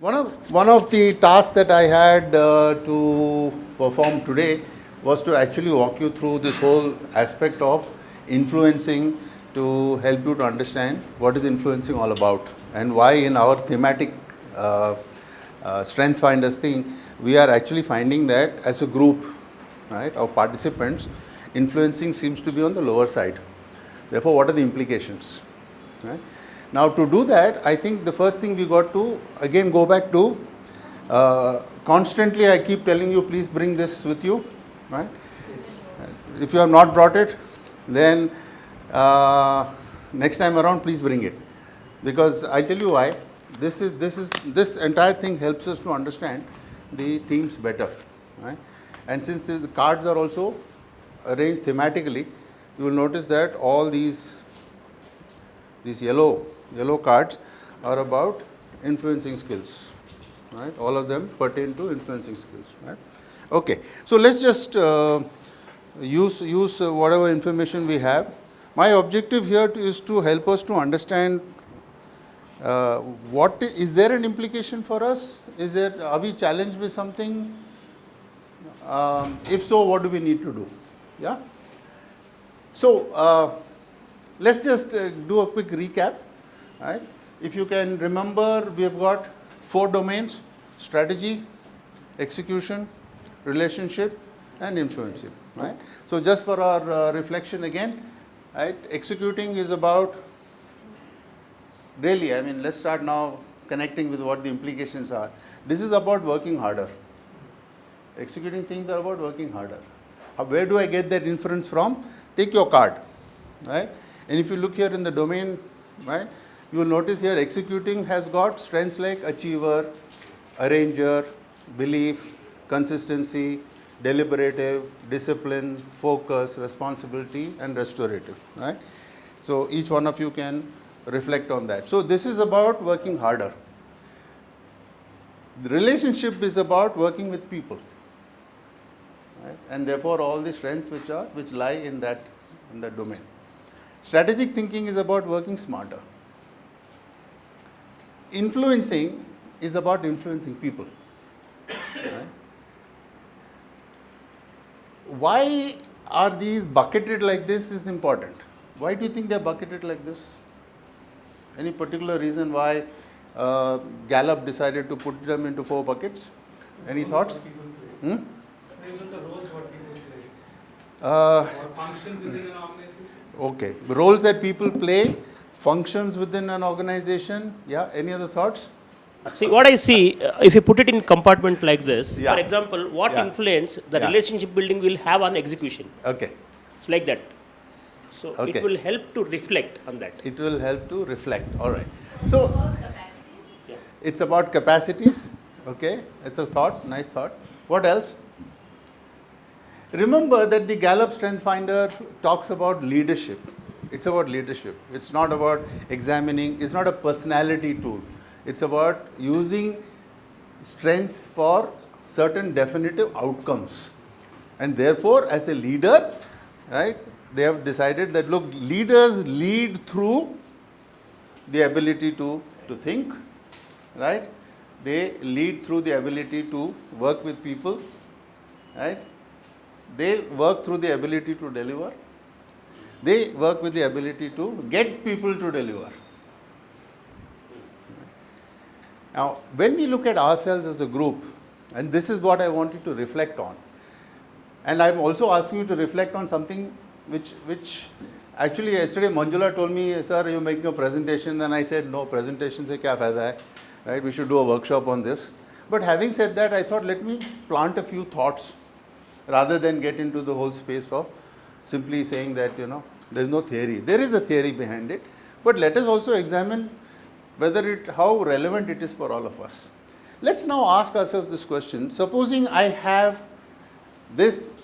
One of the tasks that I had to perform today was to actually walk you through this whole aspect of influencing to help you to understand what is influencing all about and why in our thematic strengths finders thing we are actually finding that as a group, right, of participants, influencing seems to be on the lower side. Therefore, what are the implications? Right? Now, to do that, I think the first thing we got to again go back to constantly. I keep telling you, please bring this with you. Right? If you have not brought it, then next time around, please bring it, because I tell you why. This entire thing helps us to understand the themes better. Right? And since the cards are also arranged thematically, you will notice that all these yellow cards are about influencing skills, right? All of them pertain to influencing skills, right? Okay, so let's just use whatever information we have. My objective here is to help us to understand what is there an implication for us? Are we challenged with something? If so, what do we need to do? Yeah. So let's just do a quick recap. Right? If you can remember, we have got 4 domains: strategy, execution, relationship, and influencing. Right? So just for our reflection again, right? Executing is about really, I mean, let's start now connecting with what the implications are. This is about working harder. Executing things are about working harder. Where do I get that inference from? Take your card, right? And if you look here in the domain, right, you will notice here executing has got strengths like achiever, arranger, belief, consistency, deliberative, discipline, focus, responsibility, and restorative, right? So each one of you can reflect on that. So this is about working harder. The relationship is about working with people, right? And therefore all the strengths which lie in that domain. Strategic thinking is about working smarter. Influencing is about influencing people. Right? Why are these bucketed like this is important. Why do you think they're bucketed like this? Any particular reason why Gallup decided to put them into 4 buckets? Any thoughts? Based on the roles what people play. Or functions within an organization. Okay. Roles that people play, functions within an organization. Yeah. Any other thoughts? See, what I see, if you put it in compartment like this, Yeah. for example, what Yeah. influence the Yeah. relationship building will have on execution. Okay. It's like that. So Okay. it will help to reflect on that. It will help to reflect. All right. So Yeah. it's about capacities. Okay. It's a thought. Nice thought. What else? Remember that the Gallup Strength Finder talks about leadership. It's about leadership. It's not about examining, it's not a personality tool. It's about using strengths for certain definitive outcomes. And therefore, as a leader, right, they have decided that, look, leaders lead through the ability to think, right? They lead through the ability to work with people, right? They work through the ability to deliver. They work with the ability to get people to deliver. Now, when we look at ourselves as a group, and this is what I want you to reflect on, and I'm also asking you to reflect on something which actually yesterday Manjula told me, sir, you're making a presentation, and I said, no, presentation se kya fayda hai, right? We should do a workshop on this. But having said that, I thought, let me plant a few thoughts rather than get into the whole space of simply saying that, there's no theory. There is a theory behind it, but let us also examine how relevant it is for all of us. Let's now ask ourselves this question. Supposing I have this,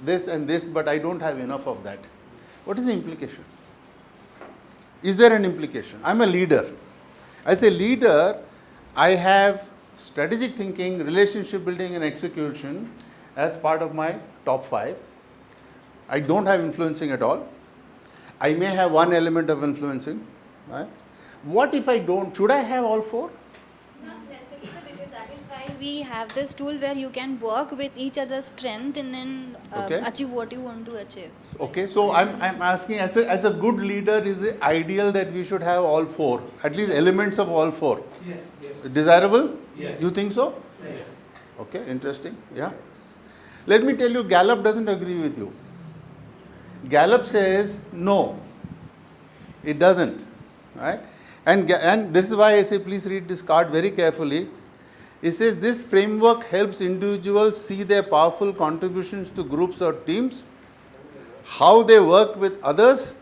and this, but I don't have enough of that. What is the implication? Is there an implication? I'm a leader. As a leader, I have strategic thinking, relationship building, and execution as part of my top 5. I don't have influencing at all. I may have one element of influencing. Right? What if I don't? Should I have all 4? Not necessarily. we have this tool where you can work with each other's strength and then Okay. achieve what you want to achieve. Okay, so I'm asking, as a good leader, is it ideal that we should have all four, at least elements of all four? Yes, yes. Desirable? Yes. You think so? Yes. Okay, interesting. Yeah. Let me tell you, Gallup doesn't agree with you. Gallup says no, it doesn't. Right? And this is why I say please read this card very carefully. It says this framework helps individuals see their powerful contributions to groups or teams, how they work with others,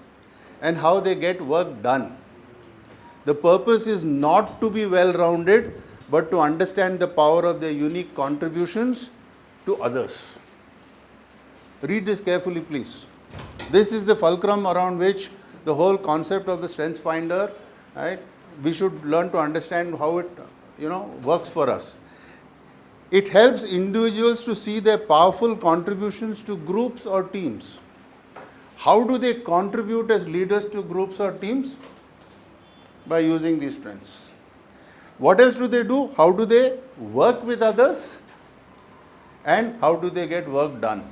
and how they get work done. The purpose is not to be well-rounded, but to understand the power of their unique contributions to others. Read this carefully, please. This is the fulcrum around which the whole concept of the Strengths Finder, right? We should learn to understand how it, works for us. It helps individuals to see their powerful contributions to groups or teams. How do they contribute as leaders to groups or teams? By using these strengths. What else do they do? How do they work with others? And how do they get work done?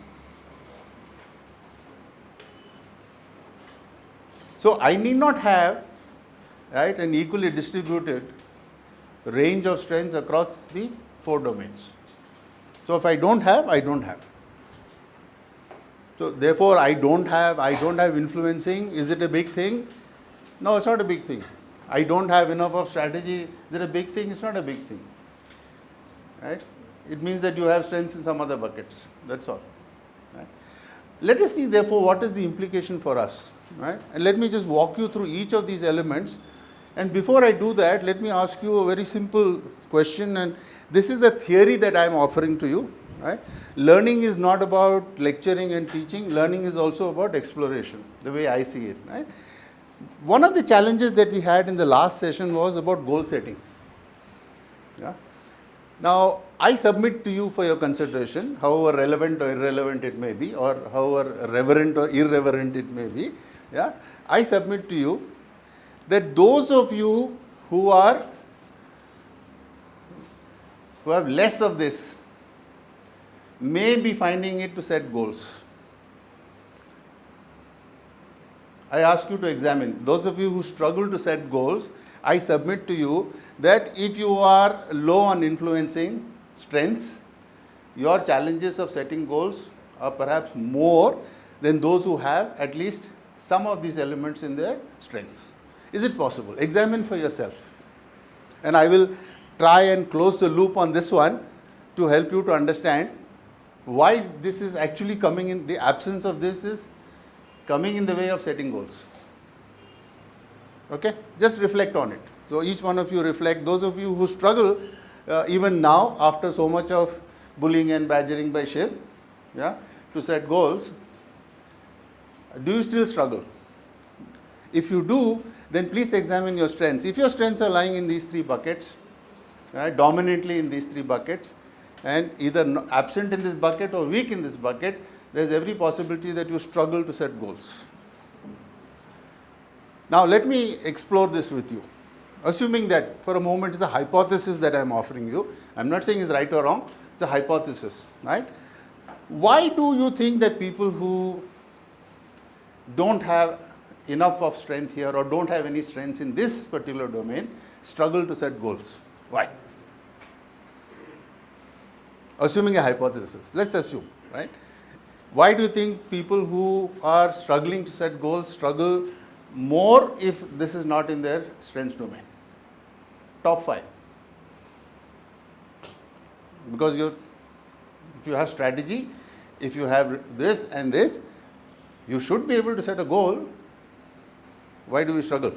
So I need not have, right, an equally distributed range of strengths across the 4 domains. So if I don't have, I don't have. So therefore I don't have influencing. Is it a big thing? No, it's not a big thing. I don't have enough of strategy. Is it a big thing? It's not a big thing. Right? It means that you have strengths in some other buckets. That's all. Right? Let us see therefore what is the implication for us. Right? And let me just walk you through each of these elements. And before I do that, let me ask you a very simple question, and this is the theory that I am offering to you. Right? Learning is not about lecturing and teaching. Learning is also about exploration, the way I see it. Right? One of the challenges that we had in the last session was about goal setting. Yeah? Now, I submit to you for your consideration, however relevant or irrelevant it may be, or however reverent or irreverent it may be. Yeah? I submit to you that those of you who have less of this may be finding it to set goals. I ask you to examine. Those of you who struggle to set goals, I submit to you that if you are low on influencing strengths, your challenges of setting goals are perhaps more than those who have at least some of these elements in their strengths. Is it possible? Examine for yourself. And I will try and close the loop on this one to help you to understand why this is actually coming in, the absence of this is coming in the way of setting goals. Okay? Just reflect on it. So each one of you reflect. Those of you who struggle even now after so much of bullying and badgering by Shiv, yeah, to set goals, do you still struggle? If you do, then please examine your strengths. If your strengths are lying in these 3 buckets, right, dominantly in these 3 buckets, and either absent in this bucket or weak in this bucket, there is every possibility that you struggle to set goals. Now let me explore this with you. Assuming that for a moment it's a hypothesis that I am offering you. I am not saying it's right or wrong, it's a hypothesis. Right? Why do you think that people who don't have enough of strength here or don't have any strengths in this particular domain struggle to set goals? Why? Assuming a hypothesis. Let's assume, right? Why do you think people who are struggling to set goals struggle more if this is not in their strengths domain? Top 5. Because if you have strategy, if you have this and this, you should be able to set a goal. Why do we struggle?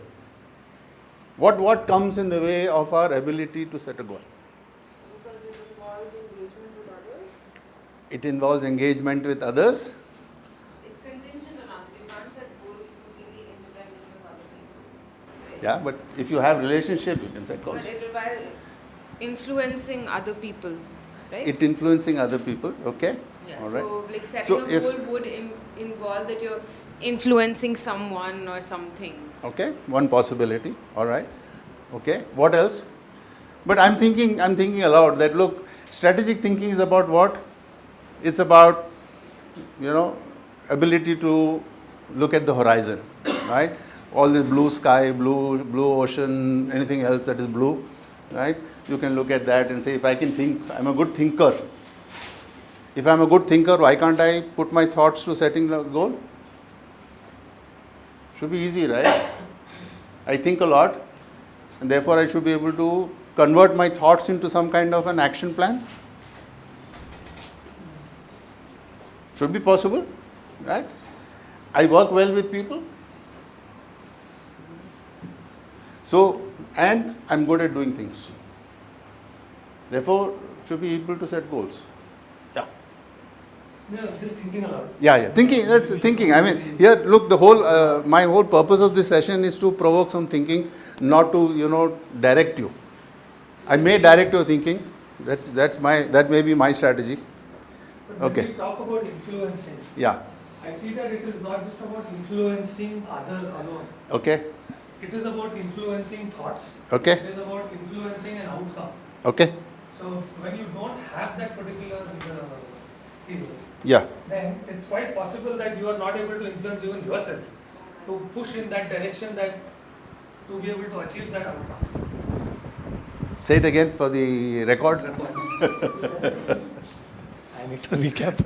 What comes in the way of our ability to set a goal? It involves engagement with others. It's contingent on us. You can't set goals completely independent of other people. Right? Yeah, but if you have relationship, you can set goals. But it requires influencing other people, right? It influencing other people, okay? Yeah. All right. So, like setting So a if- goal would involve that you're influencing someone or something. Okay, one possibility. All right. Okay. What else? But I'm thinking aloud that look, Strategic thinking is about what? It's about, ability to look at the horizon, right? All this blue sky, blue ocean, anything else that is blue, right? You can look at that and say, if I can think, I'm a good thinker. If I'm a good thinker, why can't I put my thoughts to setting a goal? Should be easy, right? I think a lot, and therefore I should be able to convert my thoughts into some kind of an action plan. Should be possible, right? I work well with people. So, and I'm good at doing things. Therefore, should be able to set goals. Yeah. Yeah, just thinking a lot. Yeah. Thinking, that's thinking. I mean, here, look, my whole purpose of this session is to provoke some thinking, not to, direct you. I may direct your thinking. That may be my strategy. But when Okay. we talk about influencing, Yeah. I see that it is not just about influencing others alone. Okay. It is about influencing thoughts. Okay. It is about influencing an outcome. Okay. So when you don't have that particular skill, Yeah. then it's quite possible that you are not able to influence even yourself to push in that direction, that to be able to achieve that outcome. Say it again for the record. I need to recap.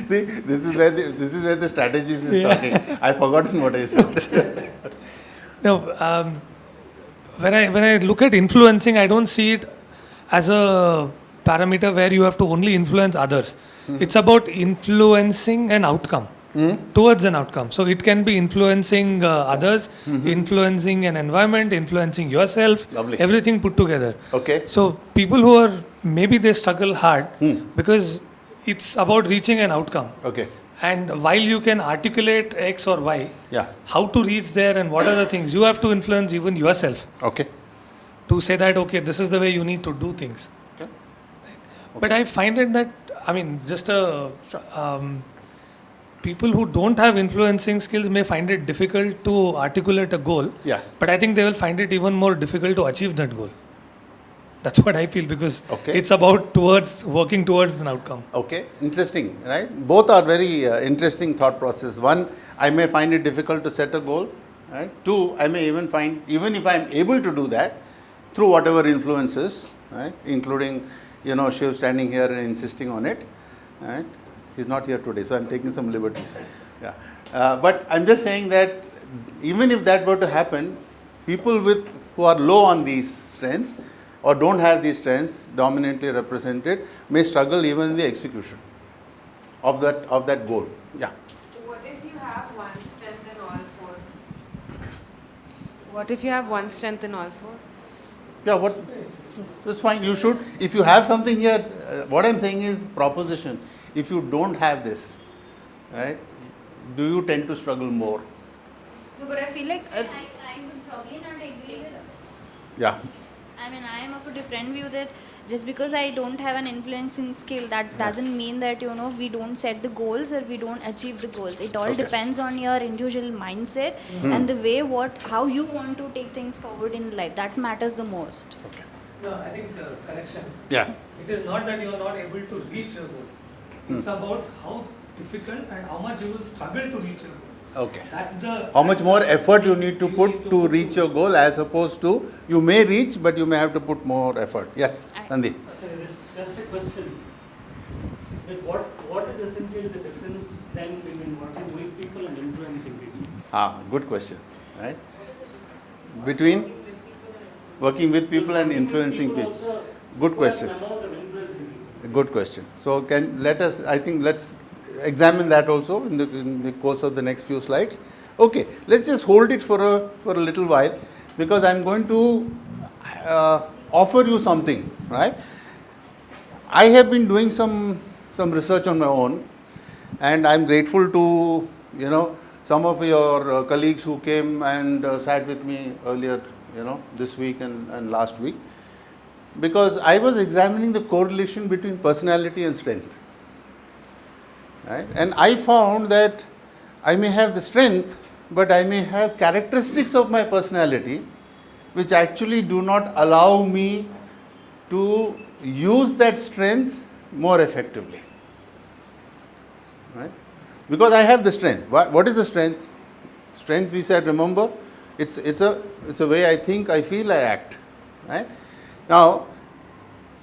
See, this is where the strategist is talking. I've forgotten what I said. No, when I look at influencing, I don't see it as a parameter where you have to only influence others. It's about influencing an outcome towards an outcome. So it can be influencing others, influencing an environment, influencing yourself, Lovely. everything put together. Okay. So people who are, maybe they struggle hard because it's about reaching an outcome. Okay. And while you can articulate X or Y, Yeah. how to reach there and what are the things, you have to influence even yourself Okay. to say that, okay, this is the way you need to do things. Okay. But I find it that, people who don't have influencing skills may find it difficult to articulate a goal. Yeah. But I think they will find it even more difficult to achieve that goal. That's what I feel, because Okay. it's about working towards an outcome. Okay. Interesting, right? Both are very interesting thought process. One, I may find it difficult to set a goal, right? Two, I may even find, even if I'm able to do that, through whatever influences, right? Including, Shiv standing here and insisting on it, right? He's not here today, so I'm taking some liberties. Yeah. But I'm just saying that even if that were to happen, people who are low on these strengths or don't have these strengths dominantly represented may struggle even in the execution of that goal. Yeah. What if you have one strength in all four? What if you have one strength in all four? Yeah, that's fine. You should. If you have something here, what I'm saying is proposition. If you don't have this, right, do you tend to struggle more? No, but I feel like I would probably not agree with. Yeah. I mean, I am of a different view that just because I don't have an influencing skill, that doesn't mean that we don't set the goals or we don't achieve the goals. It all Okay. depends on your individual mindset and the way how you want to take things forward in life. That matters the most. Okay. No, I think correction. Yeah. It is not that you are not able to reach your goal. It's about how difficult and how much you will struggle to reach your goal. Okay. That's the. How much more effort you need to put to reach your goal, as opposed to you may reach, but you may have to put more effort. Yes, Sandeep. Sorry, just a question. That what is essentially the difference then between working with people and influencing people? Good question. Right? Between working with people and influencing people. Also Good question. who have an amount of influencing people. Good question. So let's examine that also in the course of the next few slides. Okay, let's just hold it for a little while, because I'm going to offer you something, right? I have been doing some research on my own, and I'm grateful to some of your colleagues who came and sat with me earlier, this week and last week, because I was examining the correlation between personality and strength. Right? And I found that I may have the strength, but I may have characteristics of my personality which actually do not allow me to use that strength more effectively. Right? Because I have the strength. What is the strength? Strength, we said, remember, it's a way I think, I feel, I act. Right? Now,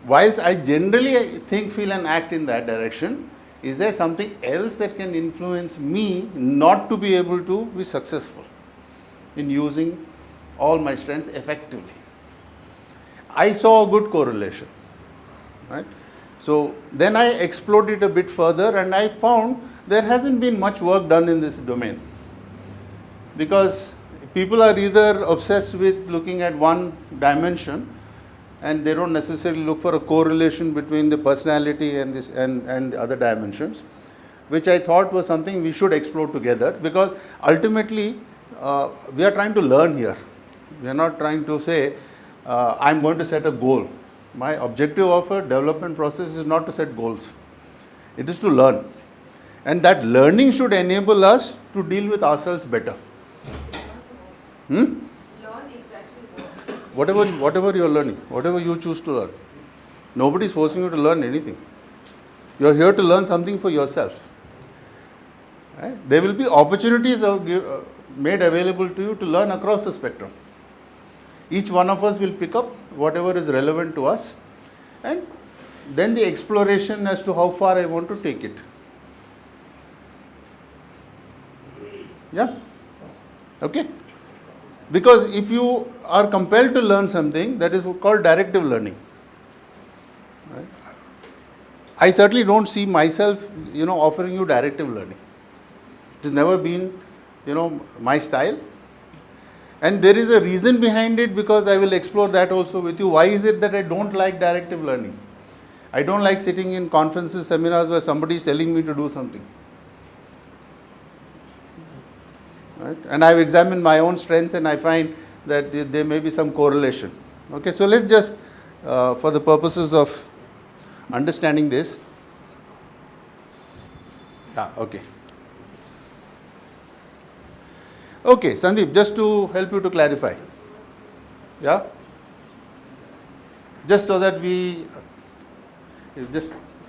whilst I generally think, feel and act in that direction, is there something else that can influence me not to be able to be successful in using all my strengths effectively? I saw a good correlation. Right? So then I explored it a bit further and I found there hasn't been much work done in this domain, because people are either obsessed with looking at one dimension and they don't necessarily look for a correlation between the personality and this and the other dimensions, which I thought was something we should explore together, because ultimately we are trying to learn here. We are not trying to say I'm going to set a goal. My objective of a development process is not to set goals. It is to learn. And that learning should enable us to deal with ourselves better. Learn exactly what. Whatever you are learning, whatever you choose to learn. Nobody is forcing you to learn anything. You are here to learn something for yourself. Right? There will be opportunities made available to you to learn across the spectrum. Each one of us will pick up whatever is relevant to us, and then the exploration as to how far I want to take it. Yeah? Okay? Because if you are compelled to learn something, that is called directive learning. Right? I certainly don't see myself, offering you directive learning. It has never been, my style. And there is a reason behind it, because I will explore that also with you. Why is it that I don't like directive learning? I don't like sitting in conferences, seminars where somebody is telling me to do something. Right? And I've examined my own strengths and I find that there may be some correlation. Okay, so let's just, for the purposes of understanding this. Okay. Okay, Sandeep, just to help you to clarify. Yeah? Just so that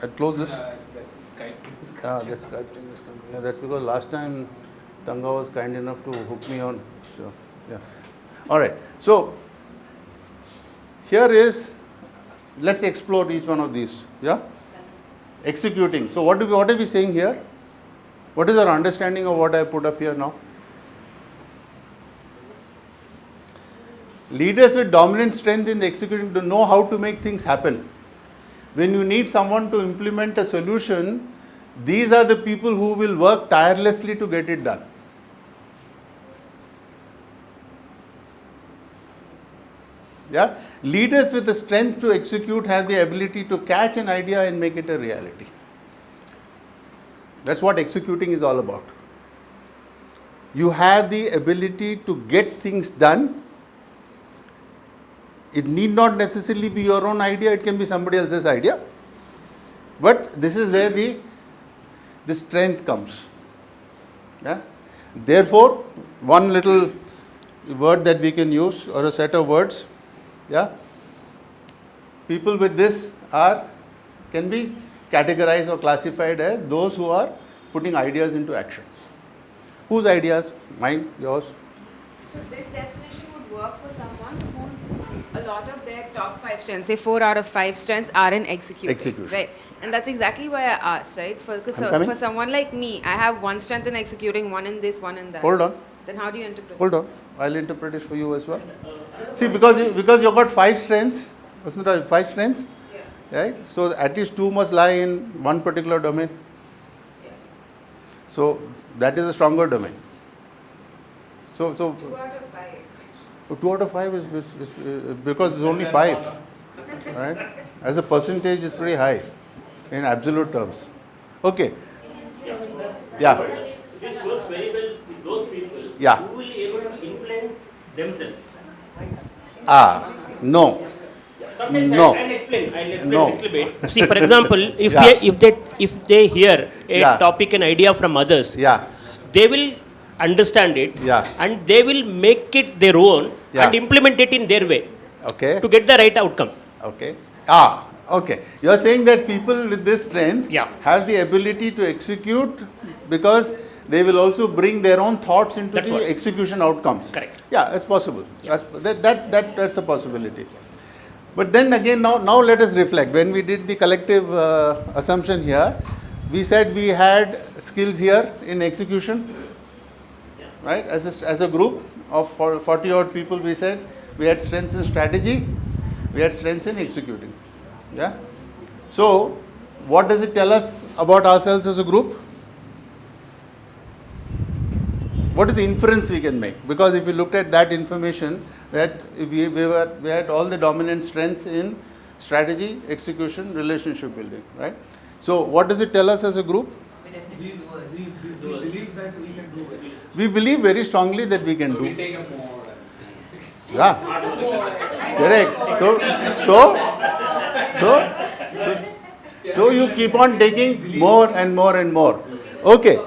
I'll close this. That's because last time Tanga was kind enough to hook me on. So, yeah. All right. So, here is, let's explore each one of these. Yeah? Executing. So, what are we saying here? What is our understanding of what I put up here now? Leaders with dominant strength in the executing to know how to make things happen. When you need someone to implement a solution, these are the people who will work tirelessly to get it done. Yeah? Leaders with the strength to execute have the ability to catch an idea and make it a reality. That's what executing is all about. You have the ability to get things done. It need not necessarily be your own idea, it can be somebody else's idea. But this is where the strength comes. Yeah? Therefore, one little word that we can use, or a set of words, yeah? People with this can be categorized or classified as those who are putting ideas into action. Whose ideas? Mine, yours? So this definition would work for someone who's a lot of their top 5 strengths, say 4 out of 5 strengths are in execution. Right? And that's exactly why I asked, right? Because for someone like me, I have 1 strength in executing, 1 in this, 1 in that. Hold on. Then how do you interpret it? Hold on. I'll interpret it for you as well. See, because you've got 5 strengths, wasn't it? 5 strengths? Yeah. Right? So at least 2 must lie in one particular domain. Yeah. So that is a stronger domain. So 2 out of 5. 2 out of 5 is because it's only 5, right? As a percentage, it's pretty high in absolute terms. Okay. Yeah. This works very well with those people who will be able to influence themselves. No. Sometimes No. I'll explain No. a little bit. See, for example, if they hear a topic and idea from others, they will understand it and they will make it their own and implement it in their way to get the right outcome. Okay. Okay, you are saying that people with this strength have the ability to execute because they will also bring their own thoughts into the execution outcomes. Correct. Yeah, it's possible. That's a possibility. But then again, now let us reflect. When we did the collective assumption here, we said we had skills here in execution, right? As a group of 40 odd people, we said we had strengths in strategy, we had strengths in executing. Yeah. So, what does it tell us about ourselves as a group? What is the inference we can make? Because if you looked at that information, that we had all the dominant strengths in strategy, execution, relationship building, right? So, what does it tell us as a group? We believe that we can do it. We believe very strongly that we can do. We take a more. Yeah. Correct. So you keep on taking more and more and more. Okay.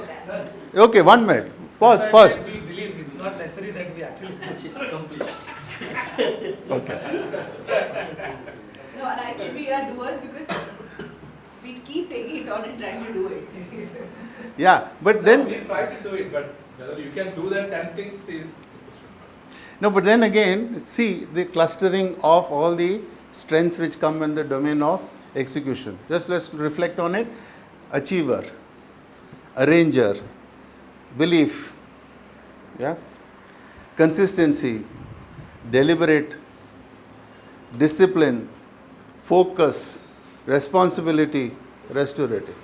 Okay, 1 minute. Pause. We believe it's not necessary that we actually complete. Okay. No, and I said we are doers because we keep taking it on and trying to do it. Yeah, but then... We try to do it, but whether you can do that 10 things is... No, but then again, see the clustering of all the strengths which come in the domain of execution. Just let's reflect on it. Achiever, arranger, belief, yeah, consistency, deliberate, discipline, focus, responsibility, restorative,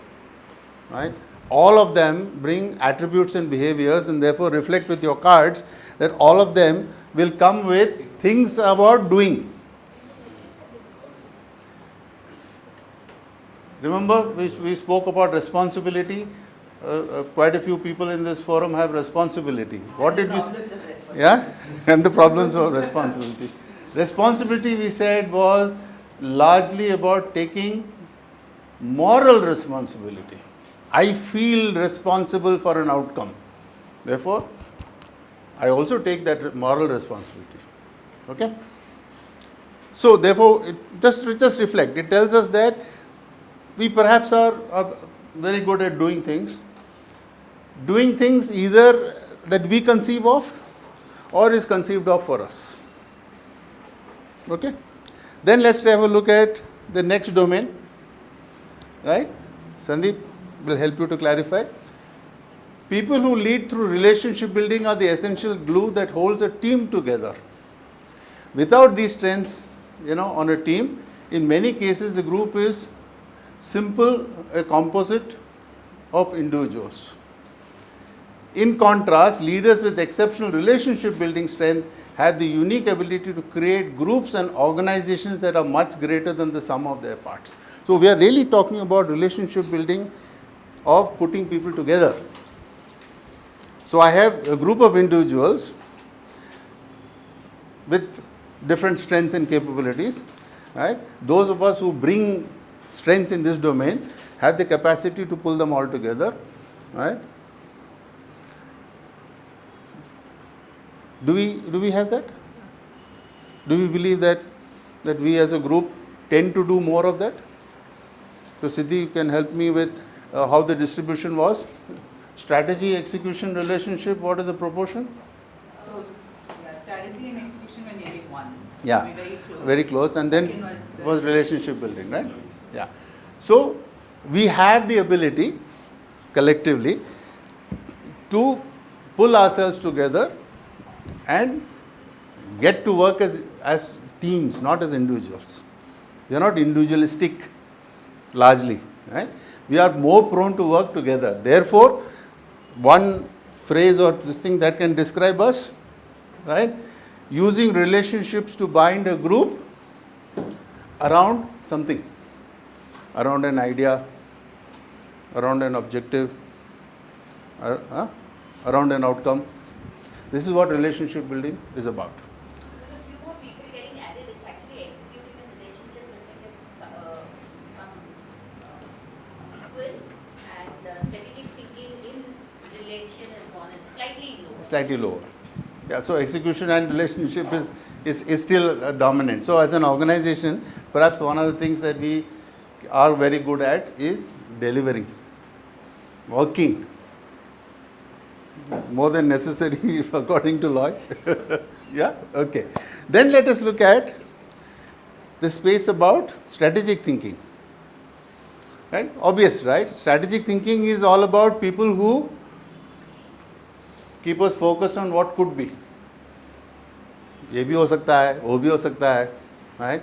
right? All of them bring attributes and behaviors, and therefore reflect with your cards that all of them will come with things about doing. Remember, we spoke about responsibility. Quite a few people in this forum have responsibility. What did we say? Yeah, and the problems of responsibility. Responsibility, we said, was largely about taking moral responsibility. I feel responsible for an outcome. Therefore, I also take that moral responsibility. Okay? So, therefore, just reflect. It tells us that we perhaps are very good at doing things. Doing things either that we conceive of or is conceived of for us. Okay? Then let's have a look at the next domain. Right? Sandeep will help you to clarify. People who lead through relationship building are the essential glue that holds a team together. Without these strengths, on a team, in many cases the group is simple, a composite of individuals. In contrast, leaders with exceptional relationship building strength have the unique ability to create groups and organizations that are much greater than the sum of their parts. So we are really talking about relationship building of putting people together. So I have a group of individuals with different strengths and capabilities. Right? Those of us who bring strengths in this domain have the capacity to pull them all together. Right? Do we have that? Do we believe that we as a group tend to do more of that? So Siddhi, you can help me with how the distribution was. Strategy, execution, relationship, what is the proportion? So, strategy and execution were nearly one. Yeah, very close. Very close. And then was relationship building, right? Yeah. So, we have the ability, collectively, to pull ourselves together and get to work as teams, not as individuals. We are not individualistic, largely, right? We are more prone to work together. Therefore, one phrase or this thing that can describe us, right? Using relationships to bind a group around something, around an idea, around an objective, around an outcome. This is what relationship building is about. With a few more people getting added, it's actually executing a relationship building equal, and strategic thinking in relation is one is slightly lower. Slightly lower. Yeah, so execution and relationship is still dominant. So as an organization, perhaps one of the things that we are very good at is delivering, working more than necessary if according to Loy. Yeah, okay. Then let us look at the space about strategic thinking. Right? Obvious, right? Strategic thinking is all about people who keep us focused on what could be. ये भी हो सकता है, वो भी हो सकता है, right?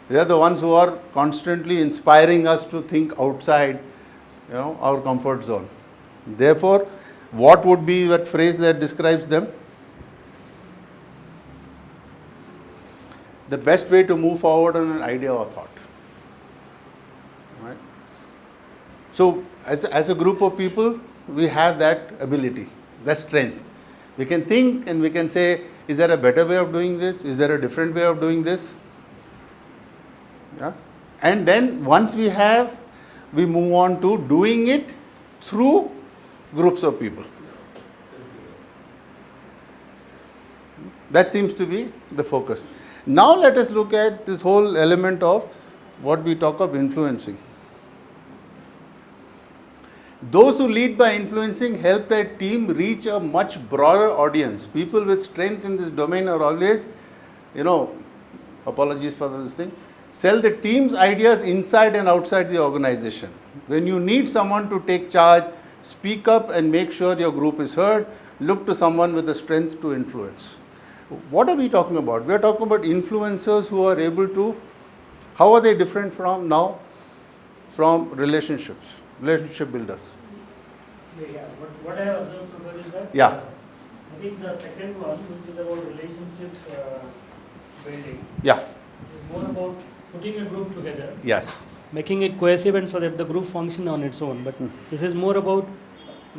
They are the ones who are constantly inspiring us to think outside, our comfort zone. Therefore, what would be that phrase that describes them? The best way to move forward on an idea or thought. Right? So, as a group of people, we have that ability, that strength. We can think and we can say, is there a better way of doing this? Is there a different way of doing this? Yeah? And then once we have, we move on to doing it through groups of people. That seems to be the focus. Now let us look at this whole element of what we talk of influencing. Those who lead by influencing help their team reach a much broader audience. People with strength in this domain are always, apologies for this thing, sell the team's ideas inside and outside the organization. When you need someone to take charge, speak up and make sure your group is heard, look to someone with the strength to influence. What are we talking about? We are talking about influencers who are able to, how are they different from relationship builders? Yeah, what I have observed from that is that I think the second one, which is about relationship building, is more about putting a group together. Yes. Making it cohesive and so that the group function on its own. But this is more about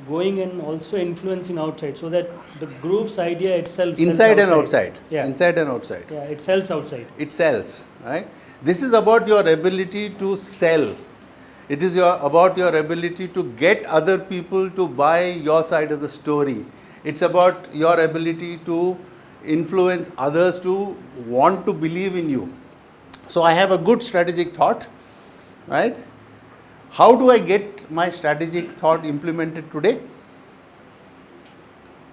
going and also influencing outside so that the group's idea itself inside and outside. Yeah. Inside and outside. Yeah, it sells outside. It sells, right? This is about your ability to sell. It is about your ability to get other people to buy your side of the story. It's about your ability to influence others to want to believe in you. So I have a good strategic thought, right? How do I get my strategic thought implemented today?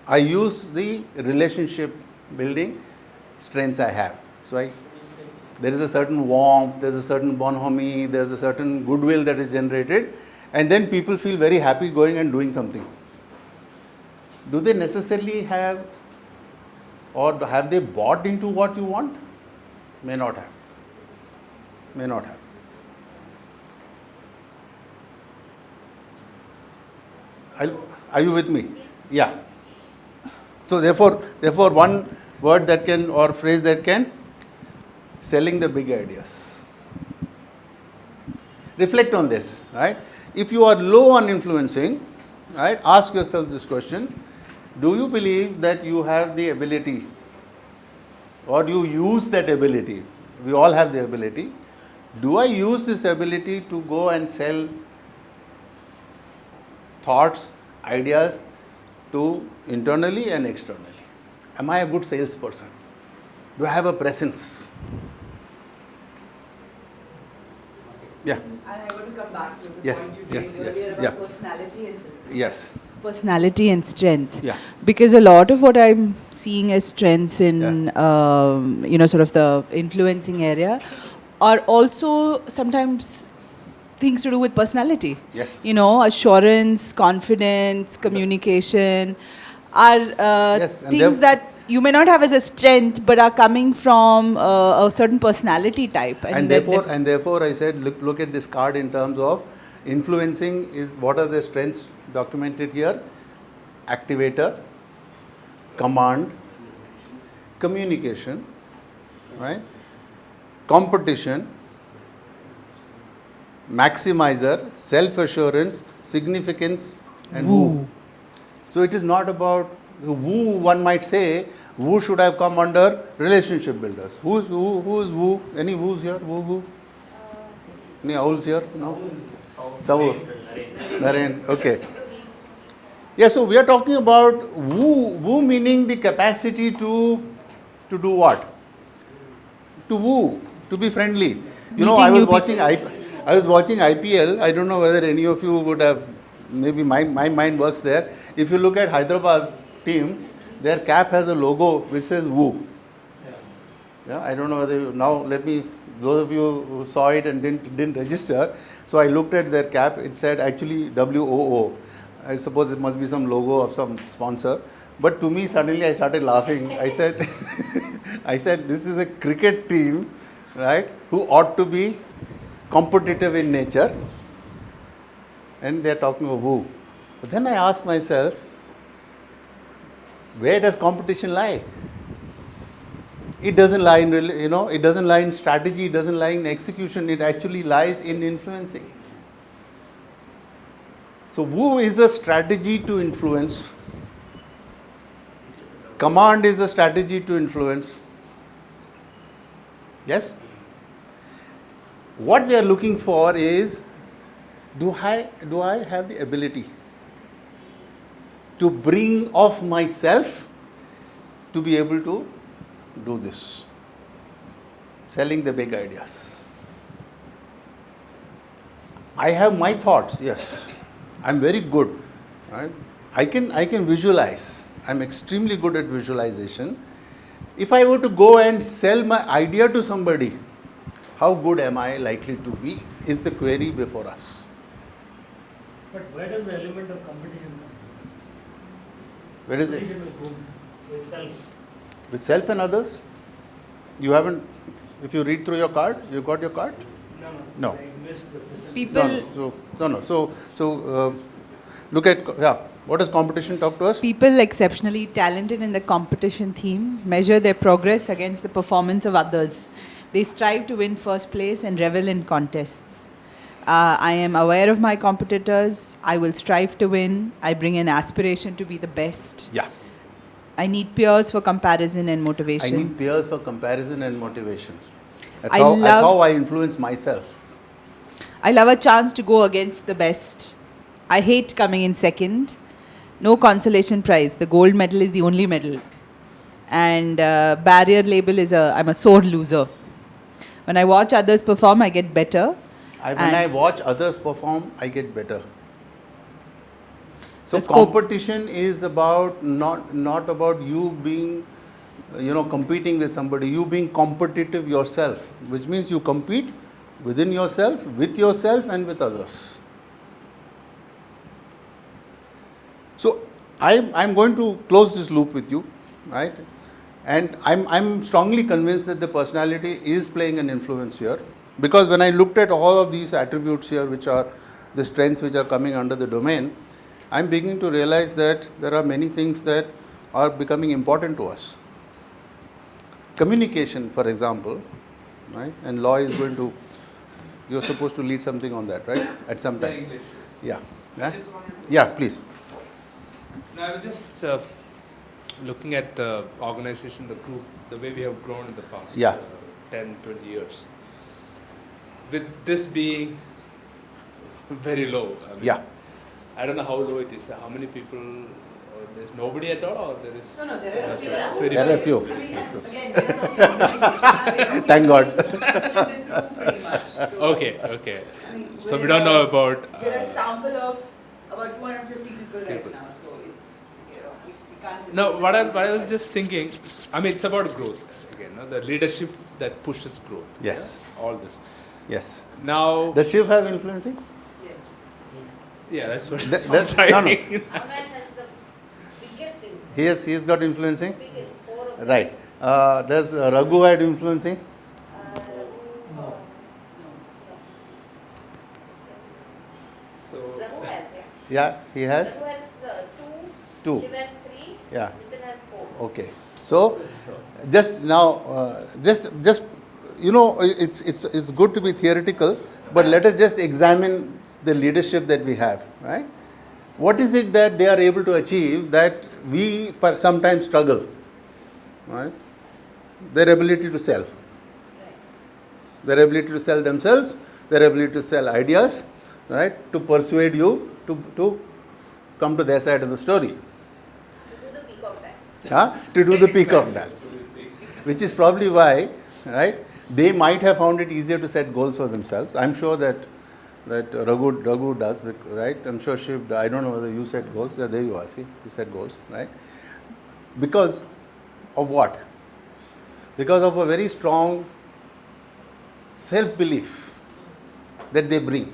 I use the relationship building strengths I have. So there is a certain warmth, there's a certain bonhomie, there's a certain goodwill that is generated, and then people feel very happy going and doing something. Do they necessarily have, or have they bought into what you want? May not have. May not have. Are you with me? Yeah. So therefore one word that can, or phrase that can, selling the big ideas. Reflect on this, right? If you are low on influencing, right, ask yourself this question: do you believe that you have the ability, or do you use that ability? We all have the ability. Do I use this ability to go and sell thoughts, ideas to internally and externally? Am I a good salesperson? Do I have a presence? Yeah. And I want to come back to the Yes, point you yes, made yes, earlier yeah. about personality and Yes. Personality and strength. Yeah. Because a lot of what I'm seeing as strengths in, sort of the influencing area are also sometimes things to do with personality. Yes. Assurance, confidence, communication are things that you may not have as a strength, but are coming from a certain personality type. And therefore, I said, look at this card in terms of influencing is what are the strengths documented here? Activator, command, communication, right? Competition, maximizer, self-assurance, significance, and woo. So it is not about woo. One might say woo should have come under relationship builders. Who is woo? Any woos here? Woo? Any owls here? No. Saur. Naren. Okay. Yeah. So we are talking about woo. Woo meaning the capacity to do what? to woo, to be friendly. You know, I was watching IPL. I don't know whether any of you would have, maybe my mind works there. If you look at Hyderabad team, their cap has a logo which says woo. Yeah, I don't know whether those of you who saw it and didn't register, so I looked at their cap, it said actually WOO. I suppose it must be some logo of some sponsor. But to me, suddenly I started laughing. I said, this is a cricket team, right, who ought to be competitive in nature, and they're talking of woo. But then I asked myself, where does competition lie? It doesn't lie in, it doesn't lie in strategy, it doesn't lie in execution, it actually lies in influencing. So woo is a strategy to influence. Command is a strategy to influence. Yes? What we are looking for is, do I have the ability to bring off myself to be able to do this? Selling the big ideas. I have my thoughts, yes. I'm very good. Right? I can visualize. I'm extremely good at visualization. If I were to go and sell my idea to somebody, how good am I likely to be, is the query before us. But where does the element of competition come? Where is it? Competition will go with self. With self and others? You haven't, if you read through your card, you got your card? No. I missed the system. People. So look at, what does competition talk to us? People exceptionally talented in the competition theme measure their progress against the performance of others. They strive to win first place and revel in contests. I am aware of my competitors. I will strive to win. I bring an aspiration to be the best. Yeah. I need peers for comparison and motivation. I need peers for comparison and motivation. That's how I influence myself. I love a chance to go against the best. I hate coming in second. No consolation prize. The gold medal is the only medal. And barrier label is I'm a sore loser. When I watch others perform, I get better. When I watch others perform, I get better. So competition is about not about you being, competing with somebody. You being competitive yourself, which means you compete within yourself, and with others. So I'm going to close this loop with you, right? And I'm strongly convinced that the personality is playing an influence here, because when I looked at all of these attributes here, which are the strengths which are coming under the domain, I'm beginning to realize that there are many things that are becoming important to us. Communication, for example, right? And Law is you're supposed to lead something on that, right? At some time. English. Yeah. Yeah, please. No, I was just looking at the organization, the group, the way we have grown in the past 10, 20 years. With this being very low. I don't know how low it is. How many people? There's nobody at all, or there is? No, there are a few. There are a few. Again, thank God. Okay. So we don't know about. We're a sample of about 250 people right now, so we can't just. No, what I was just thinking. It's about growth again. No? The leadership that pushes growth. Yes. Yeah? All this. Yes. Now. Does Shiv have influencing? Yes. Yeah, that's what that's I'm trying. Aman has the biggest influence. He's got influencing? Biggest, 4 of them. Right. Does Raghu had influencing? So. Raghu has, Yeah, he has? Raghu has 2. Two. Shiv has 3. Yeah. Nitin has 4. Okay. So, just now, it's good to be theoretical, but let us just examine the leadership that we have, right? What is it that they are able to achieve that we sometimes struggle, right? Their ability to sell. Their ability to sell themselves, their ability to sell ideas, right? To persuade you to come to their side of the story. To do the peacock dance. To do the peacock dance. Which is probably why, right, They might have found it easier to set goals for themselves. I'm sure that Raghu does, right? I'm sure Shiv, I don't know whether you set goals. Yeah, there you are, see, you set goals, right? Because of what? Because of a very strong self-belief that they bring.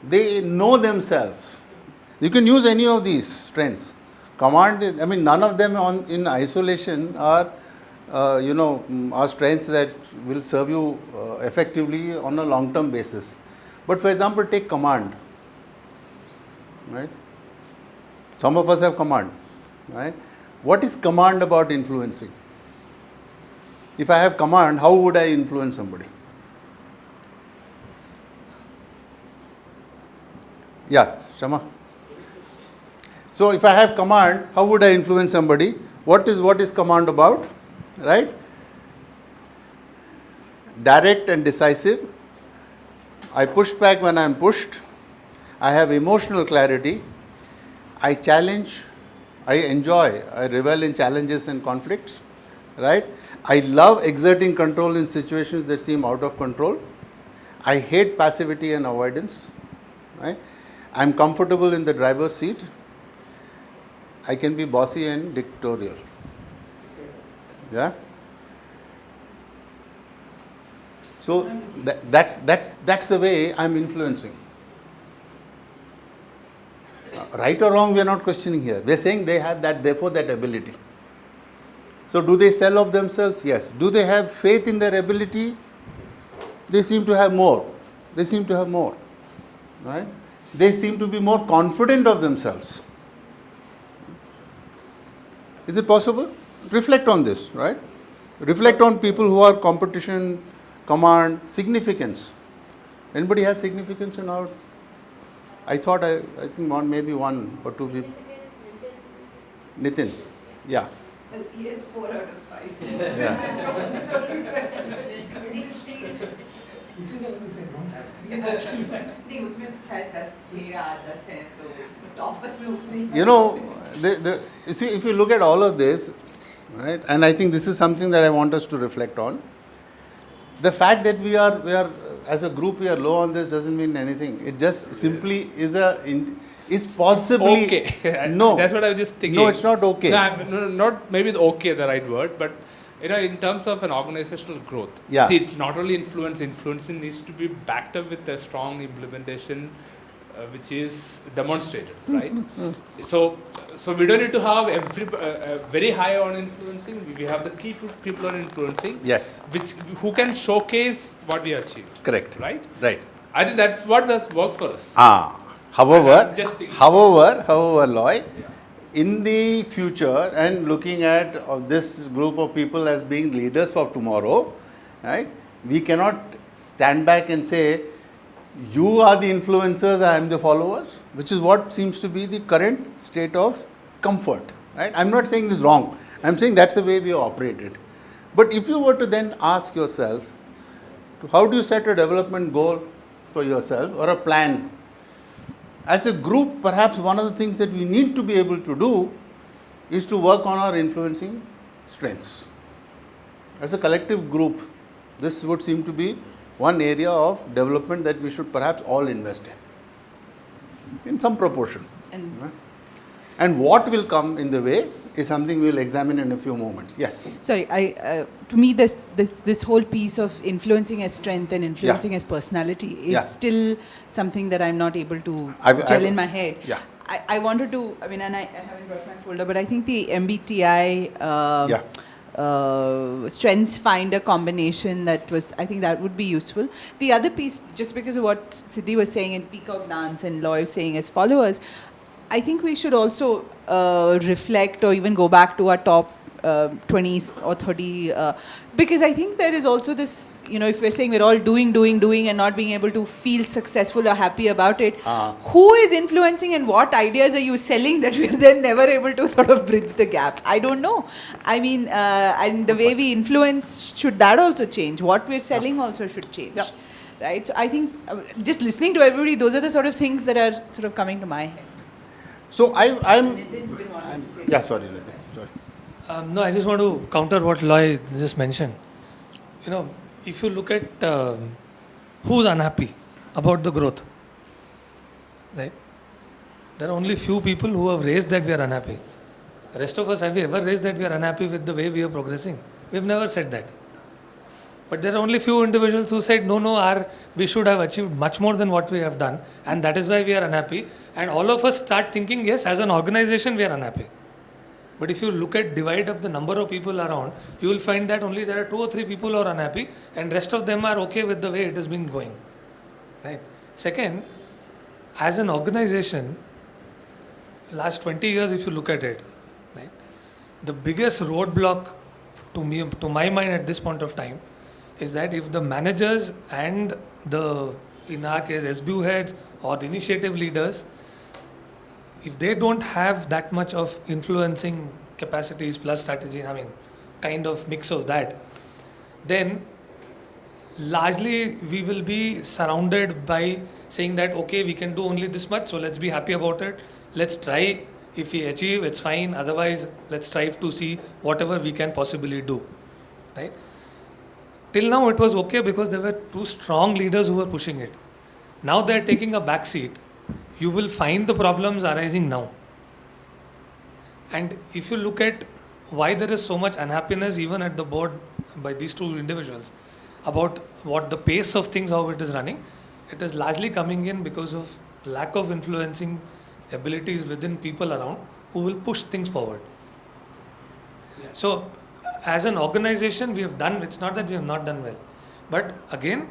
They know themselves. You can use any of these strengths. Command, I mean, none of them in isolation are, are strengths that will serve you effectively on a long-term basis. But for example, take command, right? Some of us have command, right? What is command about influencing? If I have command, how would I influence somebody? Yeah, Shama. So if I have command, how would I influence somebody? What is command about? Right? Direct and decisive. I push back when I am pushed. I have emotional clarity. I challenge. I enjoy. I revel in challenges and conflicts. Right? I love exerting control in situations that seem out of control. I hate passivity and avoidance. Right? I am comfortable in the driver's seat. I can be bossy and dictatorial. Yeah. So that's the way I'm influencing. Right or wrong, we are not questioning here. We are saying they have that, therefore that ability. So do they sell of themselves? Yes. Do they have faith in their ability? They seem to have more. Right? They seem to be more confident of themselves. Is it possible? Reflect on this, right? Reflect on people who are competition, command, significance. Anybody has significance in our? I think maybe one or two people. Nitin. Yeah. Well, he has 4 out of 5. If you look at all of this, right, and I think this is something that I want us to reflect on. The fact that we are as a group we are low on this doesn't mean anything. It just simply is possibly okay. No, that's what I was just thinking. No, it's not okay. No, not maybe okay the right word, but in terms of an organizational growth. Yeah. See, it's not only influencing needs to be backed up with a strong implementation, which is demonstrated, right? So we don't need to have very high on influencing. We have the key people on influencing. Yes. Who can showcase what we achieve. Correct. Right. Right. I think that's what does work for us. However, Loy, in the future and looking at this group of people as being leaders for tomorrow, right? We cannot stand back and say, you are the influencers, I am the followers, which is what seems to be the current state of comfort, right? I'm not saying this is wrong. I'm saying that's the way we operated. But if you were to then ask yourself, how do you set a development goal for yourself or a plan? As a group, perhaps one of the things that we need to be able to do is to work on our influencing strengths. As a collective group, this would seem to be one area of development that we should perhaps all invest in some proportion. And what will come in the way is something we will examine in a few moments. Yes. Sorry, to me this whole piece of influencing as strength and influencing as personality is still something that I'm not able to gel in my head. Yeah. I wanted to, and I haven't brought my folder, but I think the MBTI strengths finder combination I think that would be useful. The other piece, just because of what Siddhi was saying and Peacock Dance and Loy was saying as followers, I think we should also reflect or even go back to our top 20 or 30 because I think there is also this, if we're saying we're all doing and not being able to feel successful or happy about it, who is influencing and what ideas are you selling that we're then never able to sort of bridge the gap? I don't know. And the way we influence, should that also change? What we're selling also should change. Yeah. Right? So I think just listening to everybody, those are the sort of things that are sort of coming to my head. So I'm yeah, sorry, Nitin. Sorry. No, I just want to counter what Loy just mentioned. if you look at who's unhappy about the growth, right? There are only few people who have raised that we are unhappy. The rest of us, have we ever raised that we are unhappy with the way we are progressing? We've never said that. But there are only few individuals who said, no, we should have achieved much more than what we have done, and that is why we are unhappy. And all of us start thinking, yes, as an organization, we are unhappy. But if you divide up the number of people around, you will find that only there are 2 or 3 people who are unhappy, and rest of them are okay with the way it has been going. Right? Second, as an organization, last 20 years, if you look at it, right, the biggest roadblock to my mind at this point of time is that if the managers and in our case, SBU heads or the initiative leaders, if they don't have that much of influencing capacities plus strategy, kind of mix of that, then largely we will be surrounded by saying that, okay, we can do only this much, so let's be happy about it. Let's try. If we achieve, it's fine. Otherwise, let's strive to see whatever we can possibly do. Right? Till now, it was okay because there were 2 strong leaders who were pushing it. Now they're taking a back seat. You will find the problems arising now. And if you look at why there is so much unhappiness even at the board by these 2 individuals about what the pace of things, how it is running, it is largely coming in because of lack of influencing abilities within people around who will push things forward. Yeah. So, as an organization, we have done, it's not that we have not done well, but again,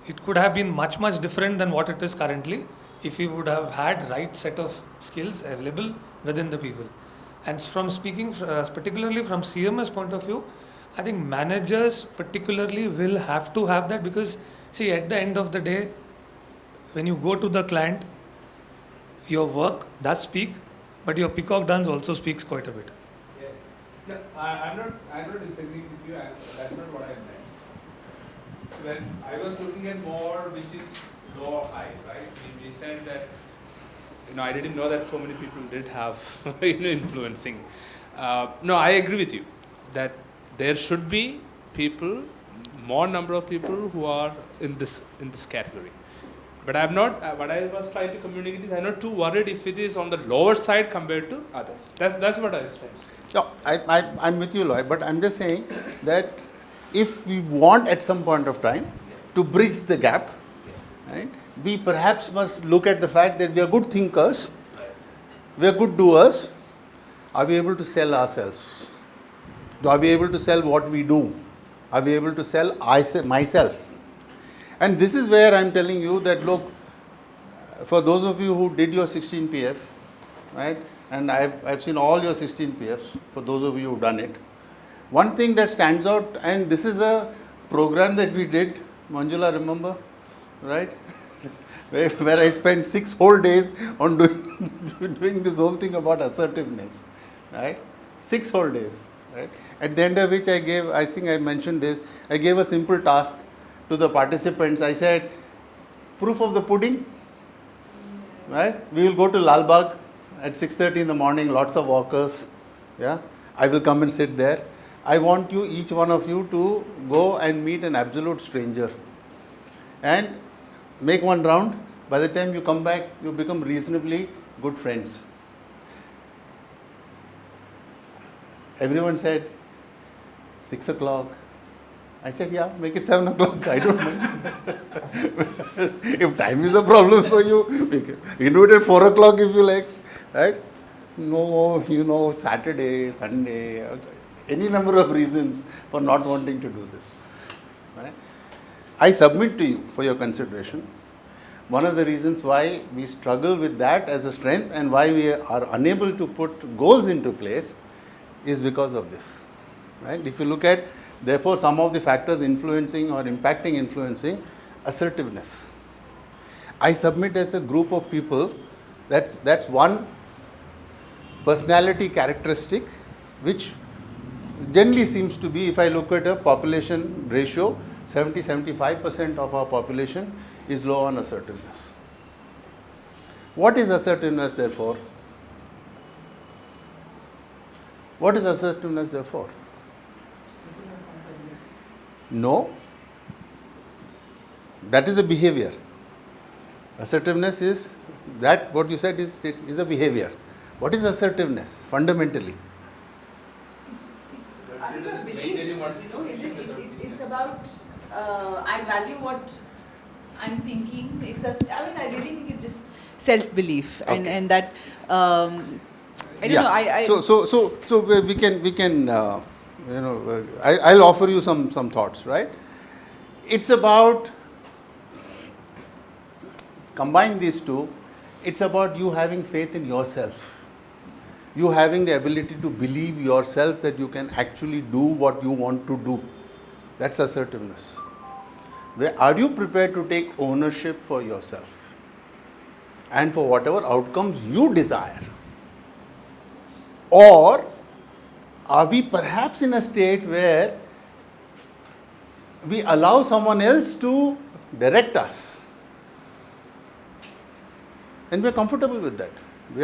it could have been much, much different than what it is currently if we would have had right set of skills available within the people. And from speaking particularly from CMS point of view, I think managers particularly will have to have that because, see, at the end of the day, when you go to the client, your work does speak, but your peacock dance also speaks quite a bit. Yeah. No, I'm not disagreeing with you. That's not what I meant. So when I was looking at more which is low or high, right? We said that, I didn't know that so many people did have influencing. No, I agree with you that there should be more number of people who are in this category. But I'm not. What I was trying to communicate is I'm not too worried if it is on the lower side compared to others. That's what I was trying to say. No, I'm with you, Lloyd. But I'm just saying that if we want at some point of time to bridge the gap, right, we perhaps must look at the fact that we are good thinkers, we are good doers. Are we able to sell ourselves? Are we able to sell what we do? Are we able to sell myself? And this is where I'm telling you that, look, for those of you who did your 16 PF, right, and I've seen all your 16 PFs, for those of you who've done it, one thing that stands out, and this is a program that we did, Manjula, remember, right, where I spent 6 whole days on doing this whole thing about assertiveness, right, 6 whole days, right, at the end of which I think I mentioned this, I gave a simple task to the participants. I said, proof of the pudding, right? We will go to Lal Bagh at 6:30 in the morning, lots of walkers, yeah? I will come and sit there. I want you, each one of you, to go and meet an absolute stranger and make one round. By the time you come back, you become reasonably good friends. Everyone said, 6 o'clock. I said, yeah, make it 7 o'clock. I don't know. If time is a problem for you, you do it at 4 o'clock if you like. Right? No, Saturday, Sunday, any number of reasons for not wanting to do this. Right? I submit to you for your consideration. One of the reasons why we struggle with that as a strength and why we are unable to put goals into place is because of this. Right? If you look at, therefore, some of the factors influencing or influencing assertiveness. I submit as a group of people, that's one personality characteristic which generally seems to be, if I look at a population ratio, 70-75% of our population is low on assertiveness. What is assertiveness, therefore? What is assertiveness, therefore? No. That is the behavior. Assertiveness is that what you said is a behavior. What is assertiveness fundamentally? It's about I value what I'm thinking. I really think it's just self-belief and that I don't know. So we can I'll offer you some thoughts, right? It's about combine these two. It's about you having faith in yourself. You having the ability to believe yourself that you can actually do what you want to do. That's assertiveness. Are you prepared to take ownership for yourself and for whatever outcomes you desire? Or are we perhaps in a state where we allow someone else to direct us? And we are comfortable with that.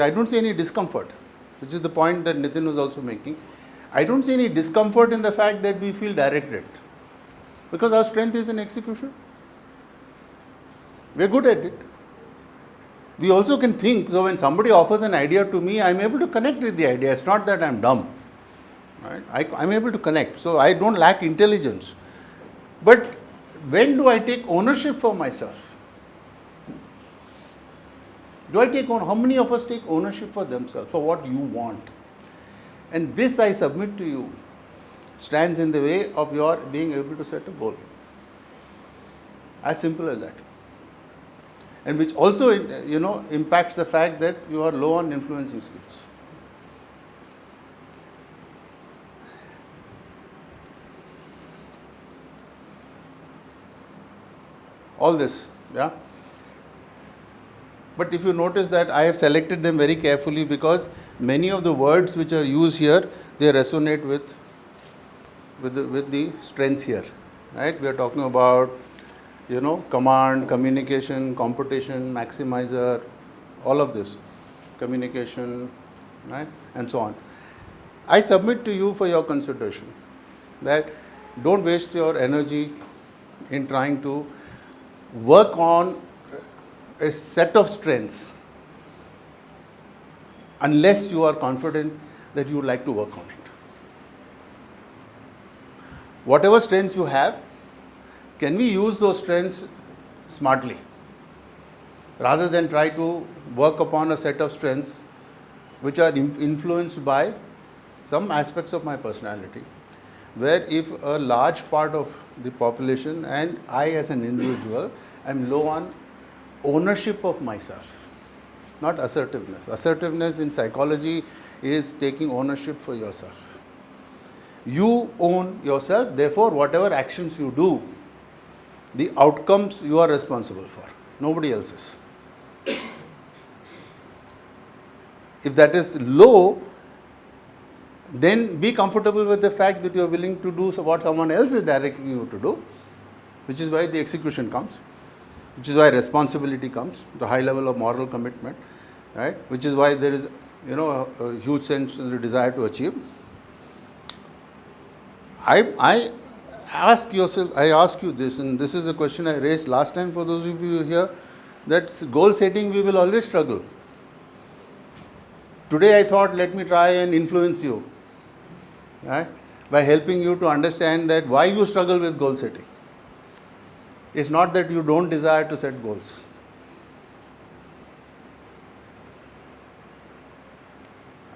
I don't see any discomfort, which is the point that Nitin was also making. I don't see any discomfort in the fact that we feel directed, because our strength is in execution. We are good at it. We also can think, so when somebody offers an idea to me, I am able to connect with the idea. It's not that I am dumb. Right? I am able to connect. So I don't lack intelligence. But when do I take ownership for myself? How many of us take ownership for themselves, for what you want? And this, I submit to you, stands in the way of your being able to set a goal. As simple as that. And which also, impacts the fact that you are low on influencing skills. All this, yeah. But if you notice that I have selected them very carefully, because many of the words which are used here, they resonate with the strengths here, right? We are talking about, command, communication, competition, maximizer, all of this, communication, right, and so on. I submit to you for your consideration that don't waste your energy in trying to work on a set of strengths unless you are confident that you would like to work on it. Whatever strengths you have, can we use those strengths smartly rather than try to work upon a set of strengths which are influenced by some aspects of my personality, where if a large part of the population and I as an individual am low on ownership of myself, not assertiveness. Assertiveness in psychology is taking ownership for yourself. You own yourself, therefore whatever actions you do, the outcomes you are responsible for, nobody else is. If that is low, then be comfortable with the fact that you are willing to do what someone else is directing you to do, which is why the execution comes, which is why responsibility comes, the high level of moral commitment, right? Which is why there is, a huge sense of the desire to achieve. I ask you this, and this is the question I raised last time for those of you here, that goal setting we will always struggle. Today I thought, let me try and influence you, right, by helping you to understand that why you struggle with goal setting. It's not that you don't desire to set goals.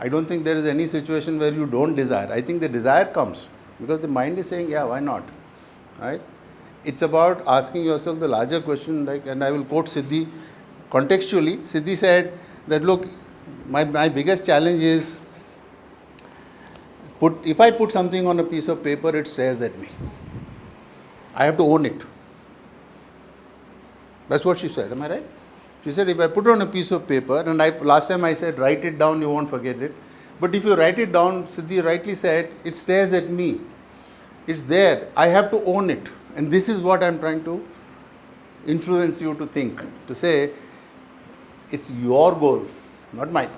I don't think there is any situation where you don't desire. I think the desire comes because the mind is saying, yeah, why not? Right? It's about asking yourself the larger question, and I will quote Siddhi contextually. Siddhi said that, look, my biggest challenge is, if I put something on a piece of paper, it stares at me. I have to own it. That's what she said, am I right? She said, if I put it on a piece of paper, and last time I said, write it down, you won't forget it. But if you write it down, Siddhi rightly said, it stares at me. It's there. I have to own it. And this is what I'm trying to influence you to think, to say, it's your goal, not mine.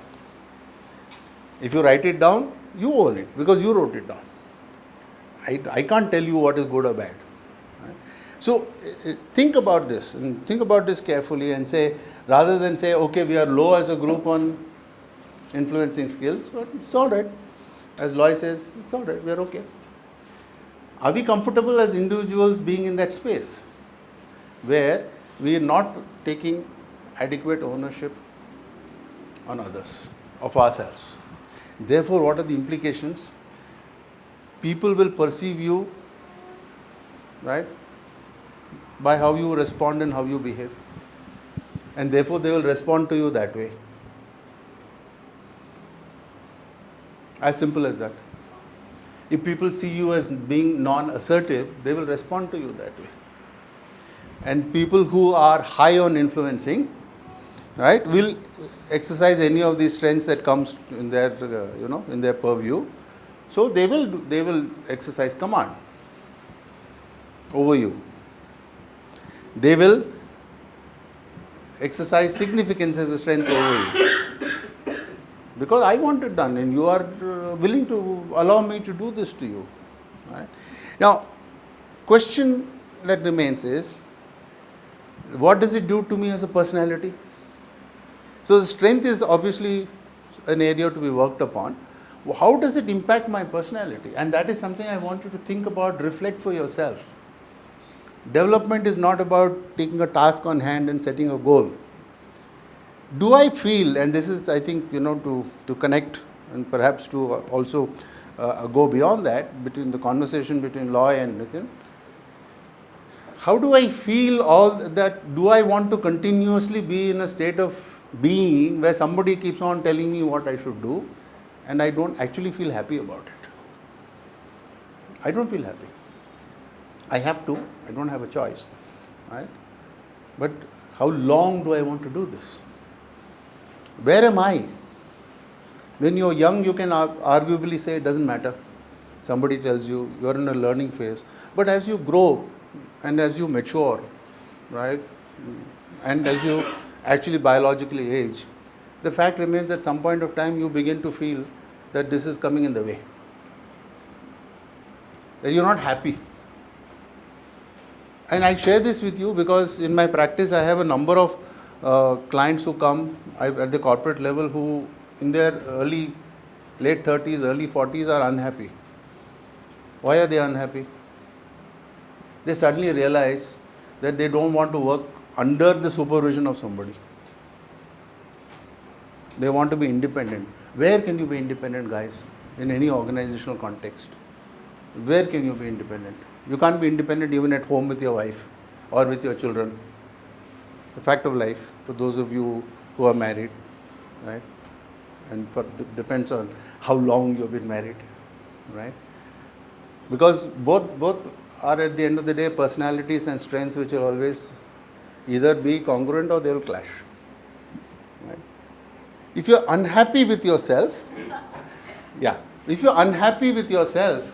If you write it down, you own it because you wrote it down. I can't tell you what is good or bad. So think about this, and think about this carefully, and say, rather than say, okay, we are low as a group on influencing skills, but it's all right. As Loy says, it's all right, we are okay. Are we comfortable as individuals being in that space where we are not taking adequate ownership on others, of ourselves? Therefore, what are the implications? People will perceive you, right, by how you respond and how you behave. And therefore, they will respond to you that way. As simple as that. If people see you as being non-assertive, they will respond to you that way. And people who are high on influencing, right, will exercise any of these strengths that comes in their, in their purview. So they will exercise command over you. They will exercise significance as a strength over you. Because I want it done, and you are willing to allow me to do this to you. Right? Now, question that remains is, what does it do to me as a personality? So the strength is obviously an area to be worked upon. How does it impact my personality? And that is something I want you to think about, reflect for yourself. Development is not about taking a task on hand and setting a goal. Do I feel, and this is, I think, to connect and perhaps to also go beyond that, between the conversation between Loy and Nitin, how do I feel all that? Do I want to continuously be in a state of being where somebody keeps on telling me what I should do, and I don't actually feel happy about it? I don't feel happy. I have to. I don't have a choice. Right? But how long do I want to do this? Where am I? When you're young, you can arguably say it doesn't matter. Somebody tells you you're in a learning phase. But as you grow and as you mature, right, and as you actually biologically age, the fact remains at some point of time you begin to feel that this is coming in the way. That you're not happy. And I share this with you because in my practice I have a number of clients who come at the corporate level who in their late 30s, early 40s are unhappy. Why are they unhappy? They suddenly realize that they don't want to work under the supervision of somebody. They want to be independent. Where can you be independent, guys? In any organizational context. Where can you be independent? You can't be independent even at home with your wife or with your children. The fact of life for those of you who are married, right? And depends on how long you've been married, right? Because both are at the end of the day personalities and strengths which will always either be congruent or they will clash. Right? If you're unhappy with yourself, if you're unhappy with yourself,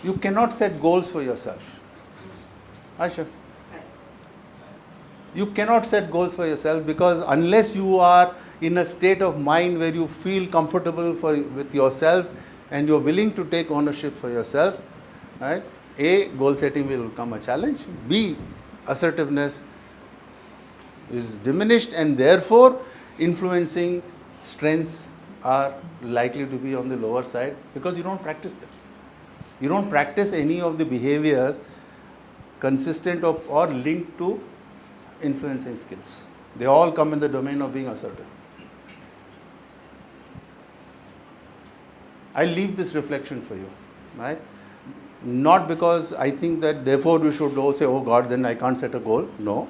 you cannot set goals for yourself. Aisha. You cannot set goals for yourself because unless you are in a state of mind where you feel comfortable with yourself and you're willing to take ownership for yourself, right? A, goal setting will become a challenge. B, assertiveness is diminished and therefore influencing strengths are likely to be on the lower side because you don't practice them. You don't practice any of the behaviors consistent of or linked to influencing skills. They all come in the domain of being assertive. I leave this reflection for you, right? Not because I think that therefore you should say, oh God, then I can't set a goal. No.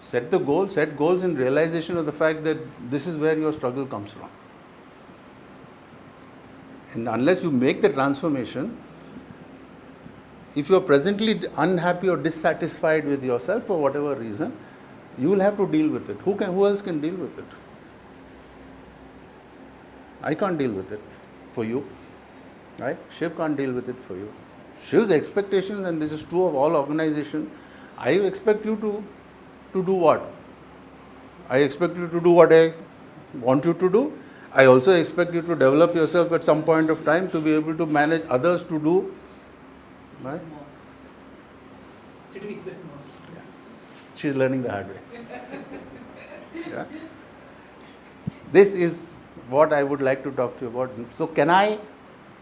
Set the goal, set goals in realization of the fact that this is where your struggle comes from. And unless you make the transformation, if you are presently unhappy or dissatisfied with yourself for whatever reason, you will have to deal with it. Who else can deal with it? I can't deal with it for you. Right? Shiv can't deal with it for you. Shiv's expectations, and this is true of all organizations, I expect you to do what? I expect you to do what I want you to do. I also expect you to develop yourself at some point of time to be able to manage others to do. Right? She's learning the hard way. Yeah. This is what I would like to talk to you about. So can I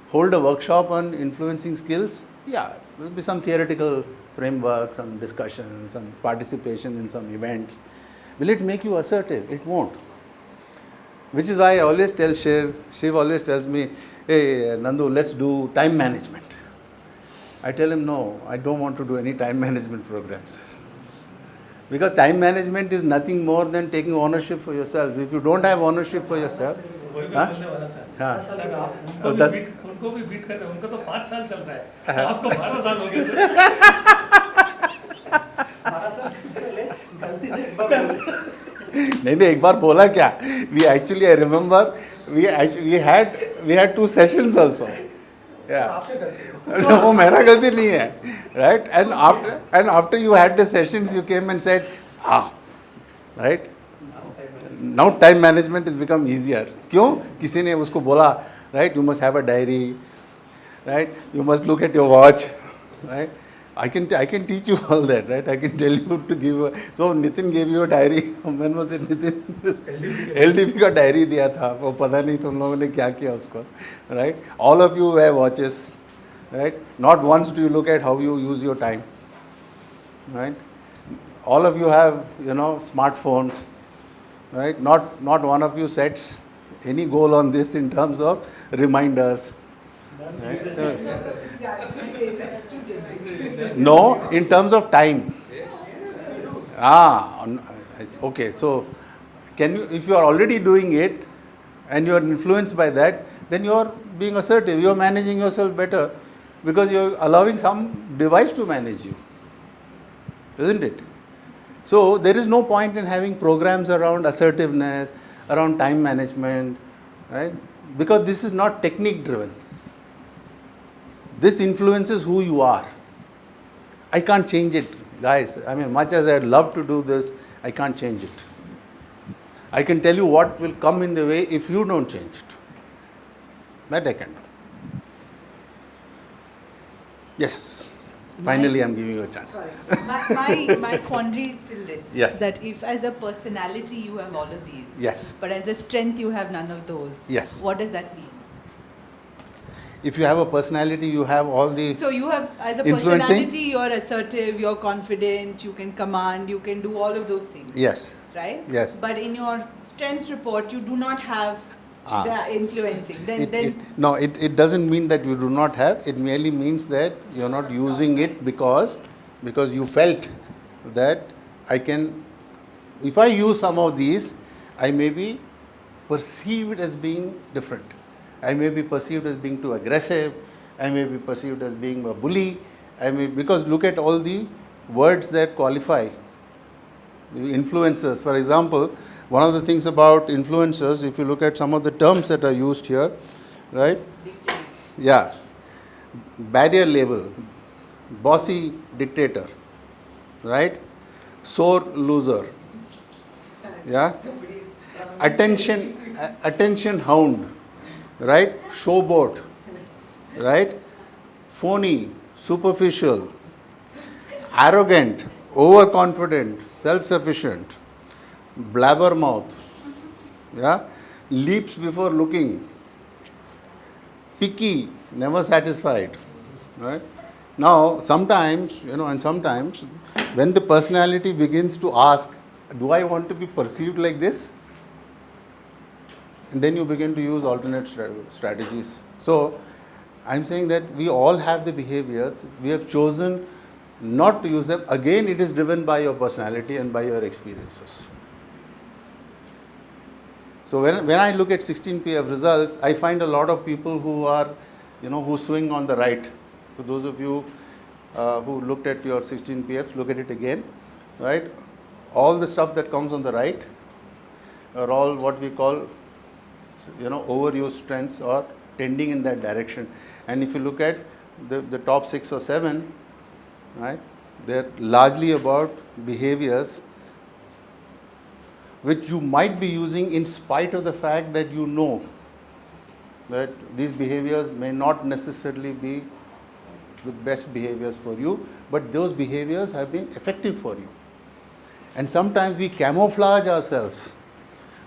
hold a workshop on influencing skills? Yeah, there will be some theoretical framework, some discussion, some participation in some events. Will it make you assertive? It won't. Which is why I always tell Shiv, Shiv always tells me, hey Nandu, let's do time management. I tell him, no, I don't want to do any time management programs. Because time management is nothing more than taking ownership for yourself. If you don't have ownership for yourself, उनको भी beat कर रहे हैं, उनको तो 5 साल चल रहा है, आपको 12 साल हो गए। नहीं एक बार बोला क्या? We actually, I remember, we had 2 sessions also. Yeah. वो मेरा गलती नहीं है, right? And after you had the sessions, you came and said, right? Now time management has become easier. क्यों? किसी ने उसको बोला, right? You must have a diary, right? You must look at your watch, right? I can teach you all that, right? I can tell you to give. So Nitin gave you a diary. When was it, Nitin? LDP का diary दिया था. वो पता नहीं तुम लोगों ने क्या किया उसको, right? All of you wear watches, right? Not once do you look at how you use your time, right? All of you have, smartphones, right? Not one of you sets any goal on this in terms of reminders. Right? No, in terms of time. Okay. So, if you are already doing it and you are influenced by that, then you are being assertive. You are managing yourself better because you are allowing some device to manage you, isn't it? So, there is no point in having programs around assertiveness, around time management, right? Because this is not technique driven. This influences who you are. I can't change it, guys. I mean, much as I'd love to do this, I can't change it. I can tell you what will come in the way if you don't change it. That I can do. Yes. Finally, I'm giving you a chance. Sorry. My quandary is still this. Yes. That if as a personality you have all of these. Yes. But as a strength you have none of those. Yes. What does that mean? If you have a personality, you have all the So you have, as a influencing? personality, you're assertive, you're confident, you can command, you can do all of those things. Yes. Right? Yes. But in your strengths report, you do not have the influencing. It doesn't mean that you do not have. It merely means that you're not using it because you felt that I can. If I use some of these, I may be perceived as being different. I may be perceived as being too aggressive. I may be perceived as being a bully. Because look at all the words that qualify the influencers. For example, one of the things about influencers, if you look at some of the terms that are used here, right? Yeah. Barrier label, bossy dictator, right? Sore loser. Yeah. Attention hound. Right? Showboat, right? Phony, superficial, arrogant, overconfident, self-sufficient, blabbermouth, yeah? Leaps before looking, picky, never satisfied, right? Now, sometimes, when the personality begins to ask, do I want to be perceived like this? And then you begin to use alternate strategies. So, I'm saying that we all have the behaviors. We have chosen not to use them. Again, it is driven by your personality and by your experiences. So, when I look at 16PF results, I find a lot of people who are, who swing on the right. For those of you who looked at your 16PF, look at it again, right? All the stuff that comes on the right are all what we call overused strengths or tending in that direction. And if you look at the top 6 or 7, right, they're largely about behaviors which you might be using in spite of the fact that you know that these behaviors may not necessarily be the best behaviors for you, but those behaviors have been effective for you. And sometimes we camouflage ourselves.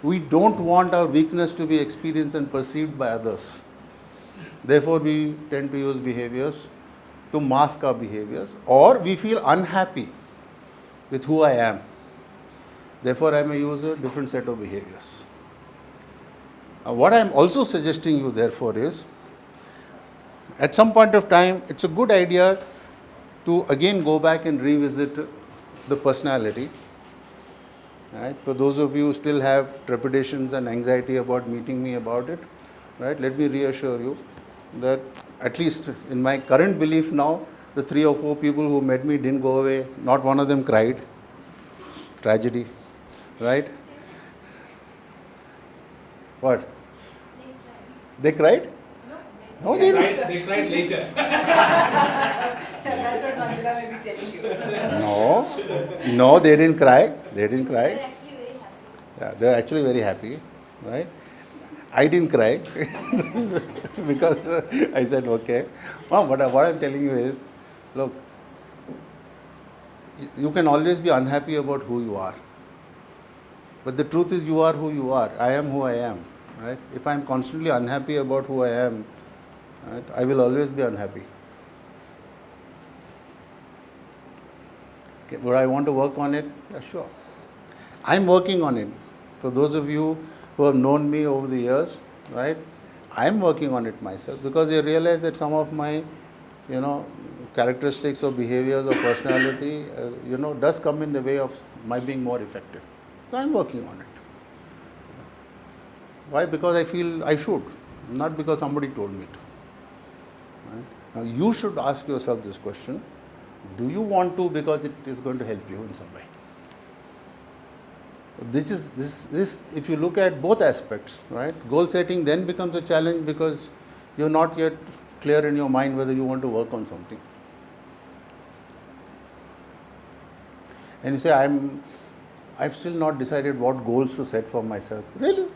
We don't want our weakness to be experienced and perceived by others. Therefore, we tend to use behaviors to mask our behaviors, or we feel unhappy with who I am. Therefore, I may use a different set of behaviors. What I am also suggesting you, therefore, is at some point of time, it's a good idea to again go back and revisit the personality. Right? For those of you who still have trepidations and anxiety about meeting me about it, right, let me reassure you that at least in my current belief now, the 3 or 4 people who met me didn't go away. Not one of them cried. Tragedy. Right? What? They cried? No, they didn't. They cried later. That's what Manjula may be telling you. No, they didn't cry. They didn't cry. They're actually very happy. Yeah, they're actually very happy, right? I didn't cry because I said, okay. Well, what I'm telling you is, look, you can always be unhappy about who you are. But the truth is you are who you are. I am who I am, right? If I'm constantly unhappy about who I am, right, I will always be unhappy. Okay, would I want to work on it? Yeah, sure. I'm working on it. For those of you who have known me over the years, right, I'm working on it myself because I realize that some of my, characteristics or behaviors or personality, does come in the way of my being more effective. So I'm working on it. Why? Because I feel I should, not because somebody told me to. Right? Now you should ask yourself this question: do you want to because it is going to help you in some way? This if you look at both aspects, right? Goal setting then becomes a challenge because you're not yet clear in your mind whether you want to work on something. And you say, I've still not decided what goals to set for myself. Really?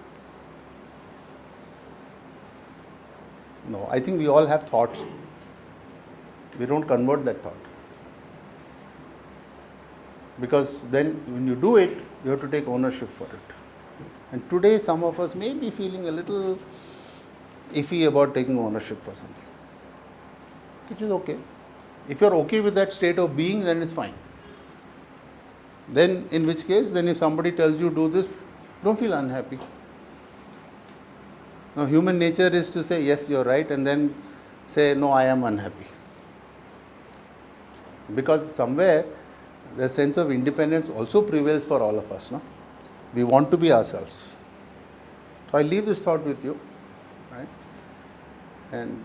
No, I think we all have thoughts. We don't convert that thought. Because then when you do it, you have to take ownership for it. And today some of us may be feeling a little iffy about taking ownership for something, which is okay. If you're okay with that state of being, then it's fine. Then in which case, then if somebody tells you do this, don't feel unhappy. Now human nature is to say, yes, you're right, and then say, no, I am unhappy. Because somewhere the sense of independence also prevails for all of us. No? We want to be ourselves. So I leave this thought with you, right? And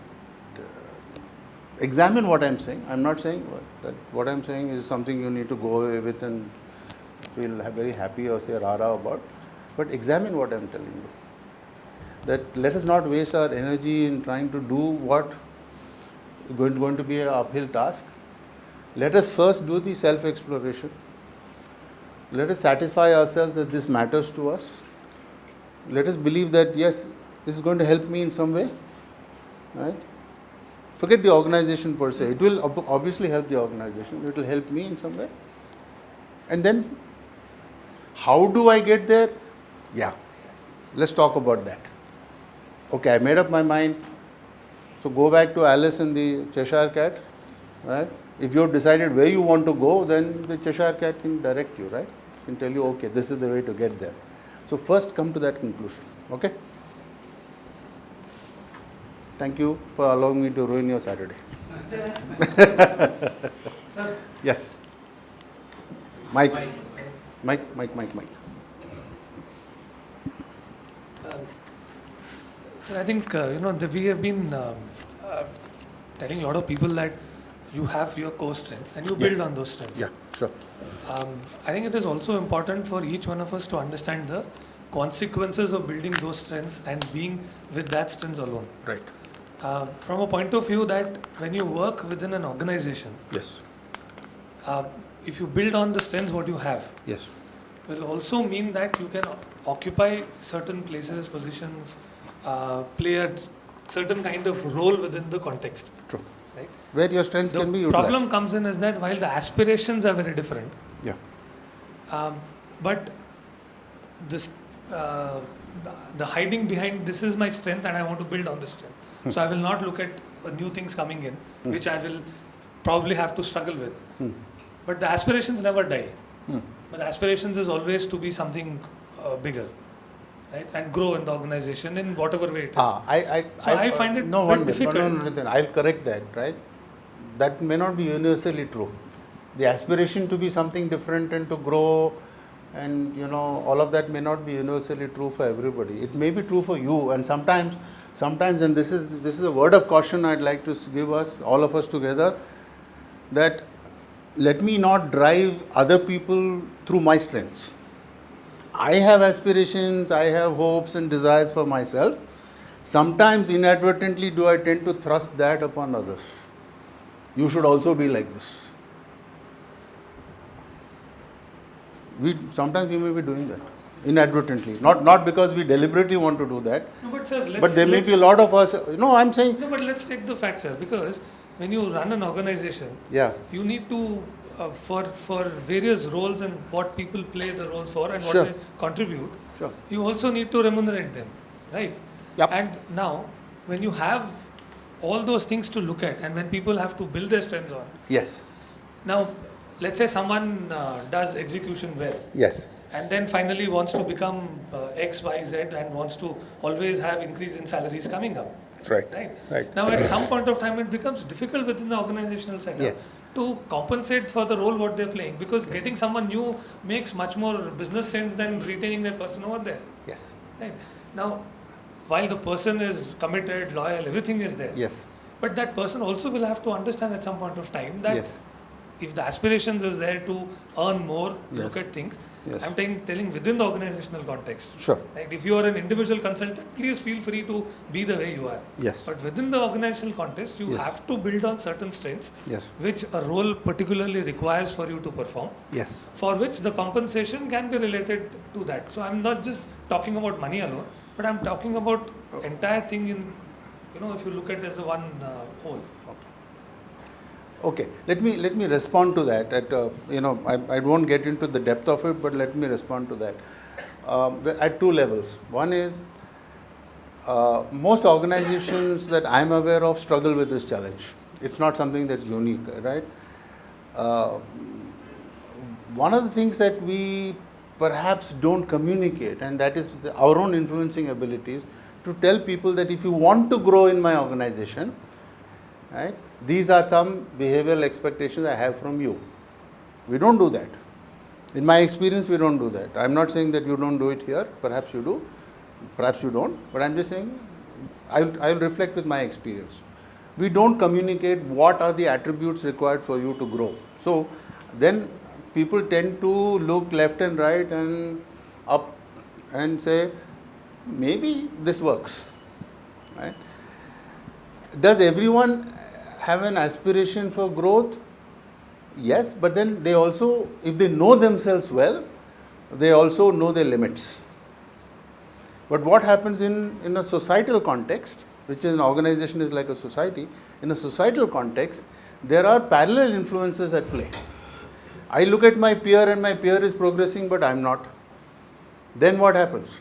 examine what I'm saying. I'm not saying that what I'm saying is something you need to go away with and feel very happy or say rara about. But examine what I'm telling you. That let us not waste our energy in trying to do what is going to be an uphill task. Let us first do the self-exploration. Let us satisfy ourselves that this matters to us. Let us believe that, yes, this is going to help me in some way. Right? Forget the organization per se. It will obviously help the organization. It will help me in some way. And then, how do I get there? Yeah, let's talk about that. Okay, I made up my mind. So go back to Alice and the Cheshire Cat. Right? If you have decided where you want to go, then the Cheshire Cat can direct you, right? Can tell you, okay, this is the way to get there. So first come to that conclusion, okay? Thank you for allowing me to ruin your Saturday. Sir? Yes. Mike. Sir, I think, we have been telling a lot of people that you have your core strengths and you build on those strengths. Yeah, sure. I think it is also important for each one of us to understand the consequences of building those strengths and being with that strengths alone. Right. From a point of view that when you work within an organization, yes, if you build on the strengths what you have, yes, will also mean that you can occupy certain places, positions, play a certain kind of role within the context. True. Right? where your strengths can be The utilized. problem comes in is that while the aspirations are very different, but this the hiding behind this is my strength and I want to build on this strength. So I will not look at new things coming in, which I will probably have to struggle with. But the aspirations never die. But the aspirations is always to be something bigger, right? And grow in the organization in whatever way it is. I find it very difficult. I'll correct that, right? That may not be universally true. The aspiration to be something different and to grow and all of that may not be universally true for everybody. It may be true for you, and sometimes and this is a word of caution I'd like to give us, all of us together, that let me not drive other people through my strengths. I have aspirations, I have hopes and desires for myself. Sometimes inadvertently do I tend to thrust that upon others. You should also be like this. Sometimes we may be doing that inadvertently, not because we deliberately want to do that. No, but sir, but there may be a lot of us. I'm saying. No, but let's take the fact, sir, because when you run an organization, you need to for various roles and what people play the roles for and what they contribute. You also need to remunerate them, right? And now, when you have all those things to look at, and when people have to build their strengths on. Now, let's say someone does execution well. And then finally wants to become X, Y, Z and wants to always have increase in salaries coming up. Right. Now, at some point of time, it becomes difficult within the organizational setup to compensate for the role what they're playing, because getting someone new makes much more business sense than retaining that person over there. Right. Now, while the person is committed, loyal, everything is there. But that person also will have to understand at some point of time that if the aspirations is there to earn more, look at things. I'm telling within the organizational context. Like if you are an individual consultant, please feel free to be the way you are. But within the organizational context, you have to build on certain strengths, which a role particularly requires for you to perform. For which the compensation can be related to that. So I'm not just talking about money alone, but I'm talking about entire thing in, if you look at it as a one whole. Okay, let me respond to that. I won't get into the depth of it, but let me respond to that at two levels. One is most organizations that I'm aware of struggle with this challenge. It's not something that's unique, right? One of the things that we perhaps don't communicate, and that is our own influencing abilities, to tell people that if you want to grow in my organization, right, these are some behavioral expectations I have from you. We don't do that. In my experience, we don't do that. I'm not saying that you don't do it here. Perhaps you do. Perhaps you don't. But I'm just saying, I'll reflect with my experience. We don't communicate what are the attributes required for you to grow. So then people tend to look left and right and up and say, maybe this works. Right? Does everyone have an aspiration for growth? Yes, but then they also, if they know themselves well, they also know their limits. But what happens in a societal context, which is an organization is like a society, in a societal context, there are parallel influences at play. I look at my peer and my peer is progressing, but I'm not. Then what happens?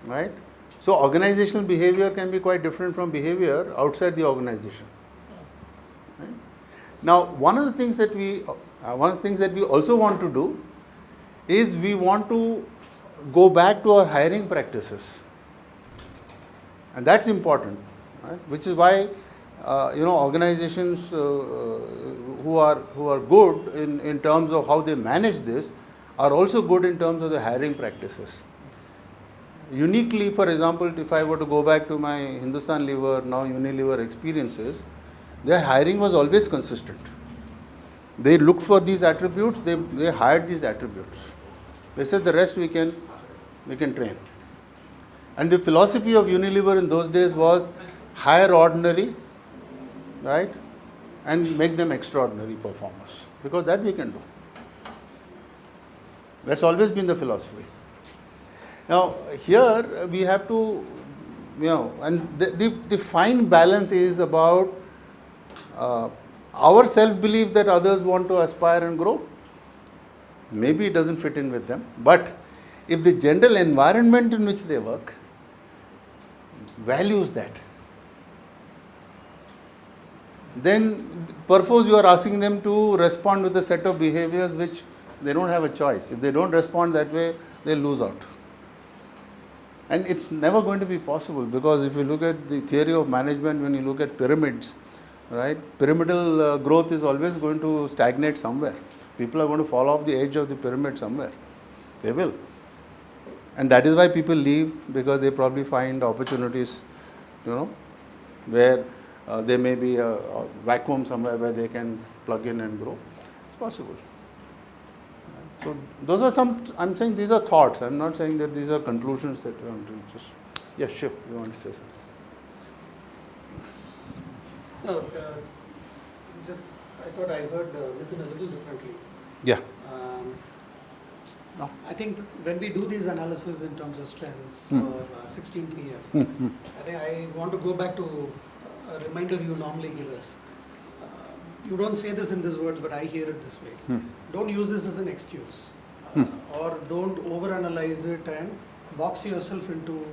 Right? So organizational behavior can be quite different from behavior outside the organization. Right? Now, one of the things that we also want to do is we want to go back to our hiring practices, and that's important, right? Which is why organizations who are good in terms of how they manage this are also good in terms of the hiring practices. Uniquely, for example, if I were to go back to my Hindustan Lever, now Unilever experiences, their hiring was always consistent. They looked for these attributes, they hired these attributes. They said the rest we can train. And the philosophy of Unilever in those days was hire ordinary, right, and make them extraordinary performers, because that we can do. That's always been the philosophy. Now, here we have to, and the fine balance is about our self-belief that others want to aspire and grow, maybe it doesn't fit in with them. But if the general environment in which they work values that, then perforce you are asking them to respond with a set of behaviors which they don't have a choice. If they don't respond that way, they lose out. And it's never going to be possible, because if you look at the theory of management, when you look at pyramids, right, pyramidal growth is always going to stagnate somewhere. People are going to fall off the edge of the pyramid somewhere. They will. And that is why people leave, because they probably find opportunities, where there may be a vacuum somewhere where they can plug in and grow. It's possible. So those are some, I'm saying these are thoughts. I'm not saying that these are conclusions that you want to just, yes, Shiv, you want to say something? No, I thought I heard Nitin a little differently. Yeah. No. I think when we do these analysis in terms of strengths or 16 PM, I think I want to go back to a reminder you normally give us. You don't say this in these words, but I hear it this way. Don't use this as an excuse, or don't overanalyze it and box yourself into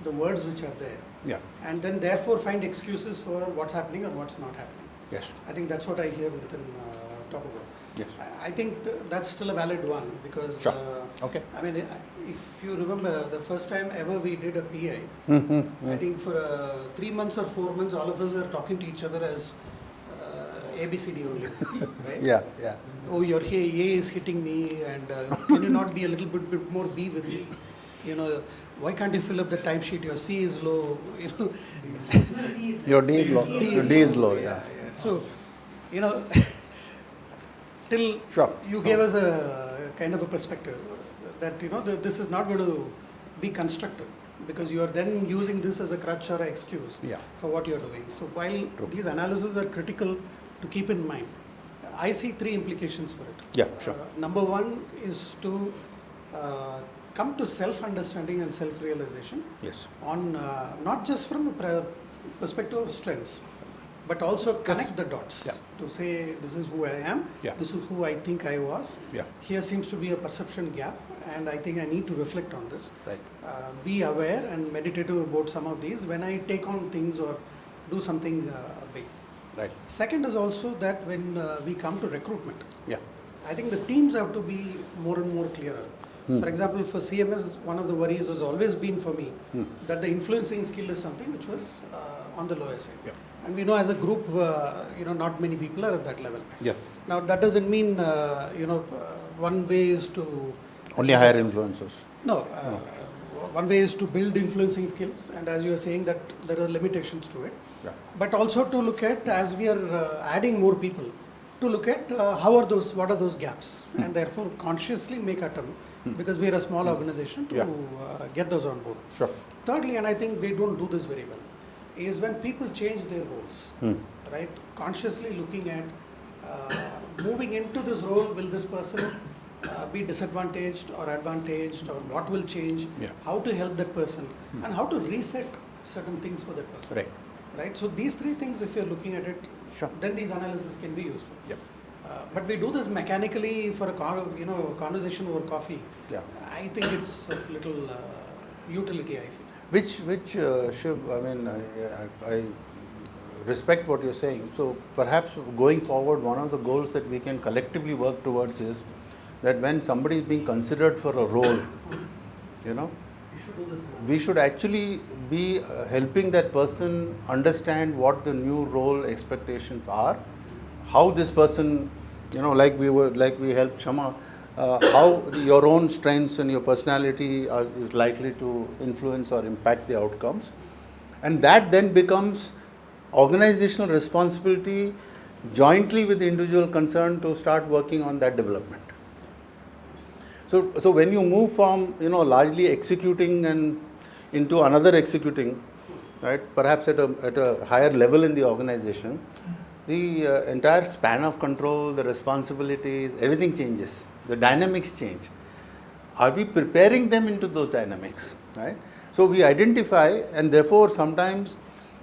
the words which are there. Yeah. And then therefore find excuses for what's happening or what's not happening. Yes. I think that's what I hear Nitin talk about. Yes. I think that's still a valid one, because sure. Okay. I mean, if you remember the first time ever we did a PI, I think for 3 months or 4 months, all of us are talking to each other as ABCD only, right? Yeah, yeah. Oh, your A is hitting me, and can you not be a little bit more B with me? Why can't you fill up the timesheet? Your C is low, Your D is low. Your D is low, yeah. So, till you gave us a kind of a perspective that, this is not going to be constructive, because you are then using this as a crutch or an excuse for what you're doing. So while these analyses are critical to keep in mind, I see 3 implications for it. Yeah, sure. Number 1 is to come to self-understanding and self-realization. Yes. On not just from a perspective of strengths, but also connect the dots to say, this is who I am, this is who I think I was. Here seems to be a perception gap, and I think I need to reflect on this. Right. Be aware and meditative about some of these when I take on things or do something big. Right. Second is also that when we come to recruitment, I think the teams have to be more and more clearer. For example, for CMS, one of the worries has always been for me that the influencing skill is something which was on the lower side. And we know as a group, not many people are at that level. Now, that doesn't mean, one way is to... Only hire influencers. No. One way is to build influencing skills, and as you are saying that there are limitations to it. But also to look at, as we are adding more people, to look at what are those gaps, and therefore consciously make attempt, because we are a small organization, to get those on board. Sure. Thirdly, and I think we don't do this very well, is when people change their roles, right? Consciously looking at moving into this role, will this person be disadvantaged or advantaged, or what will change, how to help that person, and how to reset certain things for that person. Right? So these 3 things, if you're looking at it, then these analysis can be useful. But we do this mechanically for a conversation over coffee. I think it's a little utility, I feel. Which Shiv, I mean, I respect what you're saying. So perhaps going forward, one of the goals that we can collectively work towards is that when somebody is being considered for a role, we should actually be helping that person understand what the new role expectations are, how this person, like we helped Shama, how your own strengths and your personality is likely to influence or impact the outcomes. And that then becomes organizational responsibility jointly with the individual concerned to start working on that development. So when you move from, largely executing and into another executing, right, perhaps at a higher level in the organization, the entire span of control, the responsibilities, everything changes. The dynamics change. Are we preparing them into those dynamics, right? So we identify, and therefore sometimes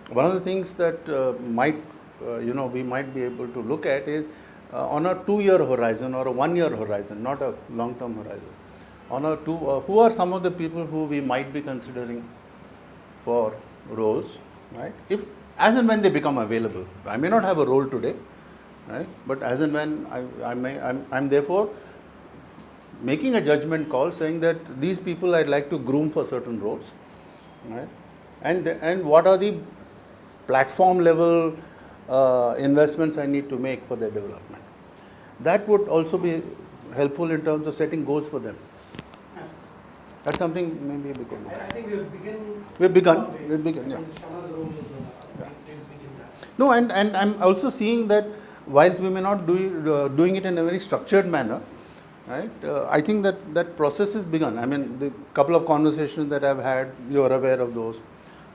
one of the things that might we might be able to look at is on a 2-year horizon or a 1-year horizon, not a long-term horizon. Who are some of the people who we might be considering for roles, right? If as and when they become available. I may not have a role today, right? But as and when I'm therefore making a judgment call saying that these people I'd like to groom for certain roles, right? And what are the platform level investments I need to make for their development. That would also be helpful in terms of setting goals for them. Absolutely. That's something maybe we could do. I think We've begun, yeah. No, and I'm also seeing that whilst we may not doing it in a very structured manner, right? I think that process has begun. I mean, the couple of conversations that I've had, you're aware of those,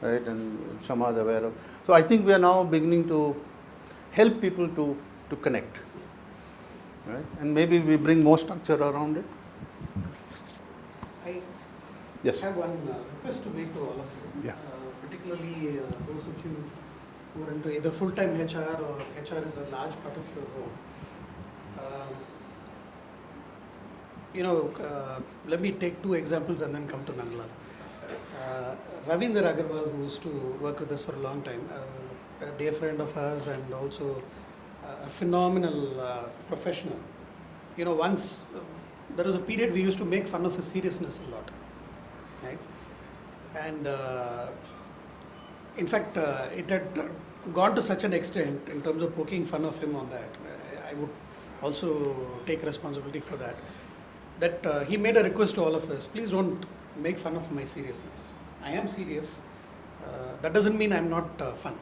right? And Shama is aware of. So I think we are now beginning to help people to connect, right? And maybe we bring more structure around it. I have one request to make to all of you, particularly those of you who are into either full-time HR or HR is a large part of your role. Let me take 2 examples and then come to Nandlal. Ravinder Agarwal, who used to work with us for a long time, a dear friend of ours and also a phenomenal professional. Once there was a period we used to make fun of his seriousness a lot, right? And in fact, it had gone to such an extent in terms of poking fun of him on that. I would also take responsibility for that. That he made a request to all of us, please don't make fun of my seriousness. I am serious. That doesn't mean I'm not fun.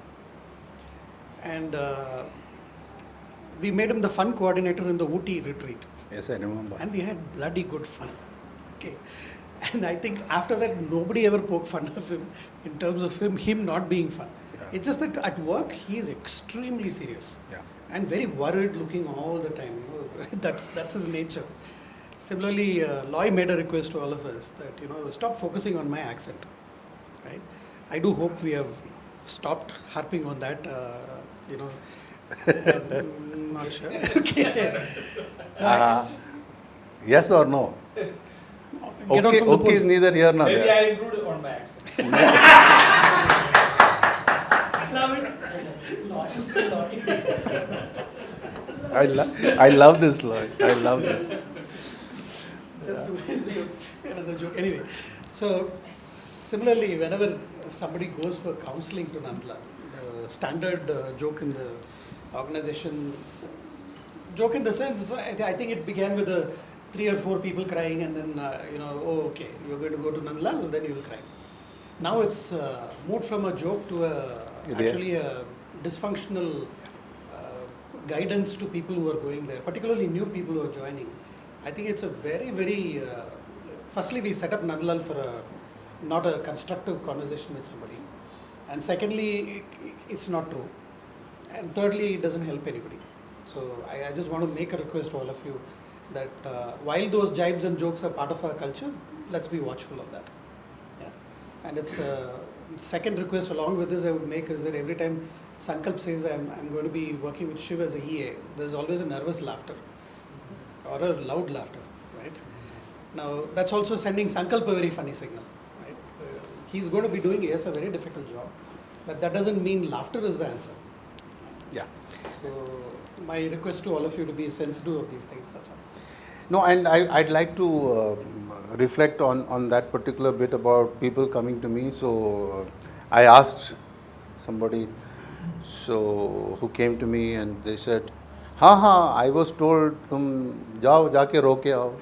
And we made him the fun coordinator in the Ooty retreat. Yes, I remember. And we had bloody good fun. Okay. And I think after that, nobody ever poked fun of him in terms of him not being fun. Yeah. It's just that at work, he is extremely serious and very worried looking all the time. That's his nature. Similarly, Loy made a request to all of us that, stop focusing on my accent. Right? I do hope we have stopped harping on that. I'm not sure. Okay. Yes or no? Okay is neither here nor there. Maybe I improved on my accent. I love this, Lloyd. I love this. Just another joke. Anyway, so similarly, whenever somebody goes for counseling to Nandla, the standard joke in the organization, joke in the sense, I think it began with 3 or 4 people crying and then, oh, okay, you're going to go to Nandlal, then you will cry. Now it's moved from a joke to actually a dysfunctional guidance to people who are going there, particularly new people who are joining. I think it's a very, very, firstly, we set up Nandlal for not a constructive conversation with somebody. And secondly, it's not true. And thirdly, it doesn't help anybody. So I just want to make a request to all of you that while those jibes and jokes are part of our culture, let's be watchful of that. Yeah. And it's second request along with this I would make is that every time Sankalp says I'm going to be working with Shiv as a EA, there's always a nervous laughter or a loud laughter, right? Now that's also sending Sankalp a very funny signal, right? He's going to be doing, yes, a very difficult job, but that doesn't mean laughter is the answer. Yeah. So my request to all of you to be sensitive of these things. That's all. No, and I'd like to reflect on that particular bit about people coming to me. So I asked somebody who came to me and they said, I was told, tum jao jaake roke aao.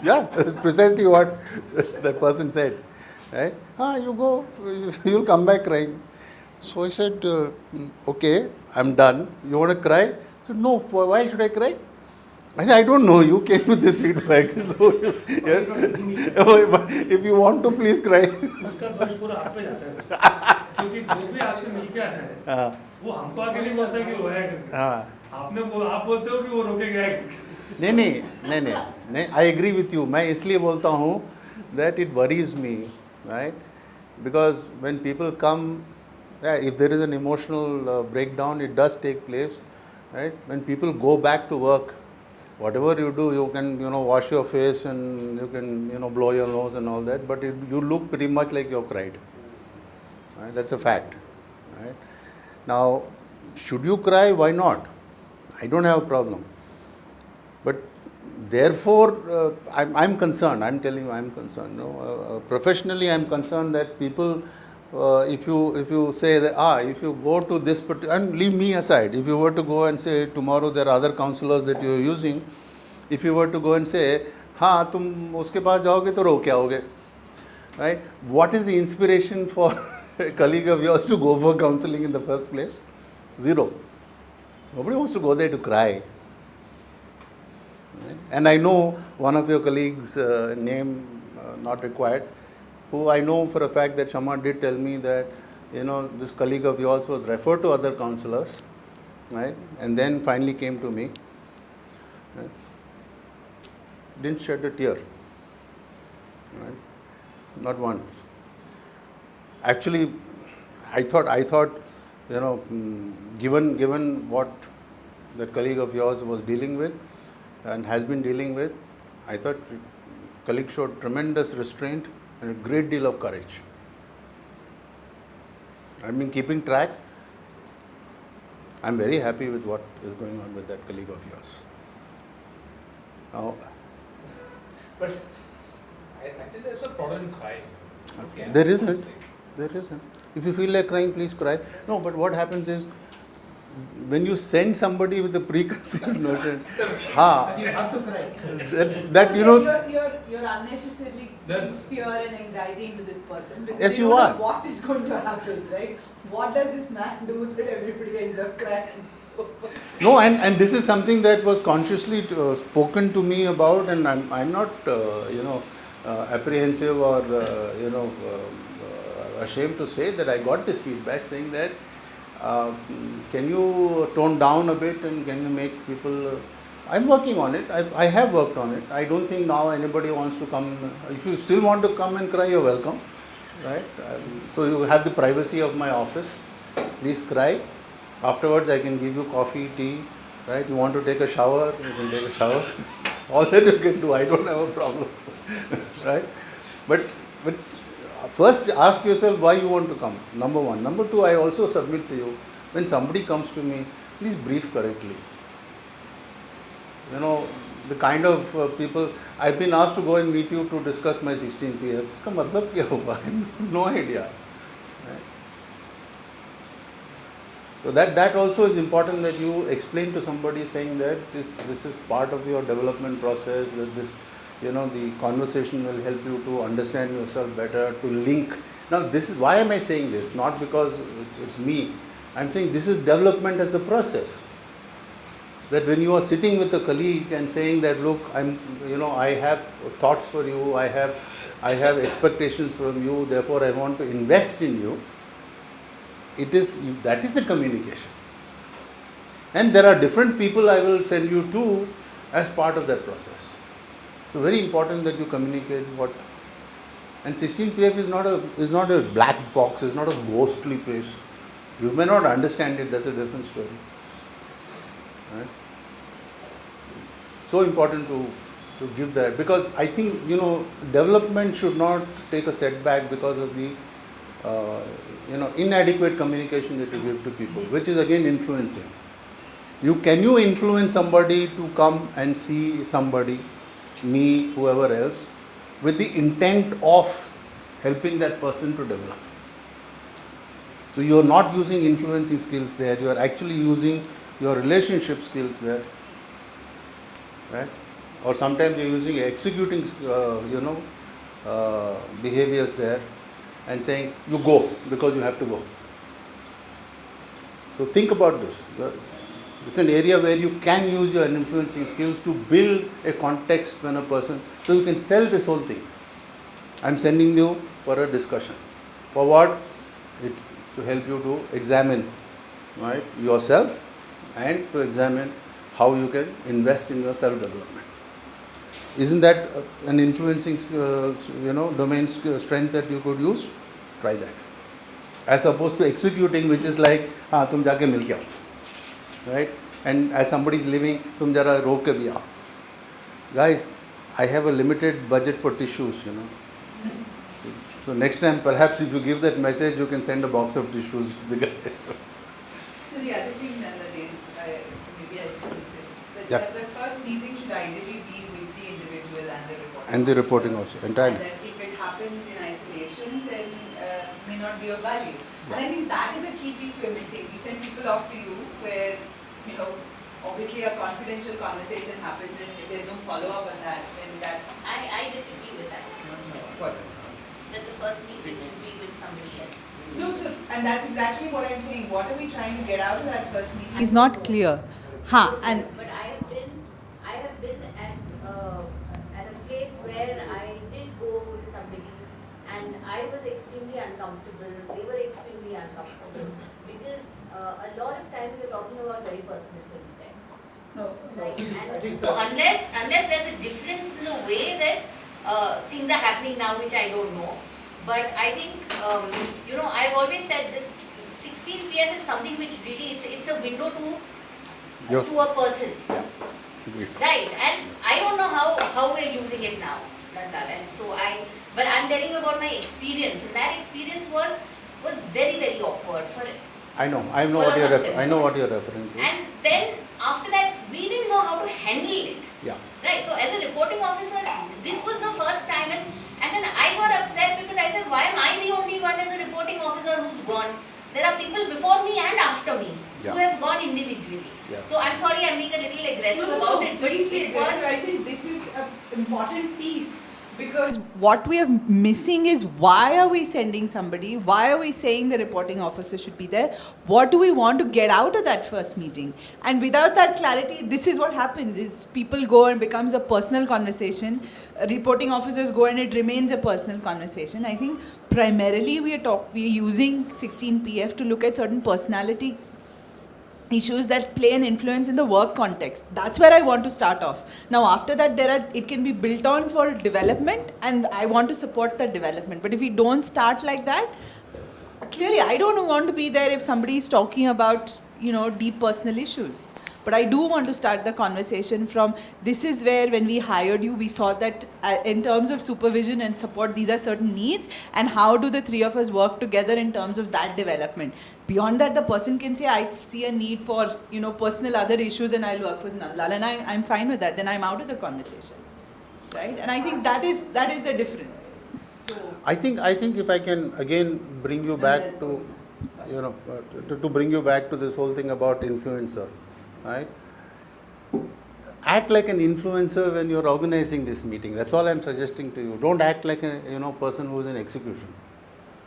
Yeah, that's precisely what that person said. Right? You go, you'll come back crying. So I said, okay, I'm done. You want to cry? I said, no, why should I cry? I said, I don't know, you came with this feedback. So, yes, if you want to, please cry. क्योंकि जो भी आपसे मिलके आता है वो हमको आके नहीं बोलता कि रोया करके आप बोलते हो कि वो रोके गया नहीं I agree with you. मैं इसलिए बोलता हूँ that it worries me, right? Because when people come Yeah, if there is an emotional breakdown, it does take place, right? When people go back to work, whatever you do, you can, wash your face and you can, blow your nose and all that, but you look pretty much like you cried. Right? That's a fact. Right? Now, should you cry? Why not? I don't have a problem. But therefore, I'm concerned. I'm telling you, I'm concerned. Professionally, I'm concerned that people, if you say that, if you go to this particular, and leave me aside, if you were to go and say tomorrow there are other counselors that you are using, if you were to go and say, तुम उसके पास जाओगे तो रो क्या होगे, right? What is the inspiration for a colleague of yours to go for counseling in the first place? Zero. Nobody wants to go there to cry. Right? And I know one of your colleagues, name not required, who I know for a fact that Shama did tell me that, this colleague of yours was referred to other counselors, right? And then finally came to me. Right? Didn't shed a tear. Right? Not once. Actually, I thought, given what the colleague of yours was dealing with and has been dealing with, I thought colleague showed tremendous restraint and a great deal of courage. I've been keeping track. I'm very happy with what is going on with that colleague of yours. Now, but I think there's a problem in crying. Okay. There isn't. If you feel like crying, please cry. No, but what happens is, when you send somebody with a preconceived notion, you have to cry. You're unnecessarily putting fear and anxiety into this person because yes, you don't know are. what is going to happen, right? What does this man do that everybody ends up crying? No, and this is something that was consciously spoken to me about, and I'm not apprehensive or ashamed to say that I got this feedback saying that can you tone down a bit and can you make people... I'm working on it. I have worked on it. I don't think now anybody wants to come. If you still want to come and cry, you're welcome. Right? So you have the privacy of my office. Please cry. Afterwards, I can give you coffee, tea. Right? You want to take a shower, you can take a shower. All that you can do. I don't have a problem. Right? But first ask yourself why you want to come. Number one. Number two, I also submit to you, when somebody comes to me, please brief correctly. The kind of people, I've been asked to go and meet you to discuss my 16 PF. Uska matlab kya hoga? I have no idea. Right? So that also is important, that you explain to somebody saying that this is part of your development process, that this, the conversation will help you to understand yourself better, to link. Now this is, why am I saying this? Not because it's me. I'm saying this is development as a process. That when you are sitting with a colleague and saying that, look, I have thoughts for you, I have expectations from you, therefore I want to invest in you. That is the communication. And there are different people I will send you to as part of that process. So very important that you communicate what. And 16 PF is not a black box, it's not a ghostly place. You may not understand it, that's a different story. Right? So important to give that, because I think development should not take a setback because of the inadequate communication that you give to people, which is again influencing. Can you influence somebody to come and see somebody, me, whoever else, with the intent of helping that person to develop? So you are not using influencing skills there, you are actually using your relationship skills there. Right? Or sometimes you're using executing, behaviors there and saying, you go because you have to go. So think about this. It's an area where you can use your influencing skills to build a context when a person, so you can sell this whole thing. I'm sending you for a discussion. For what? To help you to examine, right, yourself and to examine how you can invest in your self-development. Isn't that an influencing, domain strength that you could use? Try that. as opposed to executing, which is like, tum jaake mil ke aao, right? And as somebody is leaving, tum jara rok ke bhi aao. Guys, I have a limited budget for tissues, you know. So next time, perhaps if you give that message, you can send a box of tissues to the guy. So. The other thing, maybe I just missed this. The first meeting should ideally be with the individual and the reporting. And the reporting also, entirely. And then if it happens in isolation, then may not be of value. Yeah. And I think that is a key piece we're missing. We send people off to you where, obviously a confidential conversation happens, and if there's no follow-up on that, then that... I disagree with that. What? That the first meeting should be with somebody else. No, sir, and that's exactly what I'm saying. What are we trying to get out of that first meeting? It's not clear. And But I have been at a place where I did go with somebody and I was extremely uncomfortable. They were extremely uncomfortable because a lot of times we're talking about very personal things there. No. So unless there's a difference in the way that things are happening now, which I don't know. But I think, I've always said that 16 PF is something which really, it's a window to a person. Yeah. Agreed. Right, and I don't know how we're using it now, Nandal. And so but I'm telling you about my experience, and that experience was very, very awkward for it. I know what you're referring to. And then after that, we didn't know how to handle it. Yeah. Right, so as a reporting officer, this was the first time, and then I got upset because I said, why am I the only one as a reporting officer who's gone? There are people before me and after me who have gone individually. Yeah. So I'm sorry, I'm being a little aggressive about it. But I think this is an important piece. Because what we are missing is, why are we sending somebody? Why are we saying the reporting officer should be there? What do we want to get out of that first meeting? And without that clarity, this is what happens, is people go and becomes a personal conversation. Reporting officers go and it remains a personal conversation. I think primarily we are using 16 PF to look at certain personality issues that play an influence in the work context. That's where I want to start off. Now after that, it can be built on for development, and I want to support that development. But if we don't start like that, clearly I don't want to be there if somebody is talking about, deep personal issues. But I do want to start the conversation from, this is where when we hired you, we saw that in terms of supervision and support, these are certain needs, and how do the three of us work together in terms of that development. Beyond that, the person can say, I see a need for, personal other issues, and I'll work with Nandlal, and I'm fine with that. Then I'm out of the conversation, right? And I think that is the difference. So I think if I can again bring you back to, to bring you back to this whole thing about influencer. Right? Act like an influencer when you're organizing this meeting. That's all I'm suggesting to you. Don't act like a person who's in execution.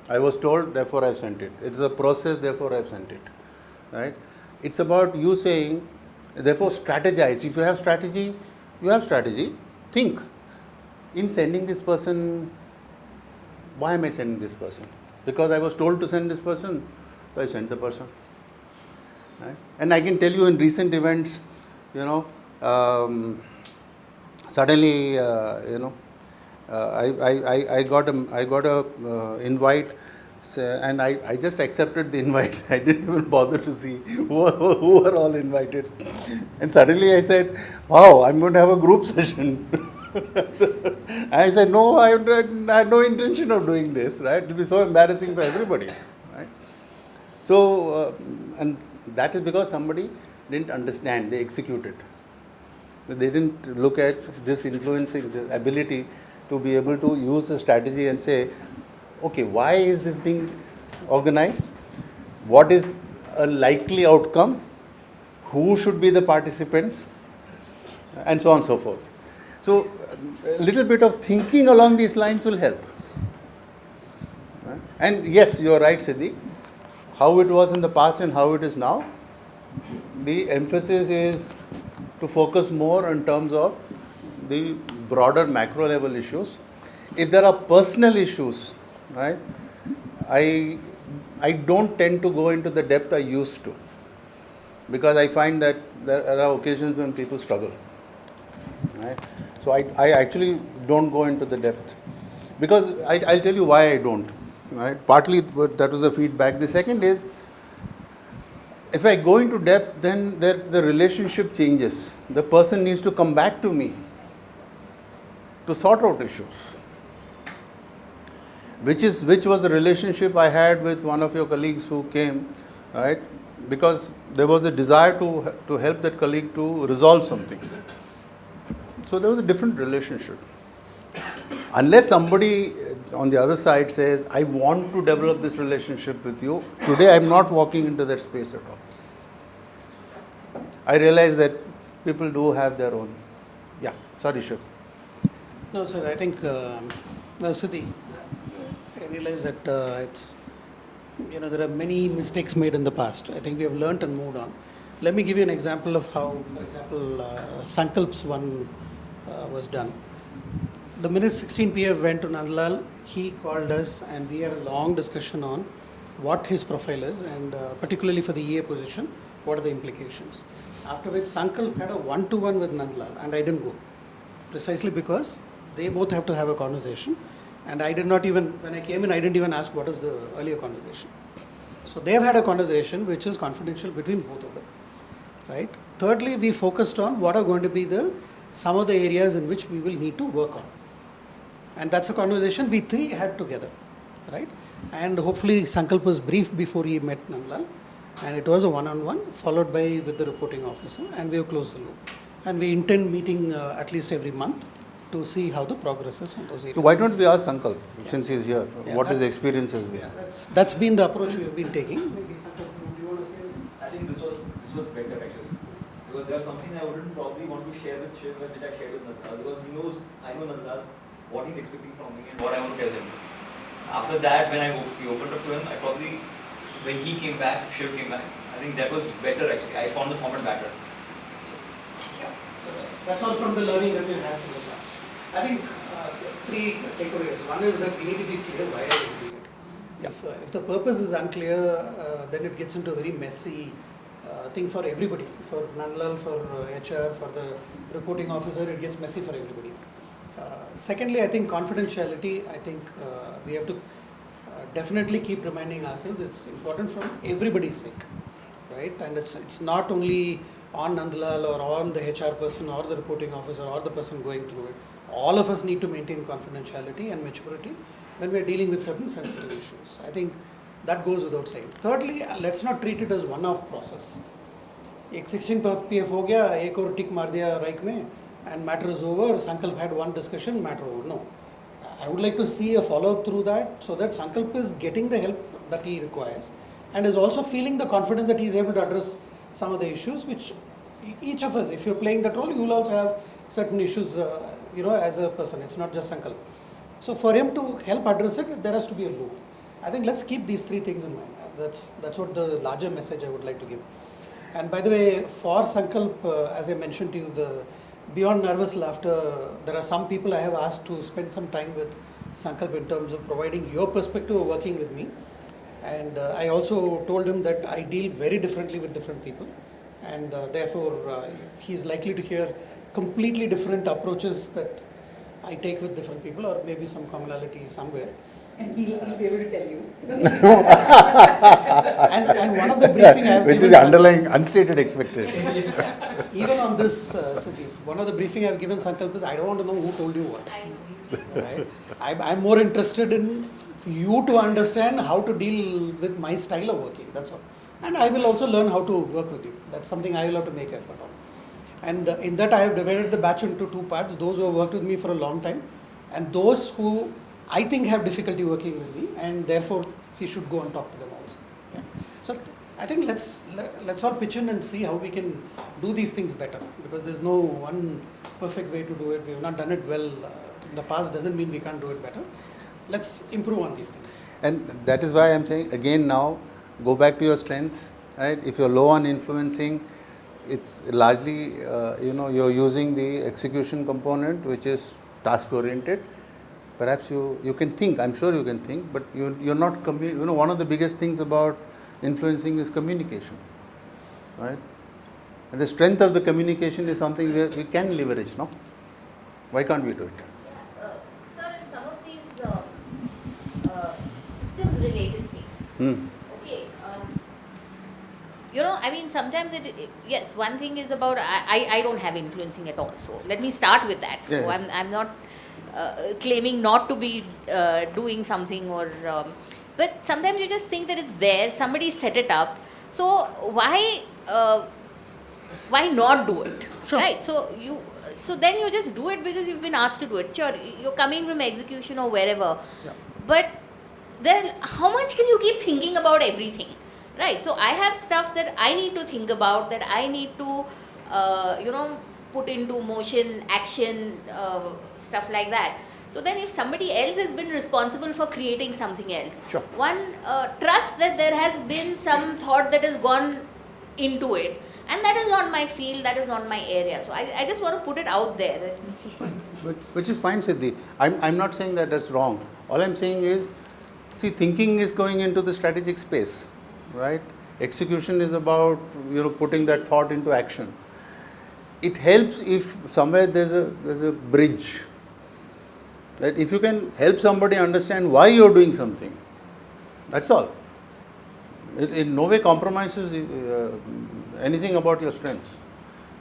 I was told, therefore I sent it. It's a process, therefore I've sent it. Right? It's about you saying, therefore strategize. If you have strategy, you have strategy. Think. In sending this person, why am I sending this person? Because I was told to send this person, so I sent the person. Right? And I can tell you in recent events, suddenly, I got a invite, and I just accepted the invite. I didn't even bother to see who were all invited. And suddenly I said, wow, I'm going to have a group session. I said, no, I had no intention of doing this, right? It will be so embarrassing for everybody, right? So, and that is because somebody didn't understand, they executed. They didn't look at this influencing, the ability to be able to use the strategy and say, okay, why is this being organized? What is a likely outcome? Who should be the participants? And so on and so forth. So, a little bit of thinking along these lines will help. And yes, you are right, Siddhi. How it was in the past and how it is now, the emphasis is to focus more in terms of the broader macro level issues. If there are personal issues, right, I don't tend to go into the depth I used to, because I find that there are occasions when people struggle. Right? So I actually don't go into the depth, because I'll tell you why I don't. right? Partly that was the feedback. The second is, if I go into depth, then the relationship changes. The person needs to come back to me to sort out issues. Which was the relationship I had with one of your colleagues who came, right? Because there was a desire to help that colleague to resolve something. So there was a different relationship. Unless somebody on the other side says, I want to develop this relationship with you, today I am not walking into that space at all. I realize that people do have their own. Yeah, sorry, Shiv. No, sir, I think, Siddhi, I realize that there are many mistakes made in the past. I think we have learnt and moved on. Let me give you an example of how, for example, Sankalp's one was done. The minute 16 PF went to Nandlal, he called us and we had a long discussion on what his profile is and particularly for the EA position, what are the implications. After which Sankalp had a one-to-one with Nandlal and I didn't go. Precisely because they both have to have a conversation. And I did not even, when I came in, I didn't even ask what is the earlier conversation. So they have had a conversation which is confidential between both of them, right? Thirdly, we focused on what are going to be some of the areas in which we will need to work on. And that's a conversation we three had together, right? And hopefully Sankalp was briefed before he met Nandlal. And it was a one-on-one followed by with the reporting officer and we have closed the loop. And we intend meeting at least every month to see how the progress is on those areas. So why don't we ask Sankalp, since he's here, what his experience has been? That's been the approach we have been taking. Maybe Sankalp, do you want to say anything? I think this was better actually. Because there's something I wouldn't probably want to share with Shiv, which I shared with Nandlal, because I know Nandlal, what he's expecting from me and what I want to tell him. After that, when we opened up to him, when he came back, Shiv came back, I think that was better actually. I found the format better. So that's all from the learning that we have from the past. I think three takeaways. One is that we need to be clear why are we doing it. If the purpose is unclear, then it gets into a very messy thing for everybody. For Nandlal, for HR, for the reporting officer, it gets messy for everybody. Secondly, I think confidentiality, we have to definitely keep reminding ourselves it's important for everybody's sake, right? And it's not only on Nandlal or on the HR person or the reporting officer or the person going through it. All of us need to maintain confidentiality and maturity when we are dealing with certain sensitive issues. I think that goes without saying. Thirdly, let's not treat it as one-off process. 16 PF हो गया, एक और tick मार दिया right में, and matter is over. Sankalp had one discussion, matter over. No. I would like to see a follow-up through that so that Sankalp is getting the help that he requires and is also feeling the confidence that he is able to address some of the issues which each of us, if you're playing that role, you will also have certain issues, as a person. It's not just Sankalp. So for him to help address it, there has to be a loop. I think let's keep these three things in mind. That's what the larger message I would like to give. And by the way, for Sankalp, as I mentioned to you, beyond nervous laughter, there are some people I have asked to spend some time with Sankalp in terms of providing your perspective of working with me. And I also told him that I deal very differently with different people. And therefore, he's likely to hear completely different approaches that I take with different people, or maybe some commonality somewhere. And he'll be able to tell you. and one of the briefing I have which given... is underlying unstated expectation. Even on this, Siddhi, one of the briefing I have given Sankalp is, I don't want to know who told you what. Right? I'm more interested in you to understand how to deal with my style of working, that's all. And I will also learn how to work with you. That's something I will have to make effort on. And in that I have divided the batch into two parts, those who have worked with me for a long time and those who I think have difficulty working with me, and therefore he should go and talk to them also. Yeah? So I think let's all pitch in and see how we can do these things better, because there's no one perfect way to do it. We have not done it well in the past, doesn't mean we can't do it better. Let's improve on these things. And that is why I'm saying again now, go back to your strengths, right? If you're low on influencing, it's largely, you're using the execution component, which is task oriented. Perhaps you can think, I'm sure you can think, but you're not, one of the biggest things about influencing is communication, right? And the strength of the communication is something we can leverage, no? Why can't we do it? Sir, in some of these system Okay. I mean, sometimes yes, one thing is about, I don't have influencing at all. So let me start with that. So Yes. I'm not claiming not to be doing something but sometimes you just think that it's there, somebody set it up. So why not do it? Sure. Right? So then you just do it because you've been asked to do it. Sure, you're coming from execution or wherever. Yeah. But then how much can you keep thinking about everything? Right? So I have stuff that I need to think about, that I need to put into motion, action, stuff like that. So then if somebody else has been responsible for creating something else, Sure. one trusts that there has been some thought that has gone into it, and that is not my field, that is not my area. So I just want to put it out there. Which is fine, Siddhi. I'm not saying that that's wrong. All I'm saying is, see, thinking is going into the strategic space, right? Execution is about putting that thought into action. It helps if somewhere there's a bridge. That if you can help somebody understand why you're doing something, that's all. It in no way compromises anything about your strengths.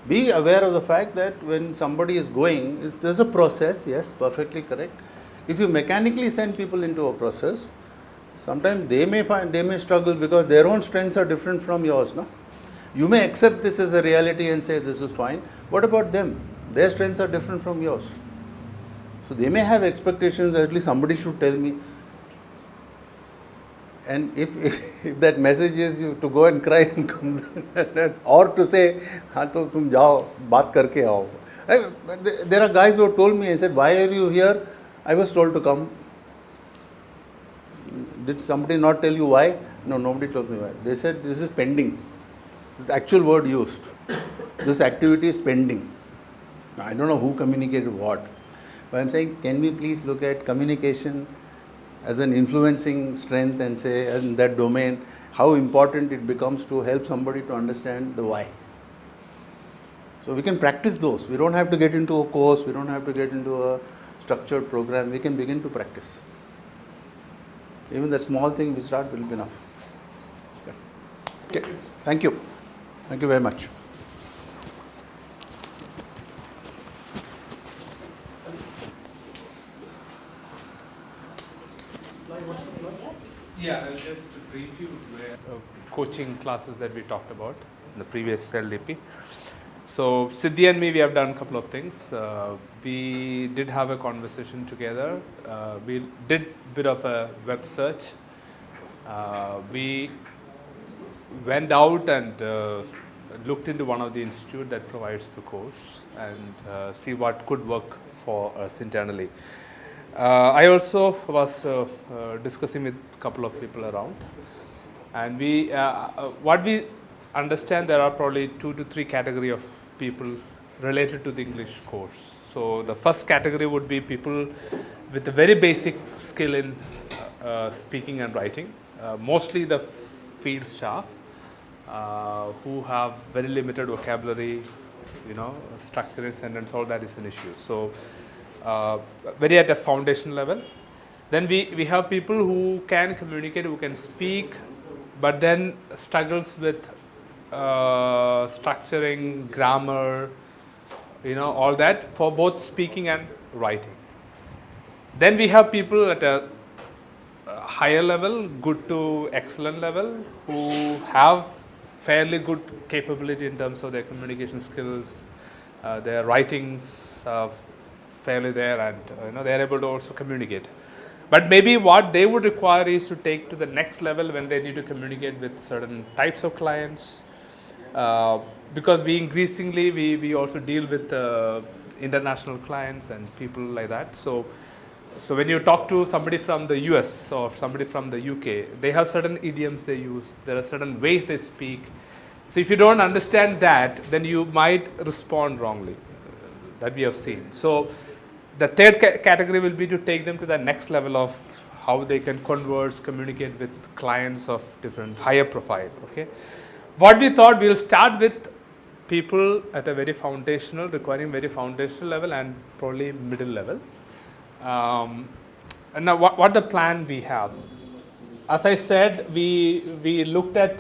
Be aware of the fact that when somebody is going, if there's a process, yes, perfectly correct. If you mechanically send people into a process, sometimes they may struggle because their own strengths are different from yours. No? You may accept this as a reality and say this is fine. What about them? Their strengths are different from yours. So they may have expectations that at least somebody should tell me. And if that message is you to go and cry and come, or to say, हाँ तो तुम जाओ बात करके आओ. There are guys who have told me, I said, why are you here? I was told to come. Did somebody not tell you why? No, nobody told me why. They said this is pending. This actual word used. This activity is pending. I don't know who communicated what. But I'm saying, can we please look at communication as an influencing strength and say, as in that domain, how important it becomes to help somebody to understand the why. So we can practice those. We don't have to get into a course. We don't have to get into a structured program. We can begin to practice. Even that small thing we start will be enough. Okay. Thank you. Thank you very much. Yeah, I'll just brief you coaching classes that we talked about in the previous LDP. So Siddhi and me, we have done a couple of things. We did have a conversation together. We did a bit of a web search. We went out and looked into one of the institute that provides the course and see what could work for us internally. I also was discussing with a couple of people around, and what we understand, there are probably 2 to 3 category of people related to the English course. So the first category would be people with a very basic skill in speaking and writing, mostly the field staff who have very limited vocabulary, structure in sentence, all that is an issue. So very at a foundation level. Then we have people who can communicate, who can speak, but then struggles with structuring, grammar, all that for both speaking and writing. Then we have people at a higher level, good to excellent level, who have fairly good capability in terms of their communication skills, their writings are fairly there, and they are able to also communicate. But maybe what they would require is to take to the next level when they need to communicate with certain types of clients, because we increasingly we also deal with international clients and people like that. So when you talk to somebody from the US or somebody from the UK, they have certain idioms they use, there are certain ways they speak. So if you don't understand that, then you might respond wrongly, that we have seen. So the third category will be to take them to the next level of how they can converse, communicate with clients of different higher profile. Okay, what we thought, we'll start with people at a very foundational, requiring very foundational level and probably middle level. And now what the plan we have as I said, we looked at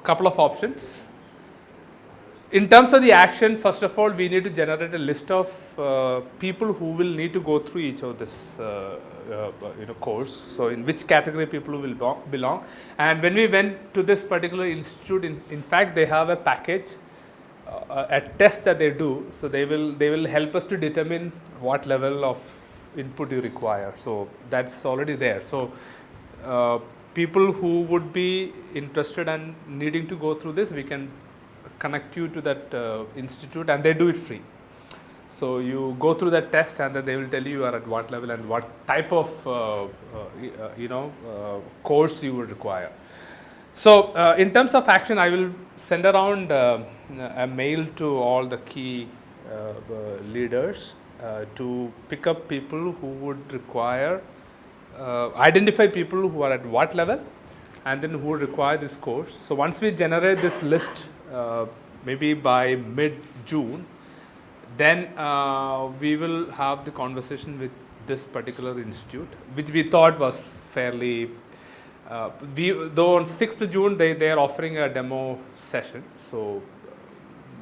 couple of options. In terms of the action, first of all, we need to generate a list of people who will need to go through each of this course. So in which category people will belong. And when we went to this particular institute, in fact, they have a package, a test that they do. So they will help us to determine what level of input you require. So that's already there. So people who would be interested and needing to go through this, we can connect you to that institute, and they do it free. So you go through that test, and then they will tell you are at what level and what type of course you would require. So in terms of action, I will send around a mail to all the key leaders to pick up people who would require, identify people who are at what level, and then who would require this course. So once we generate this list, maybe by mid-June, then we will have the conversation with this particular institute, which we thought was fairly, though on 6th June they are offering a demo session. So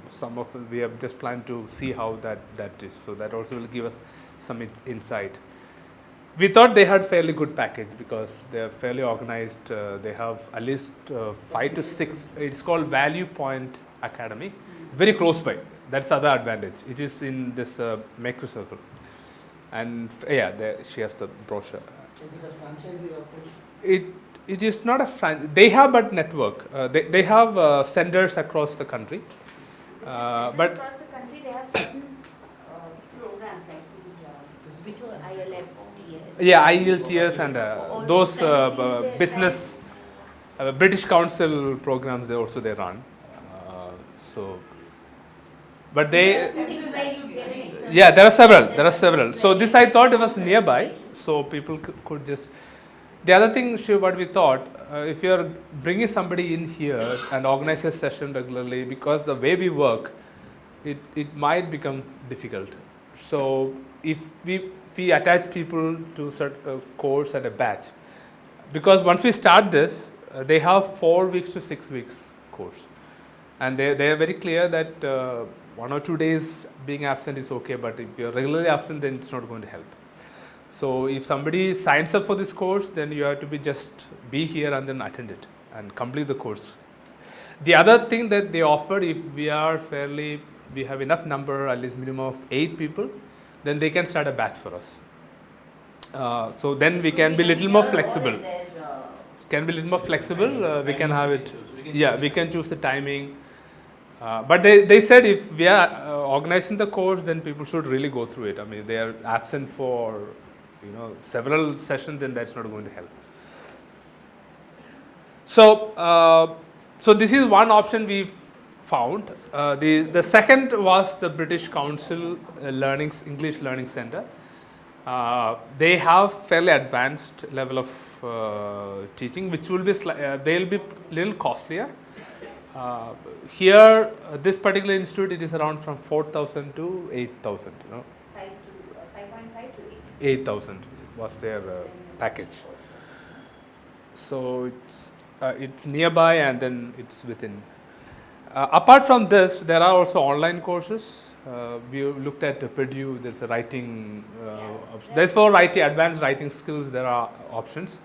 some of us, we have just planned to see how that is. So that also will give us some insight. We thought they had fairly good package because they are fairly organized. They have at least 5 to 6. It's called Value Point Academy. It's very close by. That's the other advantage. It is in this maker circle. And she has the brochure. Is it a franchisee operation? It is not a franchise. They have but network. They have centers across the country. But across the country, they have certain programs like which were ILF. Yeah, IELTS and those business British Council programs they run. But they there are several. So this I thought it was nearby, so people could just. The other thing, Shiv, what we thought, if you are bringing somebody in here and organize a session regularly, because the way we work, it might become difficult. So if we attach people to a course at a batch, because once we start this, they have 4 weeks to 6 weeks course, and they are very clear that 1 or 2 days being absent is okay, but if you are regularly absent, then it's not going to help. So if somebody signs up for this course, then you have to be here and then attend it and complete the course. The other thing that they offered, if we have enough number, at least minimum of 8 people, then they can start a batch for us. So then we can be a little more flexible. We can have it. Yeah, we can choose the timing. But they said if we are organizing the course, then people should really go through it. I mean, they are absent for several sessions, then that's not going to help. So this is one option we found. The second was the British Council English Learning Center. They have fairly advanced level of teaching, which will be they'll be little costlier. Here, this particular institute, it is around from 4,000 to 8,000. 5.5 to 8,000 was their package. So it's nearby, and then it's within. Apart from this, there are also online courses. We looked at Purdue. There's a writing. There's for writing, advanced writing skills. There are options.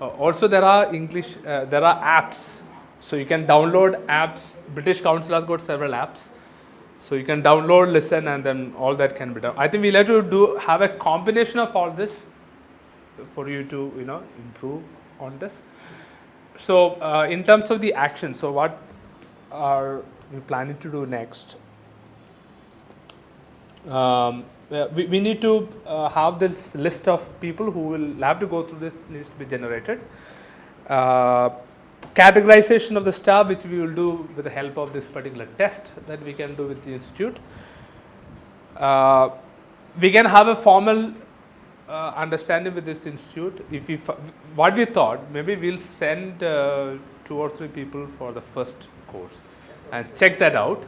Also, there are English. There are apps. So you can download apps. British Council has got several apps. So you can download, listen, and then all that can be done. I think we'll have to have a combination of all this for you to improve on this. So in terms of the action, so what are we planning to do next? We need to have this list of people who will have to go through this list be generated. Categorization of the staff, which we will do with the help of this particular test that we can do with the institute. We can have a formal understanding with this institute. What we thought, maybe we'll send 2 or 3 people for the first course and check that out,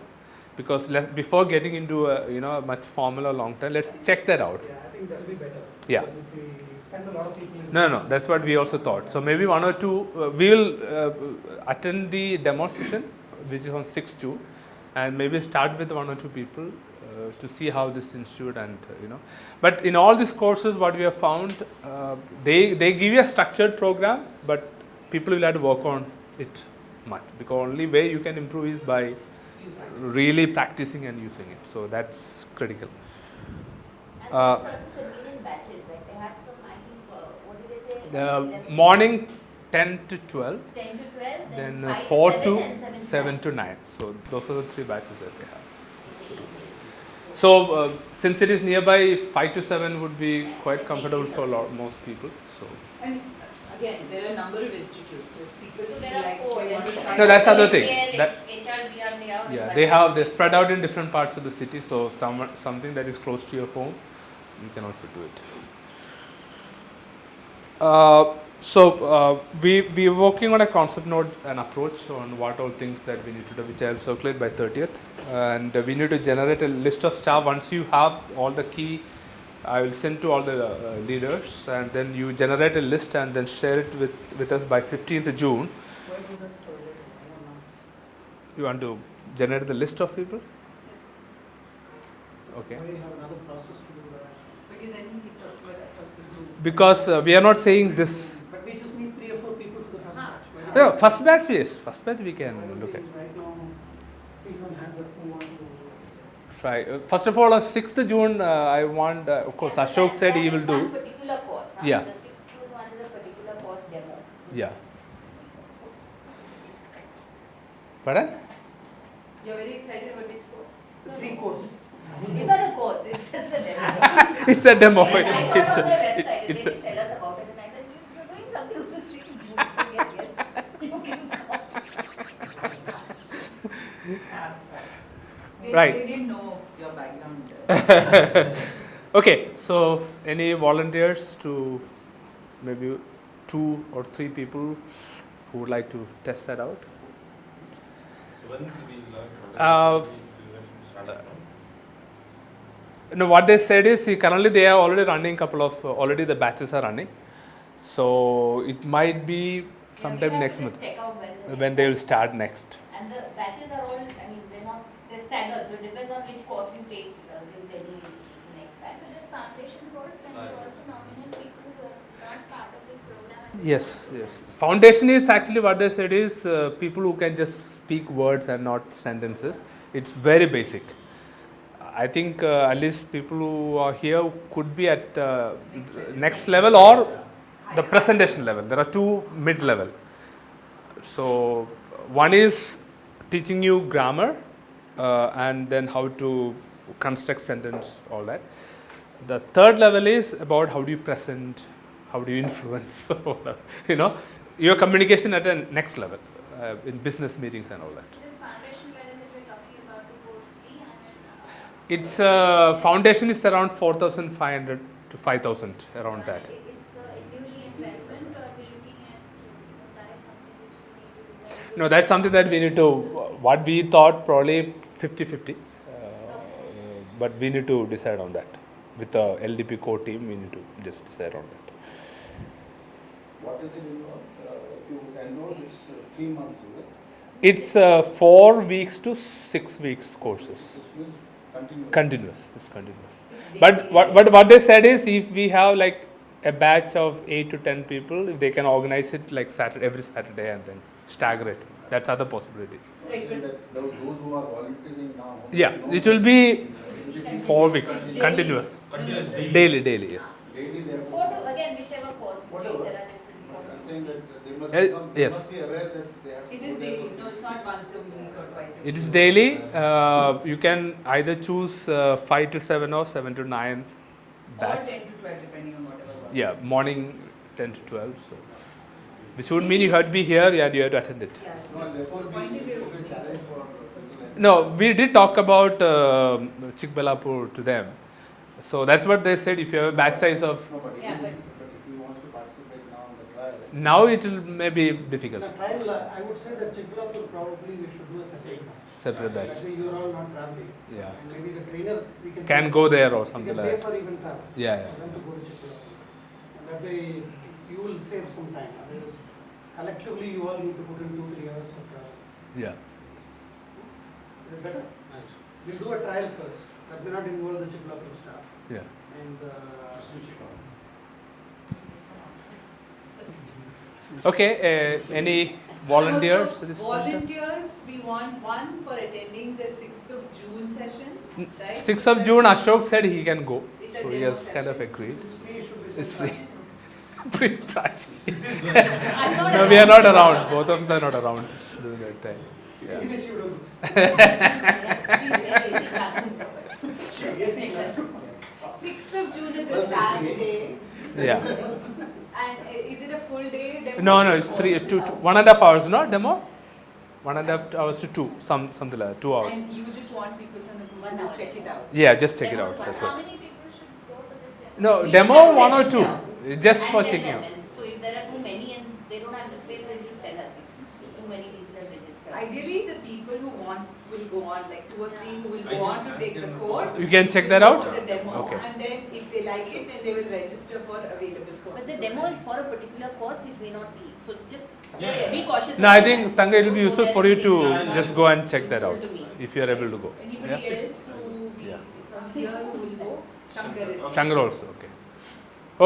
because before getting into a much formal or long term, let's check that out. Yeah, I think that'll be better. Yeah. Because if we send a lot of people. No, that's what we also thought. So maybe 1 or 2, we will attend the demo session, which is on 6th June, and maybe start with 1 or 2 people to see how this institute and But in all these courses, what we have found, they give you a structured program, but people will have to work on it much, because only way you can improve is by really practicing and using it. So that's critical. And certain convenient batches, like they have from, I think, what did they say? Morning 10 to 12. 10 to 12, then 5 4 to 7 and 7 to 9. So those are the 3 batches that they have. So since it is nearby, 5 to 7 would be quite comfortable for most people. So. And again, there are a number of institutes. So if people So feel there are like 4. they want to try No, that's the other thing. They spread out in different parts of the city. So something that is close to your home, you can also do it. We are working on a concept note, an approach on what all things that we need to do, which I will circulate by 30th. And we need to generate a list of staff. Once you have all the key, I will send to all the leaders, and then you generate a list and then share it with us by 15th June. You want to generate the list of people? Okay. Why you have another process to do that? Because I think he's talking about across the group. Because we are not saying this. But we just need 3 or 4 people for the first batch. No, first batch, yes. First batch we can look at. Right now, see some hands up who want to try. First of all, 6th June, I want, of course, Ashok said he will do. One particular course. Yeah. The 6th June one is a particular course demo. Yeah. Pardon? You're very excited about which course? The free course. It's not a course, it's just a demo. It's a demo. And I saw it on their website, they didn't tell us about it, and I said, you're doing something with the 6th June. So yes, you can come. Right. They didn't know your background. Okay, so any volunteers to maybe 2 or 3 people who would like to test that out? So when did we learn? No, what they said is, currently they are already running already the batches are running. So it might be sometime next month Check out when they will start next. And the batches are all, I mean, they're staggered, so it depends on which course you take, will tell you which is the next batch. For this foundation course, can you also nominate people who are not part of this program? Yes. Foundation is actually what they said is people who can just speak words and not sentences. It's very basic. I think at least people who are here could be at next level or the presentation level. There are 2 mid-level. So one is teaching you grammar and then how to construct sentence, all that. The 3rd level is about how do you present, how do you influence, your communication at a next level in business meetings and all that. This foundation level that we're talking about, the course fee, It's foundation is around 4,500 to 5,000, around that. It's individual investment, or we're looking at that is something which we need to decide. No, that's something that we need to, what we thought probably 50-50, but we need to decide on that. With the LDP core team, we need to just decide on that. What is it involved? If you enroll, it's 3 months, is it? It's 4 weeks to 6 weeks courses. Continuous. It's continuous. But what they said is, if we have like a batch of 8 to 10 people, if they can organize it like every Saturday and then stagger it, that's other possibility. Those who are volunteering now. Yeah, it will be 4 weeks, continuous. Daily, yes. Again, whichever course you take, there are different courses. They must Yes. be aware that they have to It is daily, so it's not once a week or twice a week. It is daily. You can either choose 5 to 7 or 7 to 9 batch. Or 10 to 12, depending on whatever works. Yeah, morning 10 to 12. So, which would mean you have to be here, you have to attend it. Yeah, it's No, and therefore we will challenge for. No, we did talk about Chikbellapur to them. So that's what they said. If you have a batch size of. No, but if he wants to participate now in the trial. Now it will maybe difficult. The trial, I would say that Chikbellapur probably we should do a separate batch. Separate batch. That way you are all not traveling. Yeah. And maybe the trainer we Can go there or something we can like pay that. for even travel. Yeah. For them to go to Chikbellapur. And That way you will save some time. Otherwise, collectively you all need to put in 2-3 hours of trial. Yeah. Is it better? We'll do a trial first. That may not involve the Chicklapur staff. Yeah. And Switch it on. Okay, any volunteers? at this point? Volunteers, we want one for attending the 6th of June session. Right? 6th of June, Ashok said he can go. It's a So he demo has kind of session. agreed. it's free, should be It's sent free. back. Pretty pricey. I'm not No, we are not around. Both of us are not around during that time. Anyway, she would have AC class. 6th of June is a Saturday. Yeah. And is it a full day demo? No, it's 1.5 hours, no? Demo? 1.5 hours to 2, something like that, 2 hours. And you just want people from the group 1 to hour. check it out. Yeah, just check it Demo out. is one. That's How what. many people should go for this demo? No, We demo have to 1 or register. 2, just And for tell checking them, out. and so if there are too many and they don't have the space, they just tell us. If too many people have registered. Ideally, the people who want will go on, like 2 or 3 who will go on to take the course. You can check will that go out? for the demo, Okay. and then if they like it, then they will register for available courses. But the demo is for a particular course which may not be. So just be cautious. No, I about think that. Tanga, it will be Don't useful go for there you and to say, "No, just go and check that out useful to me." if you are able to go. Anybody Yeah. else who we, from here who will go? Shankar is. Shankar also, okay.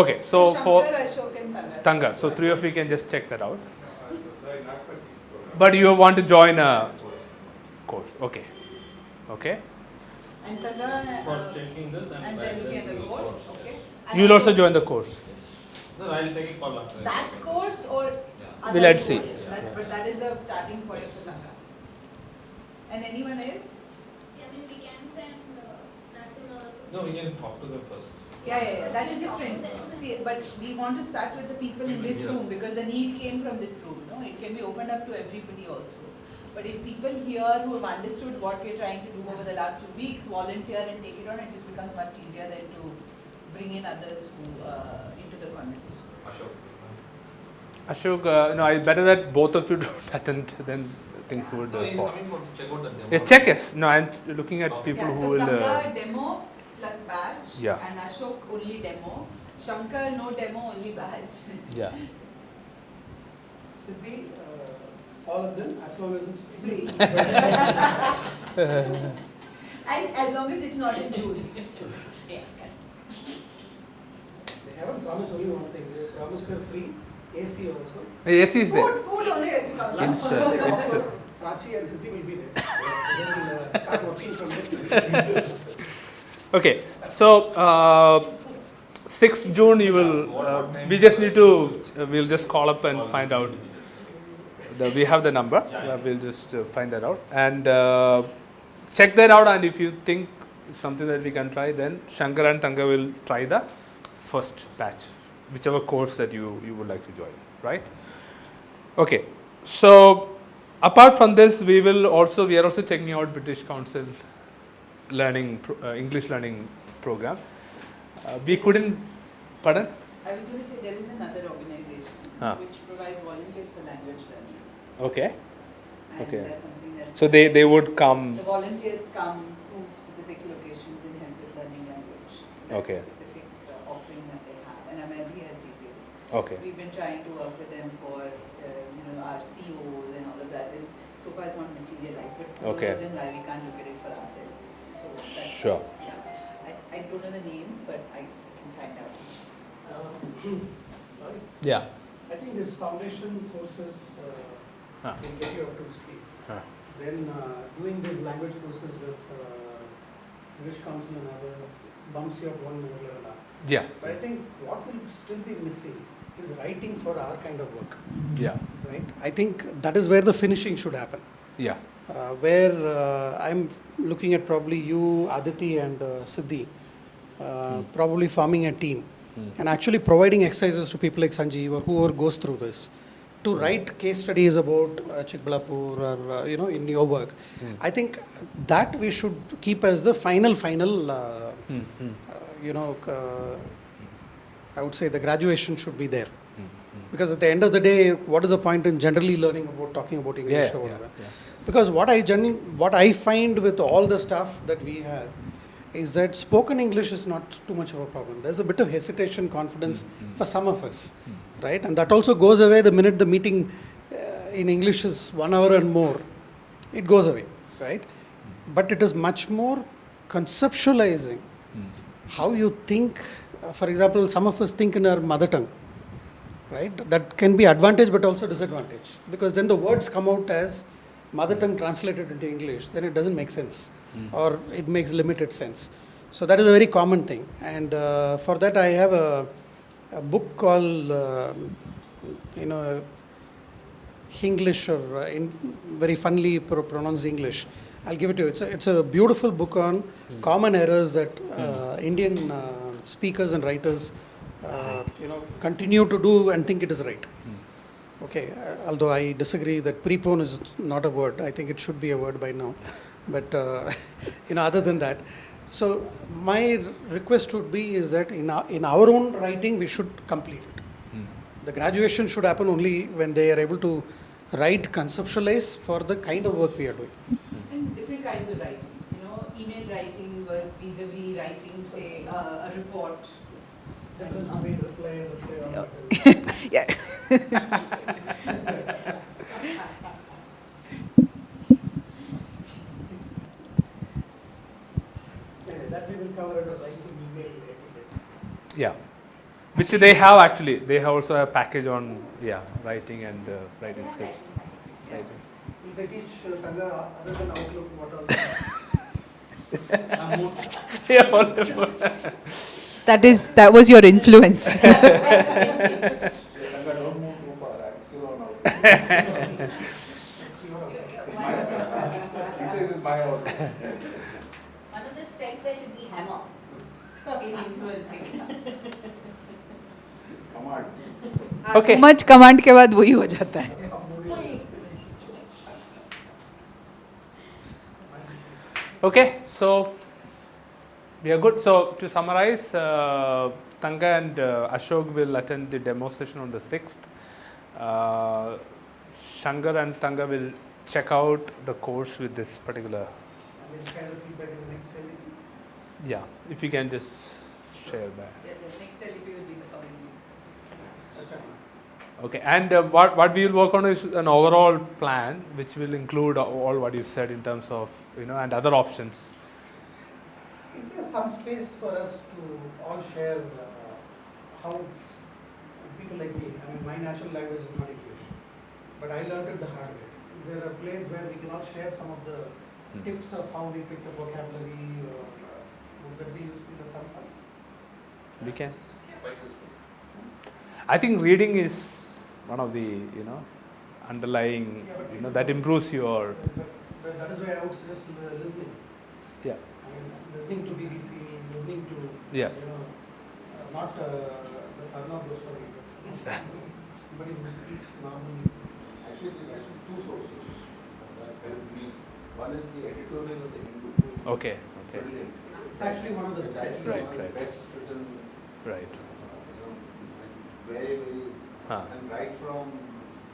Okay, so for Shankar, Ashok and Tanga. Tanga, so 3 of you can just check that out. Sorry, not for 6 program. But you want to join a course, okay. Okay. And Tanga, For checking this and then looking at the course, okay. And You'll also Ashok, join the course. No, I'll take a call after. that course or other We'll add C. course? But that is the starting point for Tanga. And anyone else? See, I mean, we can send Nasim also. No, we can talk to them first. Yeah. That is different. See, but we want to start with the people in this room because the need came from this room. No, it can be opened up to everybody also. But if people here who have understood what we're trying to do over the last 2 weeks volunteer and take it on, it just becomes much easier than to bring in others who into the conversation. Ashok. Ashok, no, I better that both of you don't attend, then things would No, he's fall. coming for check out the demo. Yeah, check us. No, I'm looking at people Yeah, who so will. Tanga demo plus badge, Yeah. and Ashok only demo. Shankar no demo, only badge. Yeah. Siddhi, all of them, as long as it's free. And as long as it's not in June. Yeah. They haven't promised only one thing. They promised her free AC also. AC is there. Food only has to come. It's, Prachi and Siddhi will be there. They will start working from there. Okay, so 6th June you will, we just need to, we'll just call up and find out. We have the number, we'll just find that out and check that out, and if you think it's something that we can try, then Shankar and Tanga will try the first batch, whichever course that you would like to join, right? Okay, so apart from this, we are also checking out British Council learning English learning program. We couldn't, pardon? I was going to say there is another organization which provides volunteers for language learning. Okay. And Okay. that's something that So they would come. the volunteers come to specific locations and help with learning language. That's Okay. a specific offering that they have, and MLB has detailed. Okay. We've been trying to work with them for our COs and all of that. And so far, it's not materialized, but for Okay. reason why we can't look at it for ourselves. So that's Sure. Yeah, I don't know the name, but I can find out. Sorry. Yeah. I think this foundation courses can get you up to speed. Then doing these language courses with British Council and others bumps you up one more level up. Yeah. But I think what will still be missing is writing for our kind of work. Yeah. Right? I think that is where the finishing should happen. Yeah. Where I'm looking at probably you, Aditi and Siddhi, probably forming a team and actually providing exercises to people like Sanjeev or whoever goes through this to write case studies about Chikbalapur or in your work. I think that we should keep as the final I would say the graduation should be there. Because at the end of the day, what is the point in generally learning about talking about English or whatever? Because what I find with all the stuff that we have is that spoken English is not too much of a problem. There's a bit of hesitation, confidence for some of us, right? And that also goes away the minute the meeting in English is 1 hour and more. It goes away, right? But it is much more conceptualizing how you think. For example, some of us think in our mother tongue, right? That can be advantage but also disadvantage, because then the words come out as mother tongue translated into English, then it doesn't make sense, or it makes limited sense. So that is a very common thing. And for that I have a book called, English, or very funnily pronounced English. I'll give it to you. It's a beautiful book on common errors that Indian speakers and writers continue to do and think it is right. Okay, although I disagree that prepone is not a word. I think it should be a word by now. But other than that, so my request would be is that in our own writing we should complete it. The graduation should happen only when they are able to write, conceptualize for the kind of work we are doing. And different kinds of writing, email writing vis-a-vis writing, say, a report. Difference between reply and reply. Yeah. That we will cover as a writing email etiquette. Yeah. Which they have actually. They have also a package on writing and writing skills. Writing. Will they teach Tanga other than Outlook what all? Yeah, wonderful. That was your influence. Tanga, don't move too far. I'm still on Outlook. He says it's my Outlook. One of the strengths there should be hammer in influencing. Command. Okay. Too much command के बाद वही हो जाता है. Okay, so we are good. So to summarize, Tanga and Ashok will attend the demo session on the 6th. Shankar and Tanga will check out the course with this particular. And we'll share the feedback in the next LDP. Yeah, if you can just share that. The next LDP will be the following week. That's it. Okay, and what we will work on is an overall plan, which will include all what you said in terms of and other options. Is there some space for us to all share how people like me? I mean, my natural language is not English, but I learned it the hard way. Is there a place where we can all share some of the tips of how we pick the vocabulary? Would that be useful at some point? We can. I think reading is one of the underlying that improves your. But that is why I would suggest listening. Yeah. I mean, listening to BBC, listening to not the Arnab Goswami, but somebody who speaks normally. Actually, there are two sources that help me. One is the editorial of the Hindu. Okay. Brilliant. It's actually one of the best. One of the best written. Right. Very, very, and right from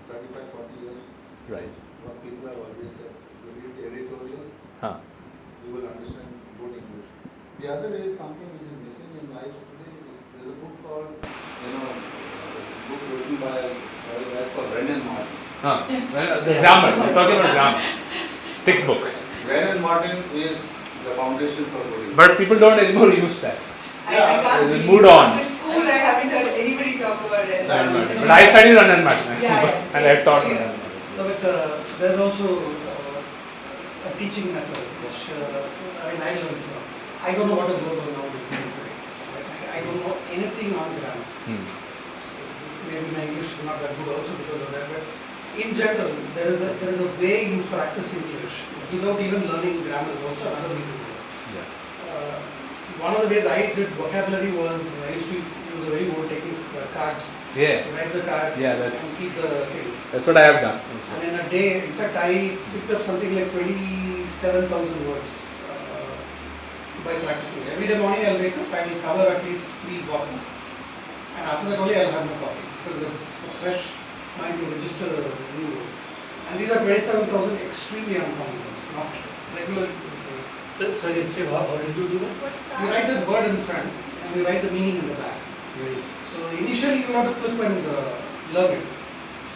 35, 40 years, right. What people have always said, if you read the editorial, you will understand good English. The other is something which is missing in life today. There's a book called, a book written by a guy called Ren and Martin. The grammar, we're talking about grammar. Thick book. Ren and Martin is the foundation for good English. But people don't anymore use that. I can't They moved on. In school, I haven't heard anybody talk about it. But I studied Ren and Martin. Yeah, and I taught Ren and Martin. No, but there's also a teaching method which I learned from. I don't know what is going on nowadays. I don't know anything on grammar. Maybe my English is not that good also because of that. But in general, there is a way you practice English without even learning grammar is also another way to do it. One of the ways I did vocabulary was I used to use a very old technique, cards. Write the card and keep the things. That's what I have done. And in a day, in fact, I picked up something like 27,000 words by practicing. Every day morning I'll wake up, I will cover at least 3 boxes. And after that only I'll have my coffee because it's a fresh mind to register new words. And these are 27,000 extremely uncommon words, not regular words. So Sorry, how did you do that? You write the word in front and you write the meaning in the back. Right. So initially you have to flip and learn it.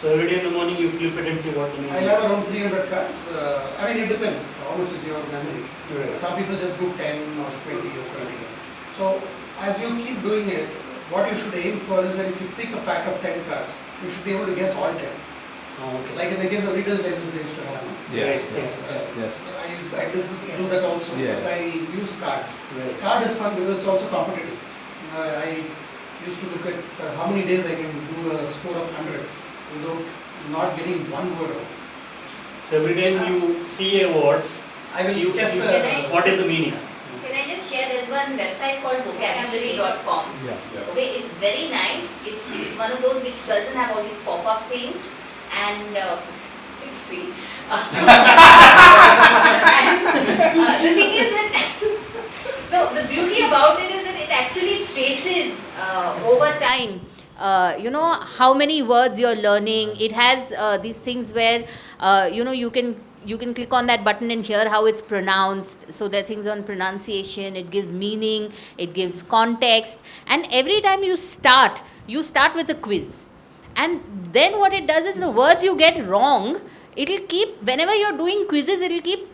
So every day in the morning you flip it and see what the meaning I have around 300 cards. I mean, it depends how much is your memory. Right. Some people just do 10 or 20 or 30. So as you keep doing it, what you should aim for is that if you pick a pack of 10 cards, you should be able to guess all 10. Oh, okay. Like in the case of readers' digest, they used to have. No? Yeah. Right. Yes. I do that also. Yeah. But I use cards. Right. Card is fun because it's also competitive. I used to look at how many days I can do a score of 100 without not getting one word out. So every time you see a word, I will guess what is the meaning. Can I just share? There's one website called vocabulary.com. Yeah. Okay, it's very nice. It's one of those which doesn't have all these pop-up things, and it's free. And, the thing is that the beauty about it is that it actually traces over time. How many words you're learning. It has these things where you can click on that button and hear how it's pronounced. So there are things on pronunciation. It gives meaning. It gives context. And every time you start with a quiz. And then what it does is the words you get wrong, it'll keep, whenever you're doing quizzes, it'll keep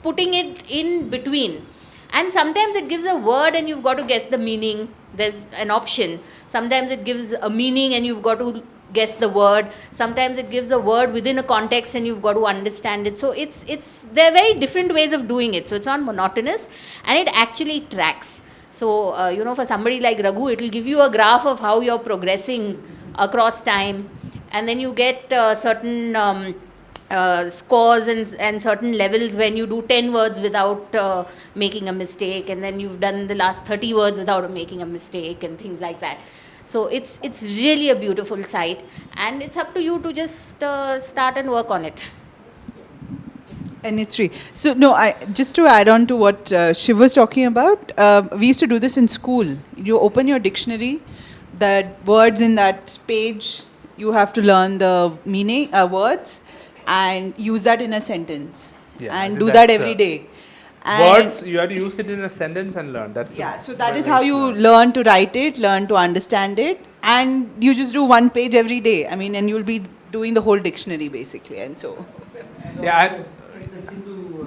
putting it in between. And sometimes it gives a word and you've got to guess the meaning. There's an option. Sometimes it gives a meaning and you've got to guess the word. Sometimes it gives a word within a context and you've got to understand it. So there are very different ways of doing it. So it's not monotonous and it actually tracks. So, for somebody like Raghu, it will give you a graph of how you're progressing across time. And then you get certain scores and certain levels when you do 10 words without making a mistake, and then you've done the last 30 words without making a mistake and things like that. So it's really a beautiful site, and it's up to you to just start and work on it. And it's free. So just to add on to what Shiv was talking about, we used to do this in school. You open your dictionary, the words in that page, you have to learn the meaning, words, and use that in a sentence. Yeah, and do that every day. And words, you have to use it in a sentence and learn. So that is how you learn to write it, learn to understand it, and you just do one page every day. I mean, and you'll be doing the whole dictionary basically, and so. Yeah. The Hindu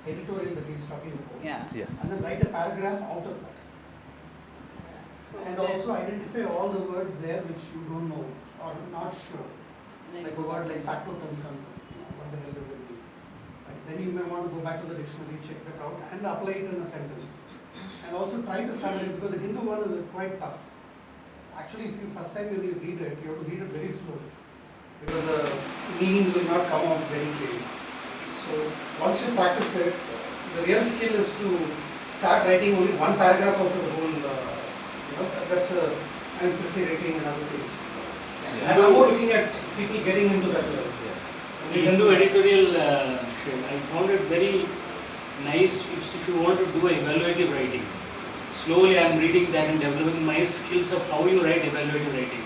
editorial that he's talking about. Yeah. Yes. And then write a paragraph out of that. And also identify all the words there which you don't know or not sure. Like a word like factotum comes. What the hell does it mean? Right? Then you may want to go back to the dictionary, check that out, and apply it in a sentence. And also try to sum it, because the Hindu one is quite tough. Actually, if you first time when you read it, you have to read it very slowly, because the meanings will not come out very clearly. So once you practice it, the real skill is to start writing only one paragraph out of the whole. That's implicit rating and other things. Yeah. And I'm more looking at people getting into that level. Yeah. The Hindu editorial, I found it very nice if you want to do evaluative writing. Slowly I am reading that and developing my skills of how you write evaluative writing.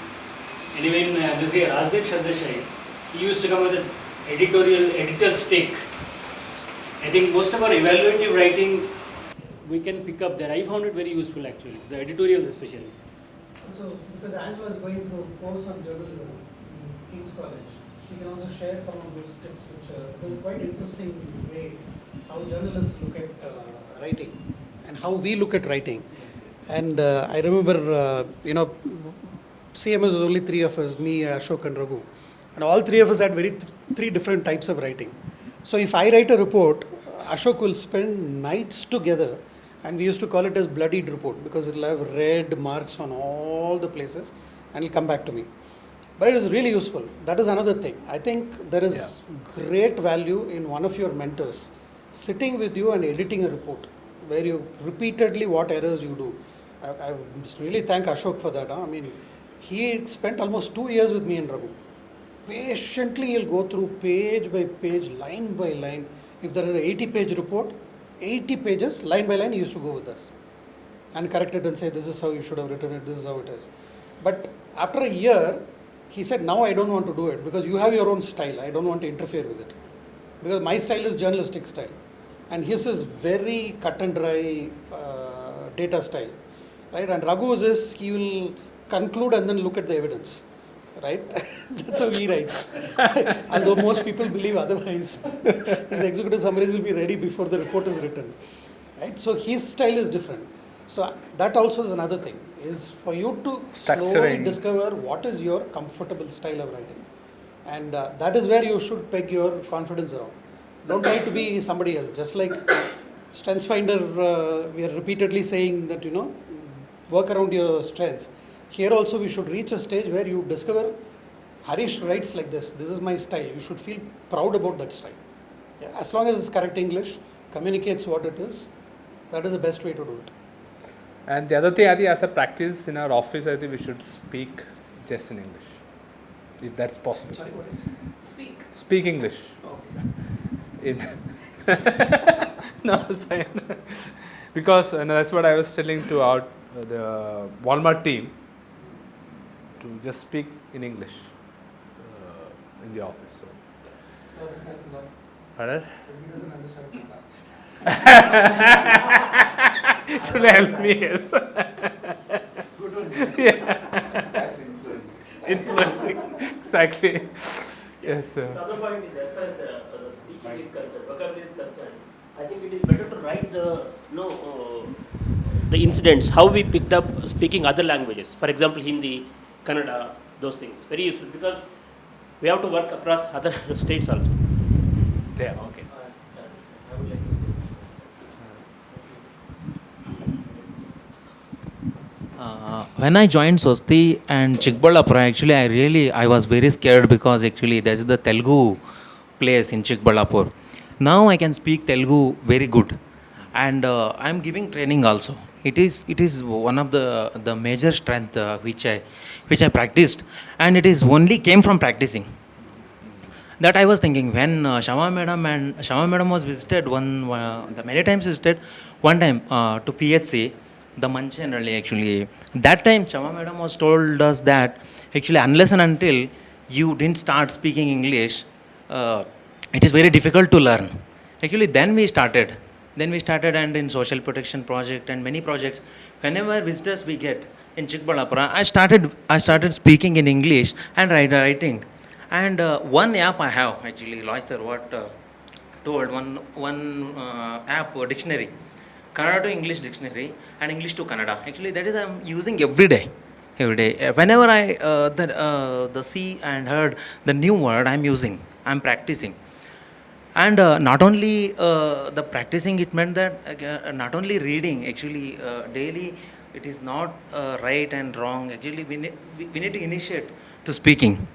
And even this guy, Rajdeep Shardeshai, he used to come with an editor's take. I think most of our evaluative writing we can pick up there. I found it very useful actually, the editorials especially. Also, because Angela is going through a course on journalism in King's College, she can also share some of those tips which are quite interesting way how journalists look at writing and how we look at writing. And I remember, CMS was only three of us, me, Ashok and Raghu. And all three of us had three different types of writing. So if I write a report, Ashok will spend nights together, and we used to call it as bloodied report because it will have red marks on all the places and it will come back to me. But it is really useful. That is another thing. I think there is great value in one of your mentors sitting with you and editing a report where you repeatedly what errors you do. I really thank Ashok for that. I mean, he spent almost 2 years with me and Raghu. Patiently he'll go through page by page, line by line. If there is an 80-page report, 80 pages, line by line, he used to go with us and correct it and say, this is how you should have written it, this is how it is. But after a year, he said, now I don't want to do it because you have your own style. I don't want to interfere with it. Because my style is journalistic style. and his is very cut and dry data style, right? And Raghu's is he will conclude and then look at the evidence, right? That's how he writes. Although most people believe otherwise, his executive summaries will be ready before the report is written, right? So his style is different. So that also is another thing, is for you to slowly discover what is your comfortable style of writing. And that is where you should peg your confidence around. Don't try to be somebody else. Just like StrengthsFinder, we are repeatedly saying that, work around your strengths. Here also we should reach a stage where you discover, Harish writes like this is my style. You should feel proud about that style. Yeah, as long as it's correct English, communicates what it is, that is the best way to do it. And the other thing, I think as a practice in our office, I think we should speak just in English, if that's possible. Sorry, what is? Speak English. Oh. No, it's fine. Because that's what I was telling to our the Walmart team, to just speak in English in the office. So. Pardon? He doesn't understand. It will help me, yes. Good one. Yeah. That's influencing. Influencing, exactly. Yes, sir. The other point is, as far as the speaking is concerned, vocabulary is concerned, I think it is better to write the incidents, how we picked up speaking other languages. For example, Hindi, Kannada, those things. Very useful, because we have to work across other states also. Yeah, okay. I would like to say when I joined Swasti and Chikballapura, actually I was very scared, because actually there is the Telugu place in Chikballapur. Now I can speak Telugu very good, and I am giving training also. It is one of the major strength which I practiced, and it is only came from practicing. That I was thinking when Shama Madam was visited the many times visited, one time to PHC, the Manchenalli actually. That time Shama Madam was told us that actually unless and until you didn't start speaking English, it is very difficult to learn. Actually then we started, and in social protection project and many projects, whenever visitors we get in Chikballapura, I started speaking in English and writing. And one app I have, actually, Loy sir told one app, dictionary, Kannada to English dictionary and English to Kannada. Actually, that is I'm using every day. Whenever I the see and heard the new word, I'm practicing. And not only the practicing, it meant that not only reading, actually daily, it is not right and wrong. Actually, we need to initiate to speaking.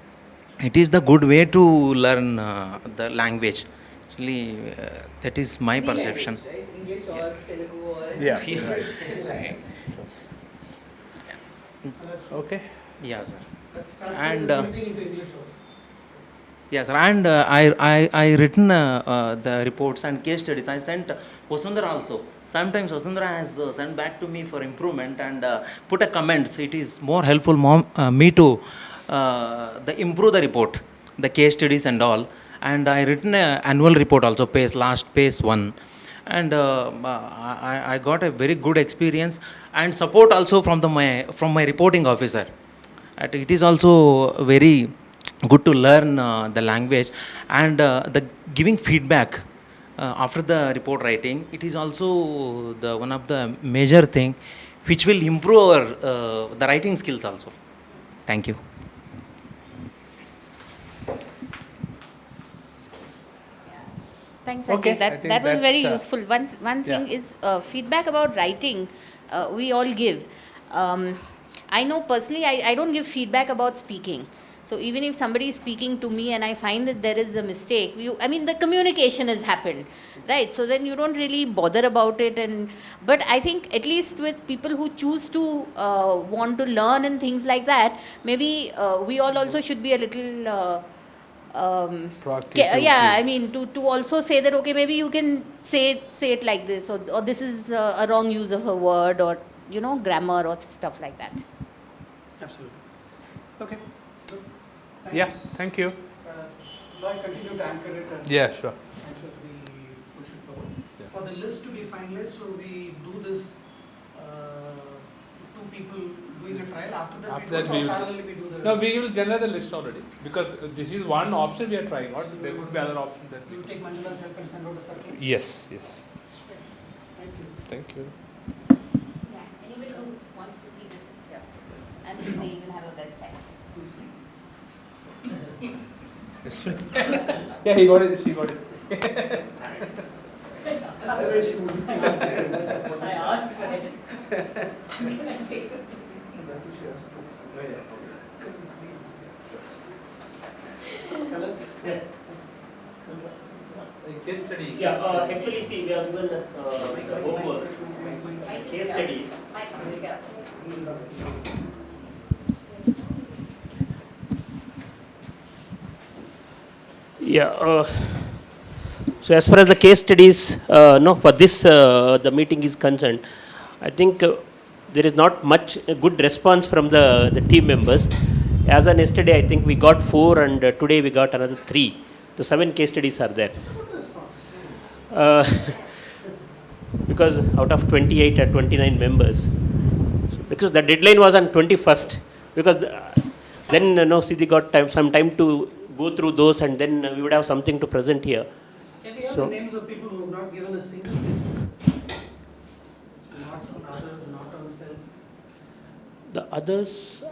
It is the good way to learn the language. Actually, that is my perception. Language, right? English or Telugu or Yeah. Okay. Yeah, sir. That's translated And something into English also. yes, sir. And I written the reports and case studies. I sent Vasundhara also. Sometimes Vasundhara has sent back to me for improvement and put a comments. It is more helpful me to improve the report, the case studies and all. And I written an annual report also, last phase 1. And I got a very good experience and support also from my reporting officer. It is also very good to learn the language, and the giving feedback after the report writing. It is also the one of the major thing which will improve our the writing skills also. Thank you. Thanks, Okay, Sanjay. That was very useful. One thing is feedback about writing. We all give. I know personally, I don't give feedback about speaking. So even if somebody is speaking to me and I find that there is a mistake, the communication has happened, right? So then you don't really bother about it. But I think at least with people who choose to want to learn and things like that, maybe we all also should be a little to also say that, okay, maybe you can say it like this, or this is a wrong use of a word, or grammar or stuff like that. Absolutely. Okay. Good. Thanks. Yeah, thank you. Do I continue to anchor it? And yeah, sure. I'm sure we push it forward. Yeah. for the list to be finalized, so we do this, two people doing a trial, after that parallelly we do the... No, we will generate the list already, because this is one option we are trying out. There could be other options that we will take Manjula's help and send out a circular? Yes, yes. Thank you. Thank you. Yeah, anybody who wants to see this, it's here. And we even have a website. Yeah, he got it, she got it. I asked for it. Case study. Yeah, actually, see, we have given homework, case studies. Yeah. So as far as the case studies, for this the meeting is concerned, I think there is not much good response from the team members. As on yesterday, I think we got 4, and today we got another 3. The 7 case studies are there. Because out of 28 or 29 members, because the deadline was on 21st, because then Siddhi got some time to go through those, and then we would have something to present here. Can we have the names of people who have not given a single case? Not on others, not on self. The others,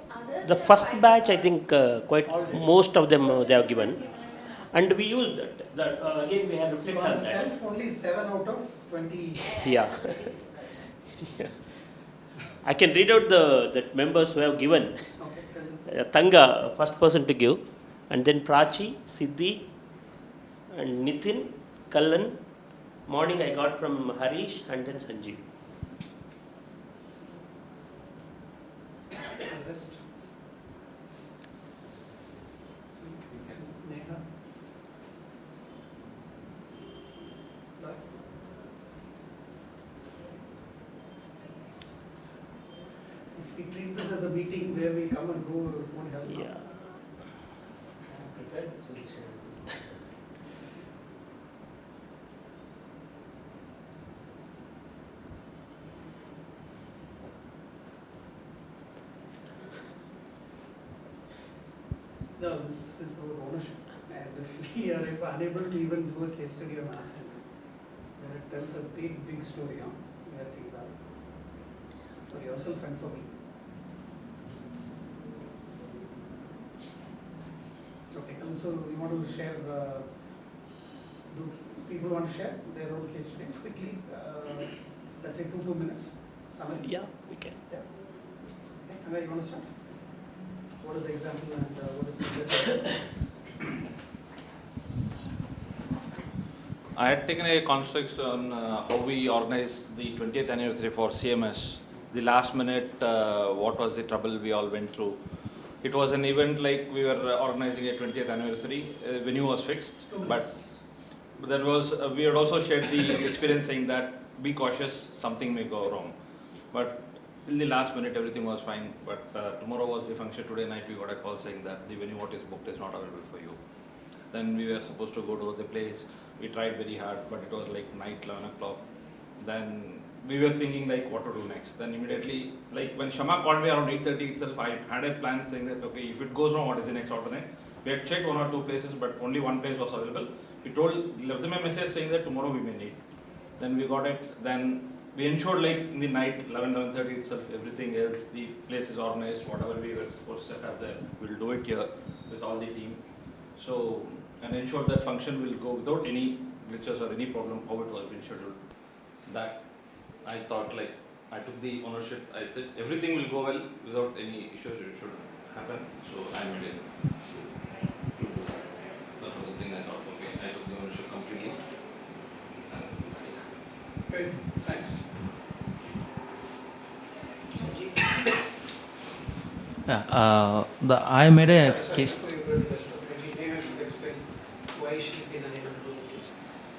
the first batch, I think most of them they have given, and we used that. Again, we have to So on self, only 7 out of 20. Yeah. I can read out the members who have given. Okay. Tanga, first person to give, and then Prachi, Siddhi, and Nitin, Kallan. Morning I got from Harish, and then Sanjeev. Rest. Neha. If we treat this as a meeting where we come and go, it won't help. Yeah. Prepared, so we share. No, this is our ownership, and if we are unable to even do a case study on ourselves, then it tells a big story on where things are for yourself and for me. Okay, and so you want to share? Do people want to share their own case studies quickly? Let's say 2 minutes. Summary. Yeah, we can. Yeah. Okay, Anga, you want to start? What is the example and what is the I had taken a construct on how we organize the 20th anniversary for CMS. The last minute, what was the trouble we all went through. It was an event like we were organizing a 20th anniversary. Venue was fixed, but there was we had also shared the experience saying that be cautious, something may go wrong. But in the last minute, everything was fine. But tomorrow was the function. Today night, we got a call saying that the venue what is booked is not available for you. Then we were supposed to go to the place. We tried very hard, but it was like night, 11 o'clock. Then we were thinking like what to do next. Then immediately, like when Shama called me around 8:30 itself, I had a plan saying that okay, if it goes wrong, what is the next alternate? We had checked 1 or 2 places, but only 1 place was available. We left them a message saying that tomorrow we may need. Then we got it. Then we ensured like in the night, 11:30 itself, everything else, the place is organized, whatever we were supposed to set up there, we'll do it here with all the team. So, and ensure that function will go without any glitches or any problem, how it was been scheduled. That I thought like, I took the ownership, I think everything will go well without any issues, it should happen. So I made it. That was the thing I thought, okay, I took the ownership completely. Great, thanks. Yeah, I made a case.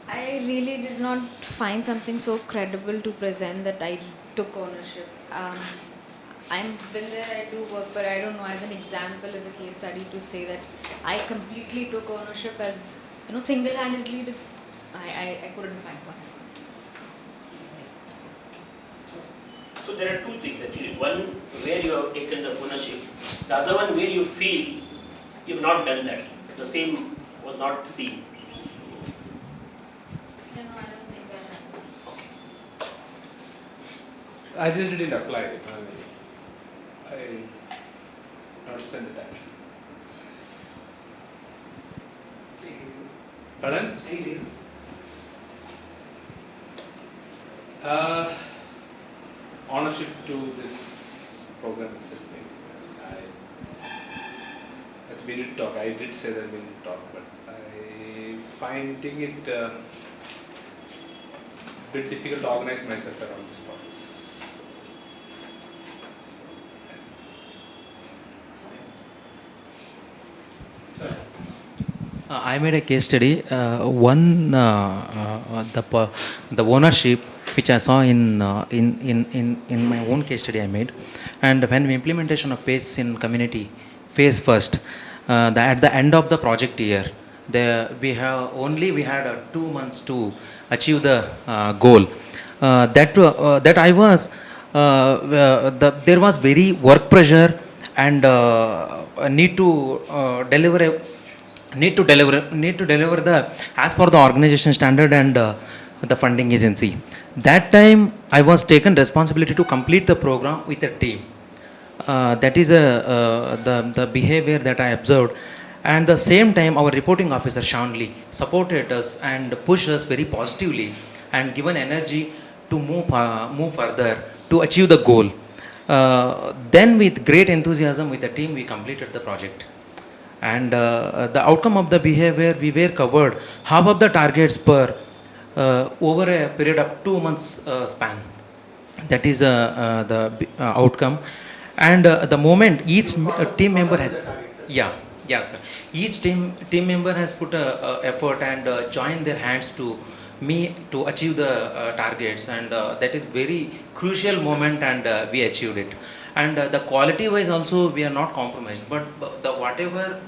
I really did not find something so credible to present that I took ownership. I've been there, I do work, but I don't know, as an example, as a case study, to say that I completely took ownership as, single-handedly, I couldn't find one. So there are two things actually. One where you have taken the ownership, the other one where you feel you have not done that. The same was not seen. I just didn't apply it. I not spend the time. Pardon? Any reason? Ownership to this program itself. Maybe. We need to talk. I did say that we need to talk, but I finding it a bit difficult to organize myself around this process. I made a case study. The ownership which I saw in my own case study I made, and when implementation of PACE in community phase first, at the end of the project year, we had 2 months to achieve the goal. That I was there was very work pressure and need to deliver the as per the organization standard and the funding agency. That time I was taken responsibility to complete the program with a team. That is the behavior that I observed. And the same time our reporting officer Shanli supported us and pushed us very positively and given energy to move further to achieve the goal. Then with great enthusiasm with the team we completed the project. And the outcome of the behavior, we were covered half of the targets per over a period of 2 months span. That is the outcome. And the moment each team member has, sir. Each team member has put a effort and joined their hands to me to achieve the targets, and that is very crucial moment, and we achieved it. And the quality wise also we are not compromised, but the whatever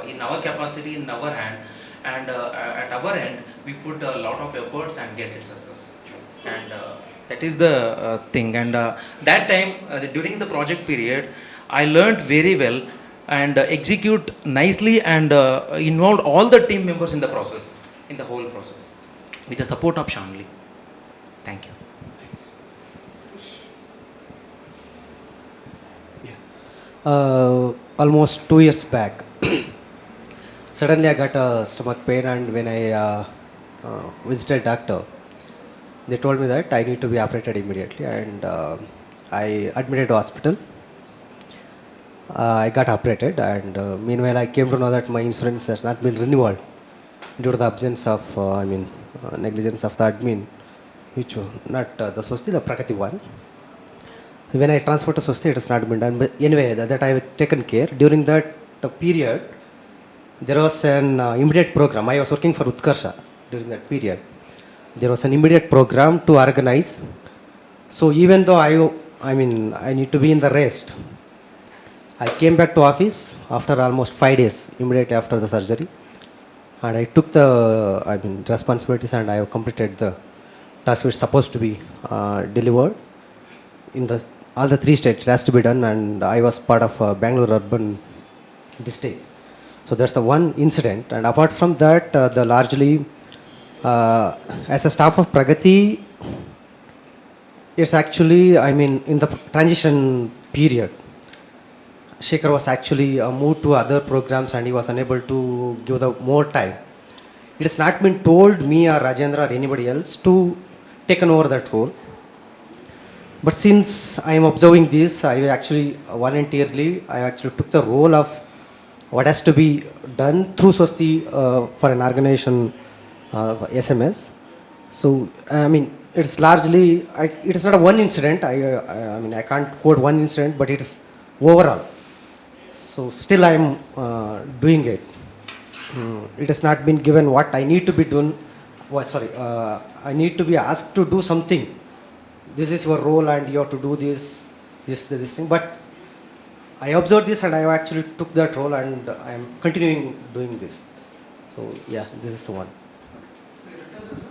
in our capacity in our hand, and at our end we put a lot of efforts and get it success. And that is the thing. And that time during the project period I learned very well and execute nicely, and involved all the team members in the process, in the whole process, with the support of Shamli. Thank you. Almost 2 years back, suddenly I got a stomach pain, and when I visited doctor, they told me that I need to be operated immediately, and I admitted to hospital. I got operated, and meanwhile I came to know that my insurance has not been renewed due to the absence of, negligence of the admin, which not the Swasti, the Prakati one. When I transferred to Swasti, it has not been done. But anyway, that I have taken care. During that period, there was an immediate program. I was working for Utkarsha during that period. There was an immediate program to organize. So even though I need to be in the rest, I came back to office after almost 5 days, immediately after the surgery, and I took the responsibilities, and I have completed the task which is supposed to be delivered in all the 3 states. It has to be done, and I was part of Bangalore urban district. So that's the one incident, and apart from that, the largely as a staff of Pragati, it's actually in the transition period. Shekhar was actually moved to other programs, and he was unable to give the more time. It has not been told me or Rajendra or anybody else to take over that role. But since I am observing this, I actually voluntarily took the role of what has to be done through Swasti for an organization SMS. So it's largely it is not a one incident. I can't quote one incident, but it is overall. So still I am doing it. It has not been given what I need to be done. I need to be asked to do something. This is your role, and you have to do this thing. But I observed this, and I actually took that role, and I am continuing doing this. So yeah, this is the one. Have you written this in?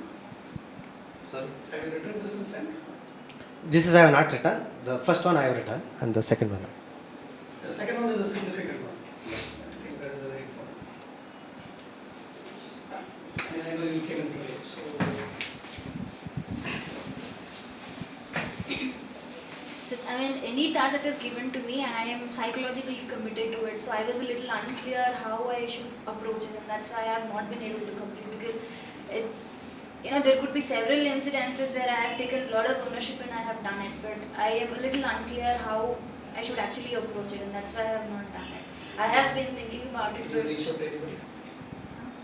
Sorry? Have you written this in send? This is I have not written. The first one I have written, and the second one. The second one is a significant one. I think that is very important. And I know you came into it, so. So, I mean, any task that is given to me, I am psychologically committed to it. So I was a little unclear how I should approach it, and that's why I have not been able to complete, because it's, there could be several incidences where I have taken a lot of ownership and I have done it, but I am a little unclear how I should actually approach it, and that's why I have not done it. I have been thinking about it. Did you reach out to anybody?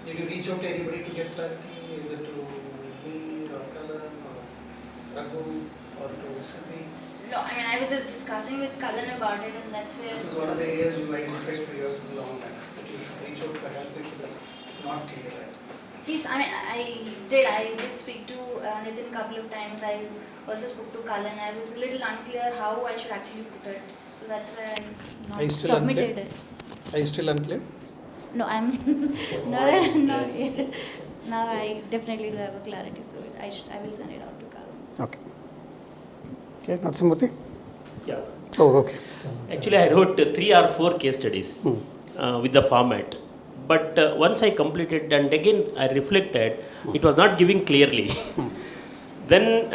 Did you reach out to anybody to get clarity, either to me or Kalan or Raghu or to Siddhi? No, I mean, I was just discussing with Kalan about it, and that's where. This is one of the areas you identified for yourself long back, that you should reach out for help if it is not clear, right? Yes, I mean, I did speak to Nitin a couple of times. I also spoke to Kalan. I was a little unclear how I should actually put it. So that's why I not submitted it. Are you still unclear? No, I'm not yet. Now I definitely do have a clarity, so I will send it out to Kalan. Okay. Okay, Natsimurthy? Yeah. Oh, okay. Actually, I wrote 3 or 4 case studies with the format. But once I completed and again I reflected, it was not giving clearly. Then,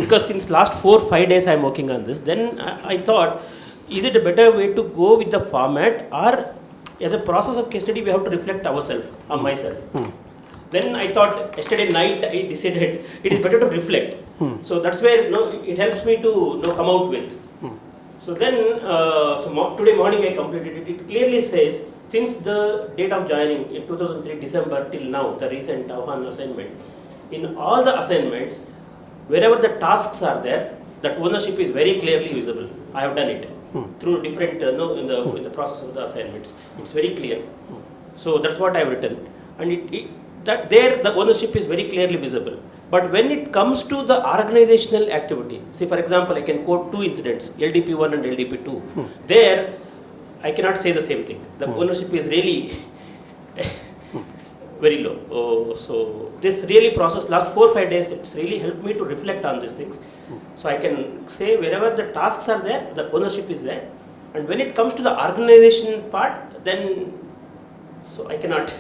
because since last 4-5 days I am working on this, then I thought, is it a better way to go with the format, or as a process of case study we have to reflect ourselves, on myself. Then I thought, yesterday night I decided it is better to reflect. So that's where it helps me to come out with. So then, today morning I completed it. It clearly says, since the date of joining in 2003 December till now, the recent Avhan assignment, in all the assignments, wherever the tasks are there, that ownership is very clearly visible. I have done it through different, in the process of the assignments. It's very clear. So that's what I have written. And that there the ownership is very clearly visible. But when it comes to the organizational activity, say for example, I can quote 2 incidents, LDP1 and LDP2. There, I cannot say the same thing. The ownership is really very low. So this really process, last 4-5 days, it's really helped me to reflect on these things. So I can say wherever the tasks are there, the ownership is there. And when it comes to the organization part, then, so I cannot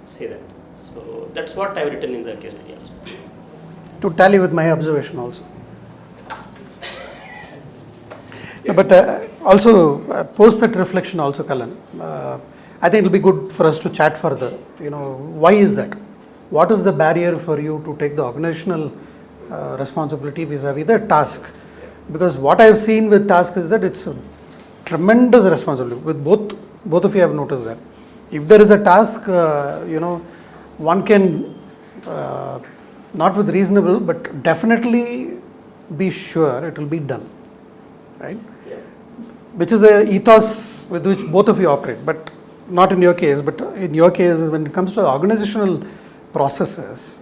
say that. So that's what I've written in the case study also. To tally with my observation also. But also, post that reflection also, Kalan, I think it will be good for us to chat further. Why is that? What is the barrier for you to take the organizational responsibility vis-a-vis the task? Because what I have seen with task is that it's a tremendous responsibility. With both of you have noticed that. If there is a task, one can, not with reasonable, but definitely be sure it will be done. Right? Which is a ethos with which both of you operate, but not in your case. But in your case, when it comes to organizational processes,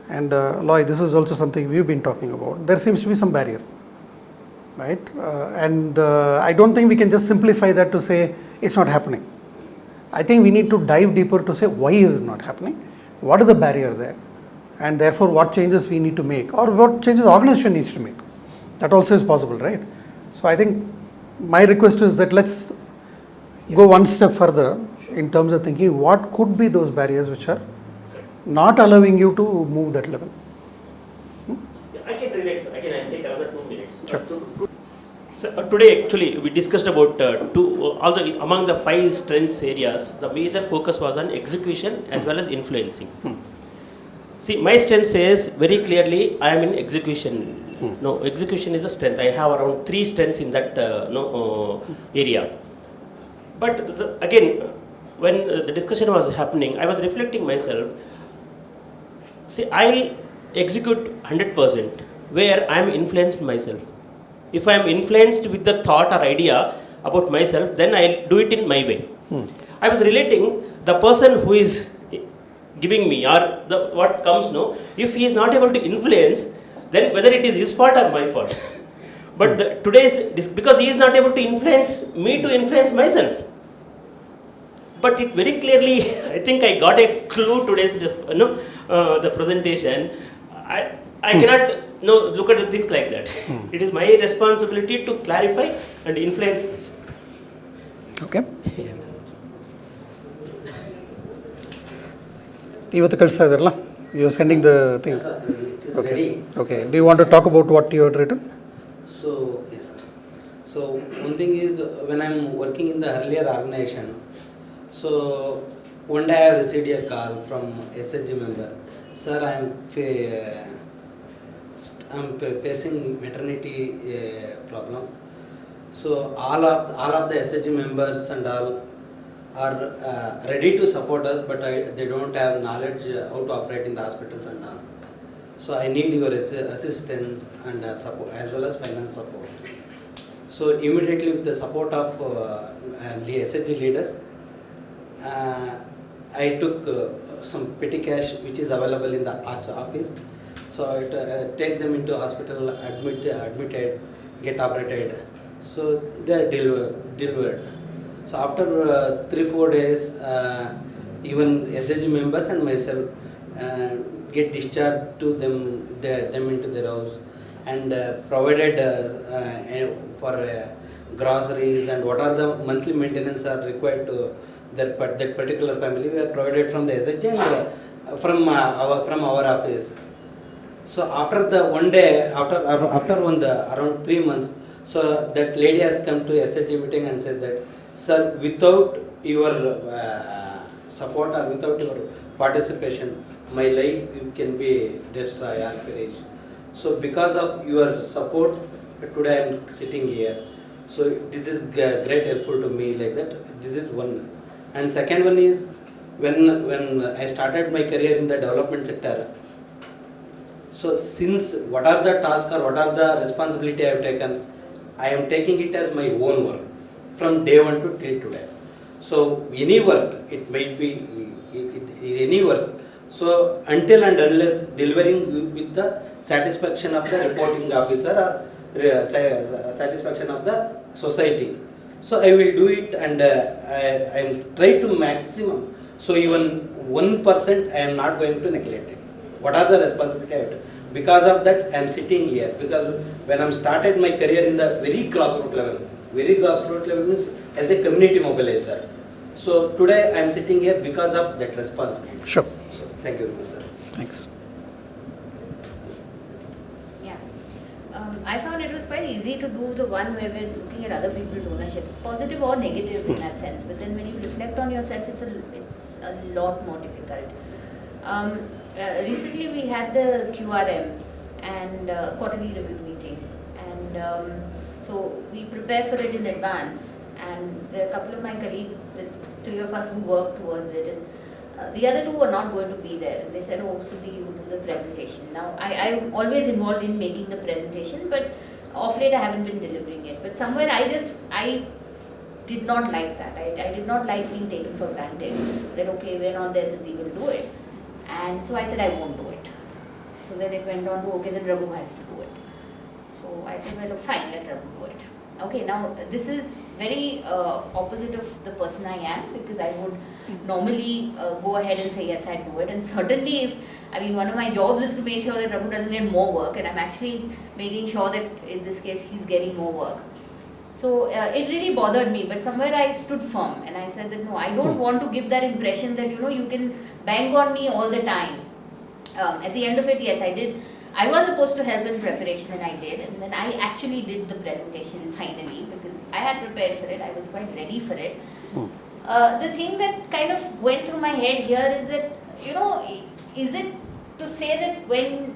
and Loy, this is also something we've been talking about, there seems to be some barrier, right? And I don't think we can just simplify that to say it's not happening. I think we need to dive deeper to say why is it not happening, what is the barrier there, and therefore what changes we need to make, or what changes the organization needs to make. That also is possible, right? So I think my request is that let's go one step further in terms of thinking what could be those barriers which are not allowing you to move that level. I can relax. Again, I'll take another 2 minutes. Sure. So today actually we discussed about among the 5 strengths areas, the major focus was on execution as well as influencing. See, my strength says very clearly I am in execution. No, execution is a strength. I have around 3 strengths in that area. But again, when the discussion was happening, I was reflecting myself. See, I'll execute 100% where I am influenced myself. If I am influenced with the thought or idea about myself, then I'll do it in my way. I was relating the person who is giving me or what comes, if he is not able to influence, then whether it is his fault or my fault. But because he is not able to influence me to influence myself. But it very clearly, I think I got a clue today's the presentation. I cannot look at the things like that. It is my responsibility to clarify and influence this. Okay. ಇವತ್ತು ಕಳಿಸ್ತಾ ಇದ್ದಾರಲ್ಲ, you are sending the thing. Okay. Okay. Do you want to talk about what you had written? So, yes, sir. So, one thing is when I'm working in the earlier organization, so one day I have received a call from SSG member. Sir, I'm facing maternity problem. So all of the SSG members and all are ready to support us, but they don't have knowledge how to operate in the hospitals and all. So I need your assistance and support as well as finance support. So immediately with the support of the SSG leaders, I took some petty cash which is available in the office. So I take them into hospital, admitted, get operated. So they are delivered. So after 3-4 days, even SSG members and myself get discharged to them into their house and provided for groceries and what are the monthly maintenance are required to that particular family. We are provided from the SSG and from our office. So after the one day, after around 3 months, so that lady has come to SSG meeting and says that, sir, without your support or without your participation, my life can be destroyed or perish. So because of your support, today I am sitting here. So this is great helpful to me like that. This is one. And second one is when I started my career in the development sector. So since what are the tasks or what are the responsibility I have taken, I am taking it as my own work from day one to till today. So any work, it might be any work. So until and unless delivering with the satisfaction of the reporting officer or satisfaction of the society. So I will do it and I am try to maximum. So even 1% I am not going to neglect it. What are the responsibility I have to? Because of that I am sitting here. Because when I started my career in the very grassroots level means as a community mobilizer. So today I am sitting here because of that responsibility. Sure. So thank you very much, sir. Thanks. I found it was quite easy to do the one where we're looking at other people's ownerships, positive or negative in that sense. But then when you reflect on yourself, it's a lot more difficult. Recently we had the QRM and quarterly review meeting, and so we prepare for it in advance. And there are a couple of my colleagues, the 3 of us who work towards it, and the other 2 were not going to be there. And they said, oh, Siddhi, you do the presentation. Now, I'm always involved in making the presentation, but of late I haven't been delivering it. But somewhere I did not like that. I did not like being taken for granted. That, okay, we're not there, Siddhi will do it. And so I said, I won't do it. So then it went on to, okay, then Raghu has to do it. So I said, well, fine, let Raghu do it. Okay, now this is very opposite of the person I am, because I would normally go ahead and say, yes, I'd do it. And certainly one of my jobs is to make sure that Raghu doesn't get more work, and I'm actually making sure that in this case he's getting more work. So it really bothered me, but somewhere I stood firm and I said that no, I don't want to give that impression that you can bang on me all the time. At the end of it, yes, I did. I was supposed to help in preparation and I did, and then I actually did the presentation finally because I had prepared for it. I was quite ready for it. The thing that kind of went through my head here is that, is it to say that when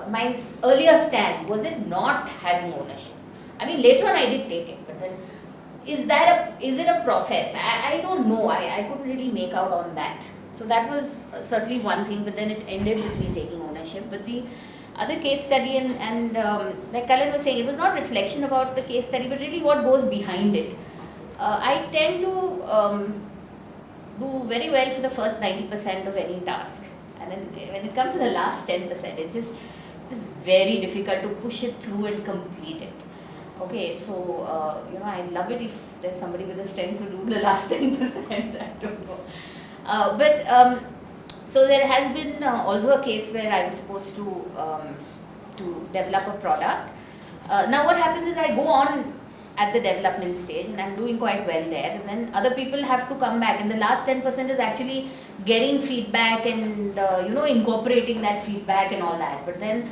my earlier stand, was it not having ownership? Later on I did take it, but then is it a process? I don't know. I couldn't really make out on that. So that was certainly one thing, but then it ended with me taking ownership. But the other case study and like Kalan was saying, it was not reflection about the case study, but really what goes behind it. I tend to do very well for the first 90% of any task, and then when it comes to the last 10%, it's just very difficult to push it through and complete it. Okay, so I love it if there's somebody with the strength to do the last 10%. I don't know, so there has been also a case where I was supposed to to develop a product. Now what happens is I go on at the development stage and I'm doing quite well there, and then other people have to come back, and the last 10% is actually getting feedback and incorporating that feedback and all that, but then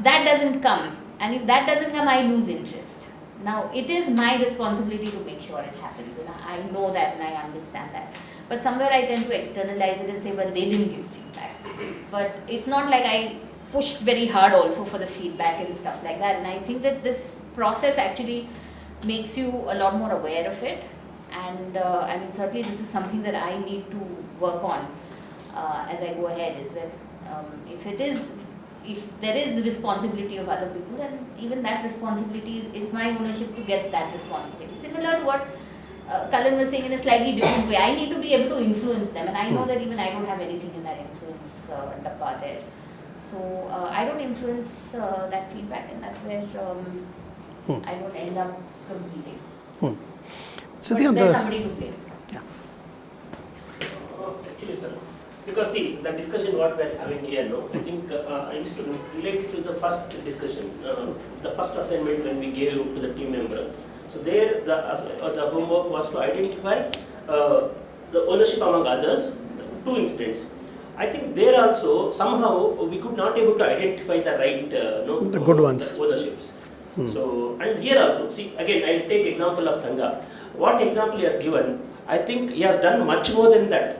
that doesn't come, and if that doesn't come, I lose interest. Now it is my responsibility to make sure it happens, and I know that and I understand that, but somewhere I tend to externalize it and say, well, they didn't give feedback, but it's not like I pushed very hard also for the feedback and stuff like that, and I think that this process actually makes you a lot more aware of it, and I mean, certainly this is something that I need to work on as I go ahead, is that if there is responsibility of other people, then even that responsibility is my ownership to get that responsibility. Similar to what Kalan was saying in a slightly different way, I need to be able to influence them, and I know that even I don't have anything in that influence dabba there. So I don't influence that feedback, and that's where I don't end up completing. So but there's somebody to blame. Actually, sir, because see, the discussion what we are having here, no, I think I used to relate to the first discussion, the first assignment when we gave to the team members. So there, the homework was to identify the ownership among others, 2 incidents. I think there also somehow we could not able to identify the right, the good ones, ownerships. So, and here also, see, again, I'll take example of Thanga. What example he has given, I think he has done much more than that.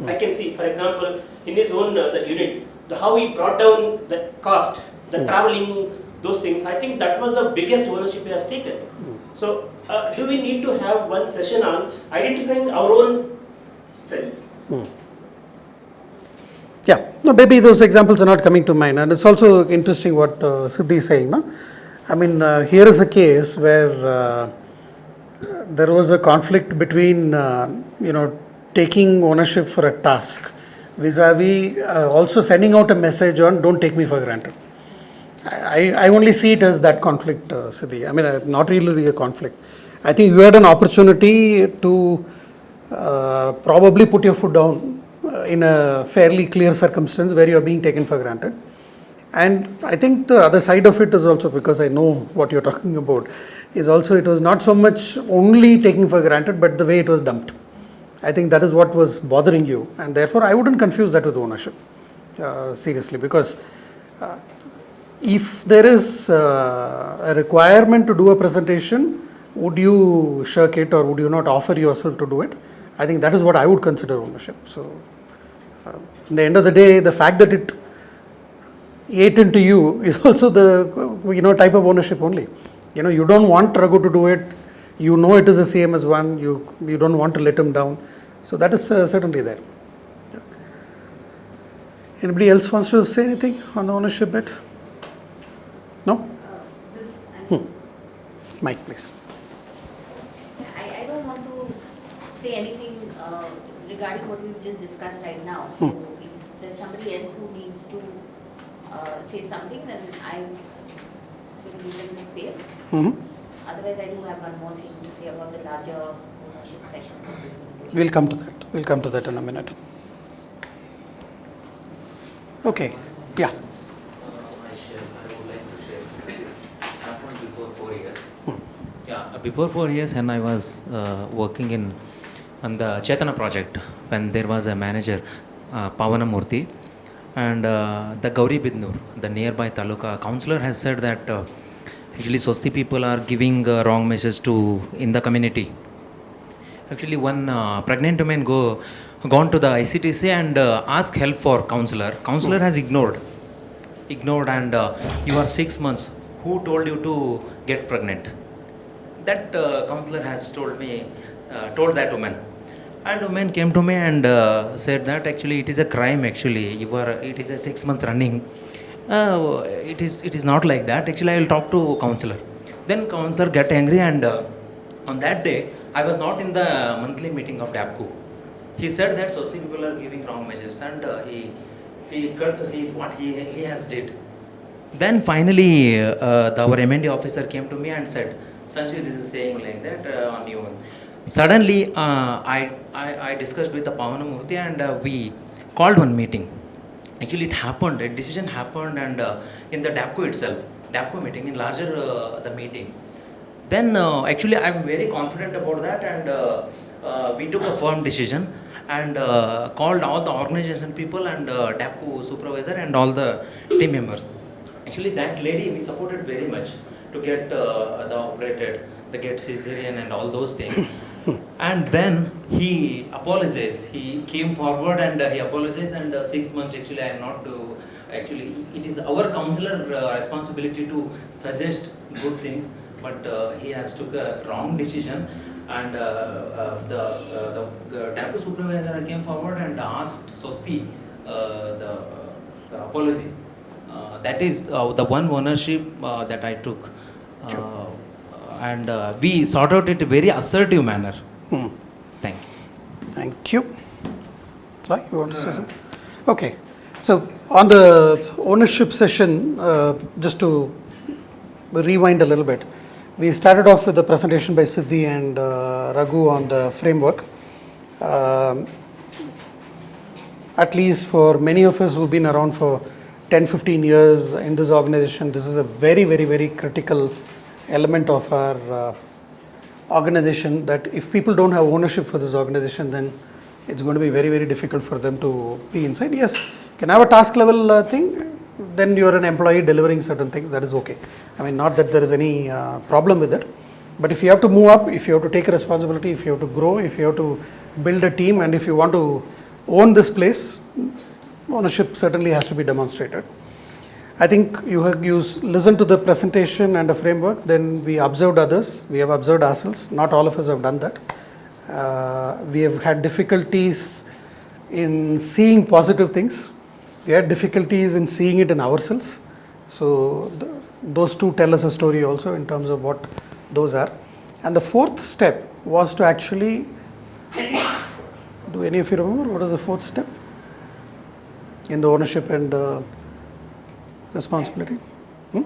I can see, for example, in his own the unit, how he brought down the cost, the traveling, those things. I think that was the biggest ownership he has taken. So, do we need to have one session on identifying our own strengths? Yeah, no, maybe those examples are not coming to mind, and it's also interesting what Siddhi is saying. No? I mean, here is a case where there was a conflict between, taking ownership for a task vis-a-vis also sending out a message on don't take me for granted. I only see it as that conflict, Siddhi. I mean, not really a conflict. I think you had an opportunity to probably put your foot down in a fairly clear circumstance where you are being taken for granted. And I think the other side of it is also, because I know what you're talking about, is also it was not so much only taking for granted, but the way it was dumped. I think that is what was bothering you, and therefore I wouldn't confuse that with ownership, seriously, because if there is a requirement to do a presentation, would you shirk it or would you not offer yourself to do it? I think that is what I would consider ownership. So, in the end of the day, the fact that it ate into you is also the type of ownership only. You don't want Raghu to do it. You know it is the same as one. You don't want to let him down. So that is certainly there. Anybody else wants to say anything on the ownership bit? No? Mike, please. I don't want to say anything regarding what we've just discussed right now. So if there's somebody else who needs to say something, then I will give them the space. Otherwise, I do have one more thing to say about the larger ownership session. We'll come to that. We'll come to that in a minute. Okay. Yeah. I would like to share this happened before 4 years. Yeah, before 4 years, and I was working on the Chetana project when there was a manager, Pavanamurthy, and the Gauri Bidnur, the nearby taluka councillor, has said that actually Swasti people are giving wrong message in the community. Actually, one pregnant woman gone to the ICTC and asked help for councillor. Councillor has ignored, and you are 6 months. Who told you to get pregnant? That councillor has told that woman. And woman came to me and said that actually it is a crime. Actually, it is a 6 months running. It is not like that. Actually, I will talk to councillor. Then councillor get angry, and on that day I was not in the monthly meeting of DAPCO. He said that Swasti people are giving wrong messages, and what he has did. Then finally, our M&D officer came to me and said, Sanjay, this is saying like that on you. Suddenly, I discussed with the Pavanamurthy, and we called one meeting. actually it happened, a decision happened, and in the DAPCO itself, DAPCO meeting, in larger the meeting. Then actually I'm very confident about that, and we took a firm decision and called all the organization people and DAPCO supervisor and all the team members. Actually that lady we supported very much to get the operated, the get cesarean and all those things. And then he apologized. He came forward and he apologized, and 6 months actually I am not to, actually it is our counselor responsibility to suggest good things, but he has took a wrong decision, and the DAPCO supervisor came forward and asked Swasti the apology. That is the one ownership that I took. And we sort out it in a very assertive manner. Thank you. Thank you. Sai, you want to say something? Okay. So on the ownership session, just to rewind a little bit, we started off with a presentation by Siddhi and Raghu on the framework. At least for many of us who've been around for 10-15 years in this organization, this is a very, very, very critical element of our organization, that if people don't have ownership for this organization, then it's going to be very, very difficult for them to be inside. Yes, you can have a task level thing, then you're an employee delivering certain things, that is okay. I mean, not that there is any problem with it, but if you have to move up, if you have to take a responsibility, if you have to grow, if you have to build a team, and if you want to own this place, ownership certainly has to be demonstrated. I think you listened to the presentation and the framework, then we observed others, we have observed ourselves. Not all of us have done that. We have had difficulties in seeing positive things. We had difficulties in seeing it in ourselves. So those two tell us a story also in terms of what those are. And the fourth step was to actually, do any of you remember what was the fourth step in the ownership and responsibility? No.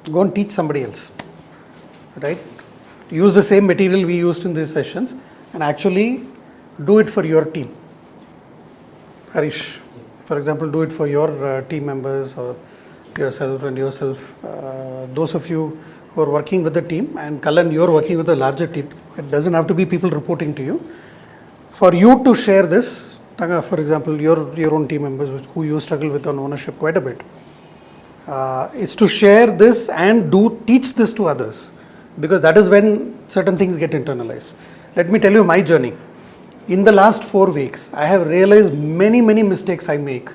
Go and teach somebody else, right? Use the same material we used in these sessions and actually do it for your team. Harish, for example, do it for your team members or yourself and yourself. Those of you who are working with the team, and Kalan, you're working with a larger team. It doesn't have to be people reporting to you. For you to share this, Tanga, for example, your own team members who you struggle with on ownership quite a bit, is to share this and teach this to others, because that is when certain things get internalized. Let me tell you my journey. In the last 4 weeks, I have realized many mistakes I make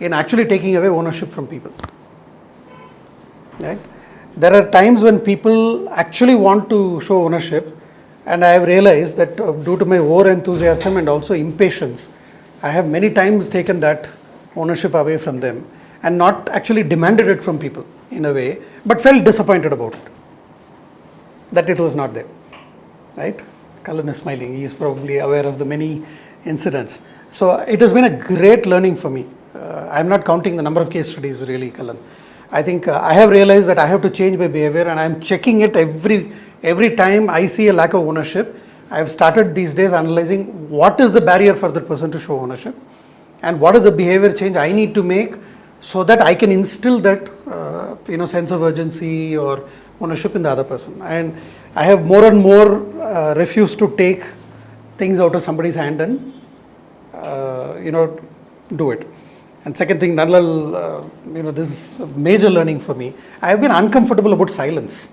in actually taking away ownership from people. Right? There are times when people actually want to show ownership, and I have realized that due to my over enthusiasm and also impatience, I have many times taken that ownership away from them and not actually demanded it from people in a way, but felt disappointed about it, that it was not there. Right? Kalan is smiling. He is probably aware of the many incidents. So it has been a great learning for me. I'm not counting the number of case studies really, Kalan. I think I have realized that I have to change my behavior, and I'm checking it every time I see a lack of ownership. I have started these days analyzing what is the barrier for that person to show ownership, and what is the behavior change I need to make so that I can instill that sense of urgency or ownership in the other person. And I have more and more refused to take things out of somebody's hand and do it. And second thing, Nandlal, this is a major learning for me. I have been uncomfortable about silence.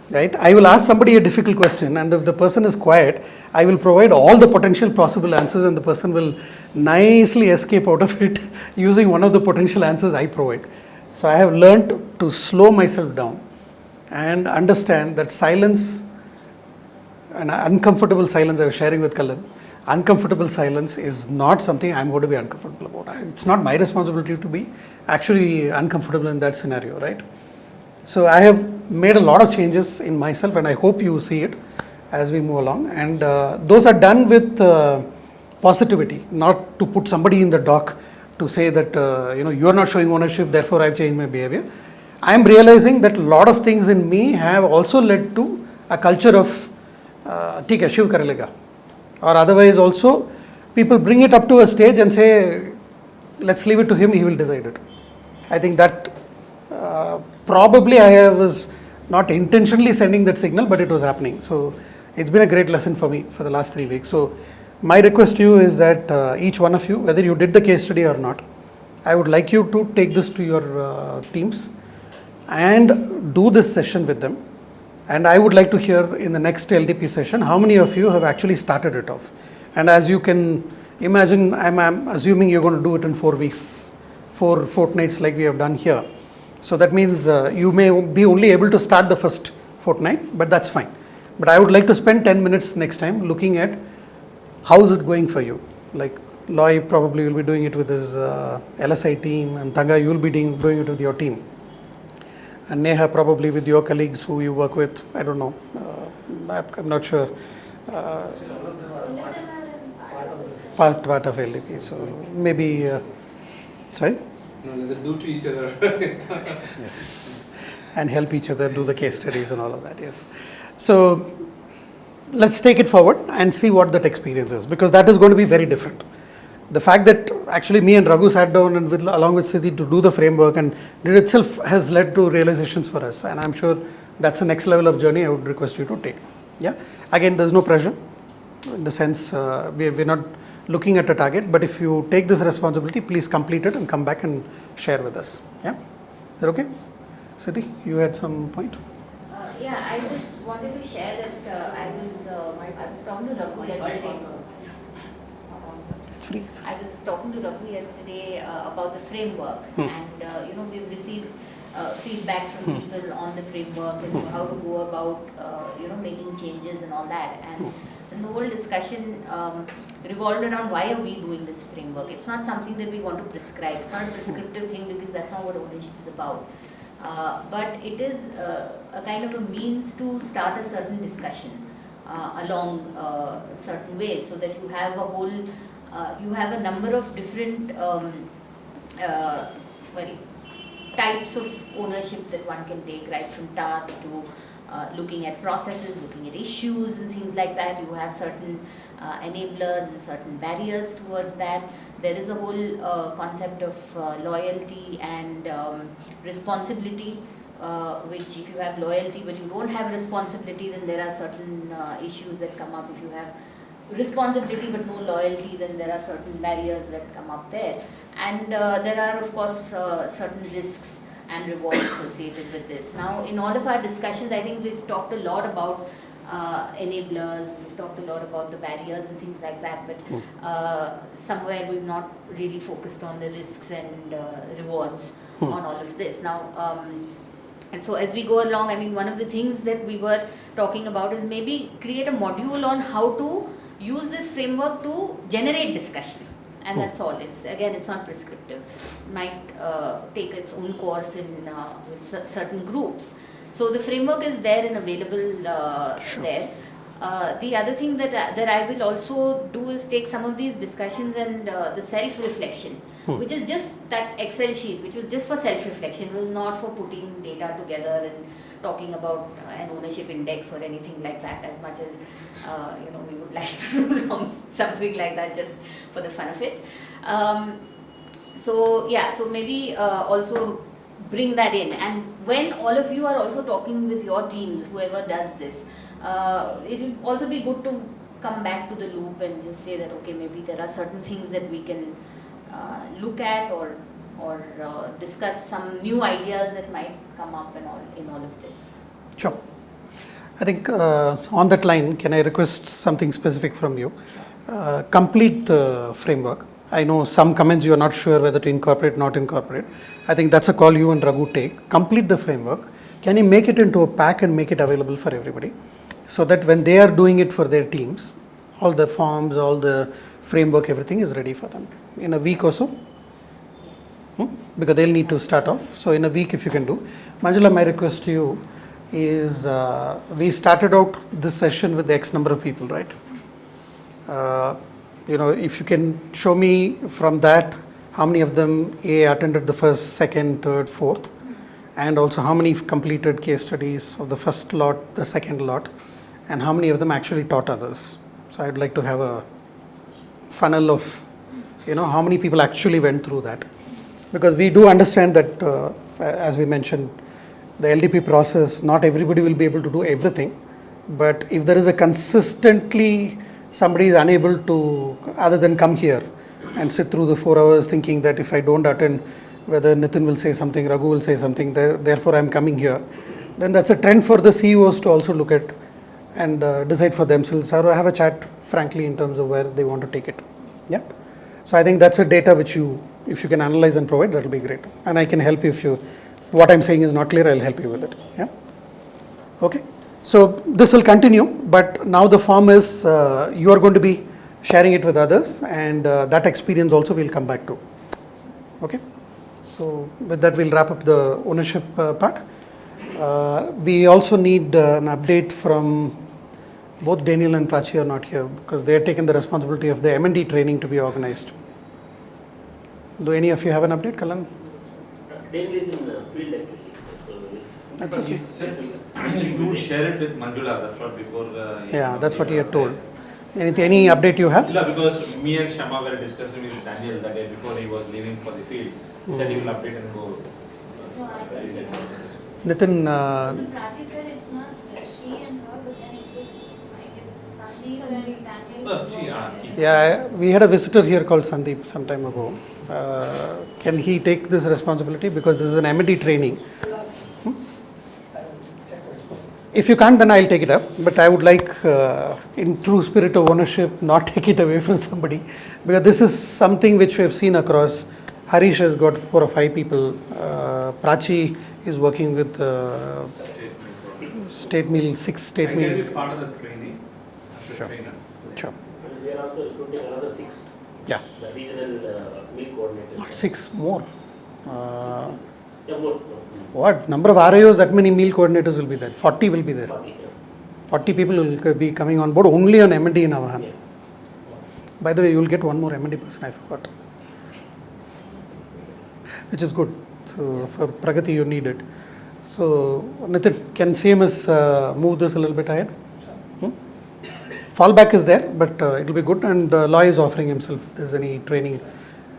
Right? I will ask somebody a difficult question, and if the person is quiet, I will provide all the potential possible answers, and the person will nicely escape out of it using one of the potential answers I provide. So I have learned to slow myself down and understand that silence, and uncomfortable silence, I was sharing with Kalan, uncomfortable silence is not something I'm going to be uncomfortable about. It's not my responsibility to be actually uncomfortable in that scenario, right? So I have made a lot of changes in myself, and I hope you see it as we move along. And those are done with positivity, not to put somebody in the dock to say that you are not showing ownership, therefore I've changed my behavior. I am realizing that a lot of things in me have also led to a culture of ठीक है शिव कर लेगा, or otherwise also people bring it up to a stage and say let's leave it to him, he will decide it. I think that probably I was not intentionally sending that signal, but it was happening. So it's been a great lesson for me for the last 3 weeks. So my request to you is that each one of you, whether you did the case study or not, I would like you to take this to your teams and do this session with them. And I would like to hear in the next LDP session how many of you have actually started it off. And as you can imagine, I'm assuming you're going to do it in 4 weeks, 4 fortnights like we have done here. So that means you may be only able to start the first fortnight, but that's fine. But I would like to spend 10 minutes next time looking at how is it going for you. Like Loy probably will be doing it with his LSI team, and Tanga, you will be doing it with your team. And Neha probably with your colleagues who you work with. I don't know. I'm not sure. Part of LDP. So maybe, sorry? No, they do to each other. Yes. And help each other do the case studies and all of that, yes. So let's take it forward and see what that experience is, because that is going to be very different. The fact that actually me and Raghu sat down and along with Siddhi to do the framework and it itself has led to realizations for us, and I'm sure that's the next level of journey I would request you to take. Yeah. Again, there's no pressure in the sense we're not looking at a target, but if you take this responsibility, please complete it and come back and share with us. Yeah. Is that okay? Siddhi, you had some point? Yeah, I just wanted to share that I was talking to Raghu yesterday. It's free. I was talking to Raghu yesterday about the framework, and we've received feedback from people on the framework as to how to go about making changes and all that. And the whole discussion revolved around why are we doing this framework. It's not something that we want to prescribe. It's not a prescriptive thing, because that's not what ownership is about. But it is a kind of a means to start a certain discussion along certain ways, so that you have a whole, you have a number of different types of ownership that one can take, right from tasks to looking at processes, looking at issues and things like that. You have certain enablers and certain barriers towards that. There is a whole concept of loyalty and responsibility, which if you have loyalty but you don't have responsibility, then there are certain issues that come up. If you have responsibility but no loyalty, then there are certain barriers that come up there. And there are of course certain risks and rewards associated with this. Now, in all of our discussions, I think we've talked a lot about enablers, we've talked a lot about the barriers and things like that, but somewhere we've not really focused on the risks and rewards on all of this. Now, and so as we go along, I mean, one of the things that we were talking about is maybe create a module on how to use this framework to generate discussion. And that's all. It's again, it's not prescriptive. It might take its own course in with certain groups. So the framework is there and available there. The other thing that I will also do is take some of these discussions and the self-reflection, which is just that Excel sheet, which was just for self-reflection. It was not for putting data together and talking about an ownership index or anything like that, as much as we would like to do something like that just for the fun of it. So maybe also bring that in, and when all of you are also talking with your teams, whoever does this, it will also be good to come back to the loop and just say that okay, maybe there are certain things that we can look at or discuss some new ideas that might come up and all in all of this. Sure. I think on that line, can I request something specific from you? Complete the framework. I know some comments you are not sure whether to incorporate, not incorporate. I think that's a call you and Raghu take. Complete the framework. Can you make it into a pack and make it available for everybody? So that when they are doing it for their teams, all the forms, all the framework, everything is ready for them. In a week or so? Yes. Because they'll need to start off. So in a week if you can do. Manjula, my request to you is we started out this session with X number of people, right? If you can show me from that how many of them attended the first, second, third, fourth, and also how many completed case studies of the first lot, the second lot, and how many of them actually taught others. So I'd like to have a funnel of, how many people actually went through that. Because we do understand that, as we mentioned, the LDP process, not everybody will be able to do everything. But if there is a consistently, somebody is unable to, other than come here and sit through the 4 hours thinking that if I don't attend, whether Nitin will say something, Raghu will say something, therefore I'm coming here, then that's a trend for the CEOs to also look at and decide for themselves or have a chat, frankly, in terms of where they want to take it. Yeah. So I think that's a data which if you can analyze and provide, that will be great. And I can help you if what I'm saying is not clear, I'll help you with it. Yeah. Okay. So this will continue, but now the form is you are going to be sharing it with others, and that experience also will come back to. Okay. So with that, we'll wrap up the ownership part. We also need an update from both Daniel and Prachi are not here because they have taken the responsibility of the M&D training to be organized. Do any of you have an update, Kalan? Daniel is in field actually. So that's okay. You would share it with Manjula, that's what before. Yeah, that's what he had told. Any update you have? No, because me and Shama were discussing with Daniel the day before he was leaving for the field. He said he will update and go. Nitin. So Prachi said it's not just she and her, but then it was, I guess, Sandeep and Daniel. Yeah, we had a visitor here called Sandeep some time ago. Can he take this responsibility? Because this is an M&D training. If you can't, then I'll take it up. But I would like, in true spirit of ownership, not take it away from somebody. Because this is something which we have seen across. Harish has got 4 or 5 people. Prachi is working with State Meal, 6 State Meal. I can be part of the training. Sure. Sure. And we are also recruiting another 6. Yeah. The regional meal coordinators. Not 6, more. Yeah, more. What? Number of RIOs, that many meal coordinators will be there. 40 will be there. 40 people will be coming on board only on M&D in Avahan. Yeah. By the way, you will get one more M&D person, I forgot. Which is good. So for Pragati, you need it. So, Nitin, can CMS move this a little bit ahead? Fallback is there, but it will be good. And Loy is offering himself if there's any training.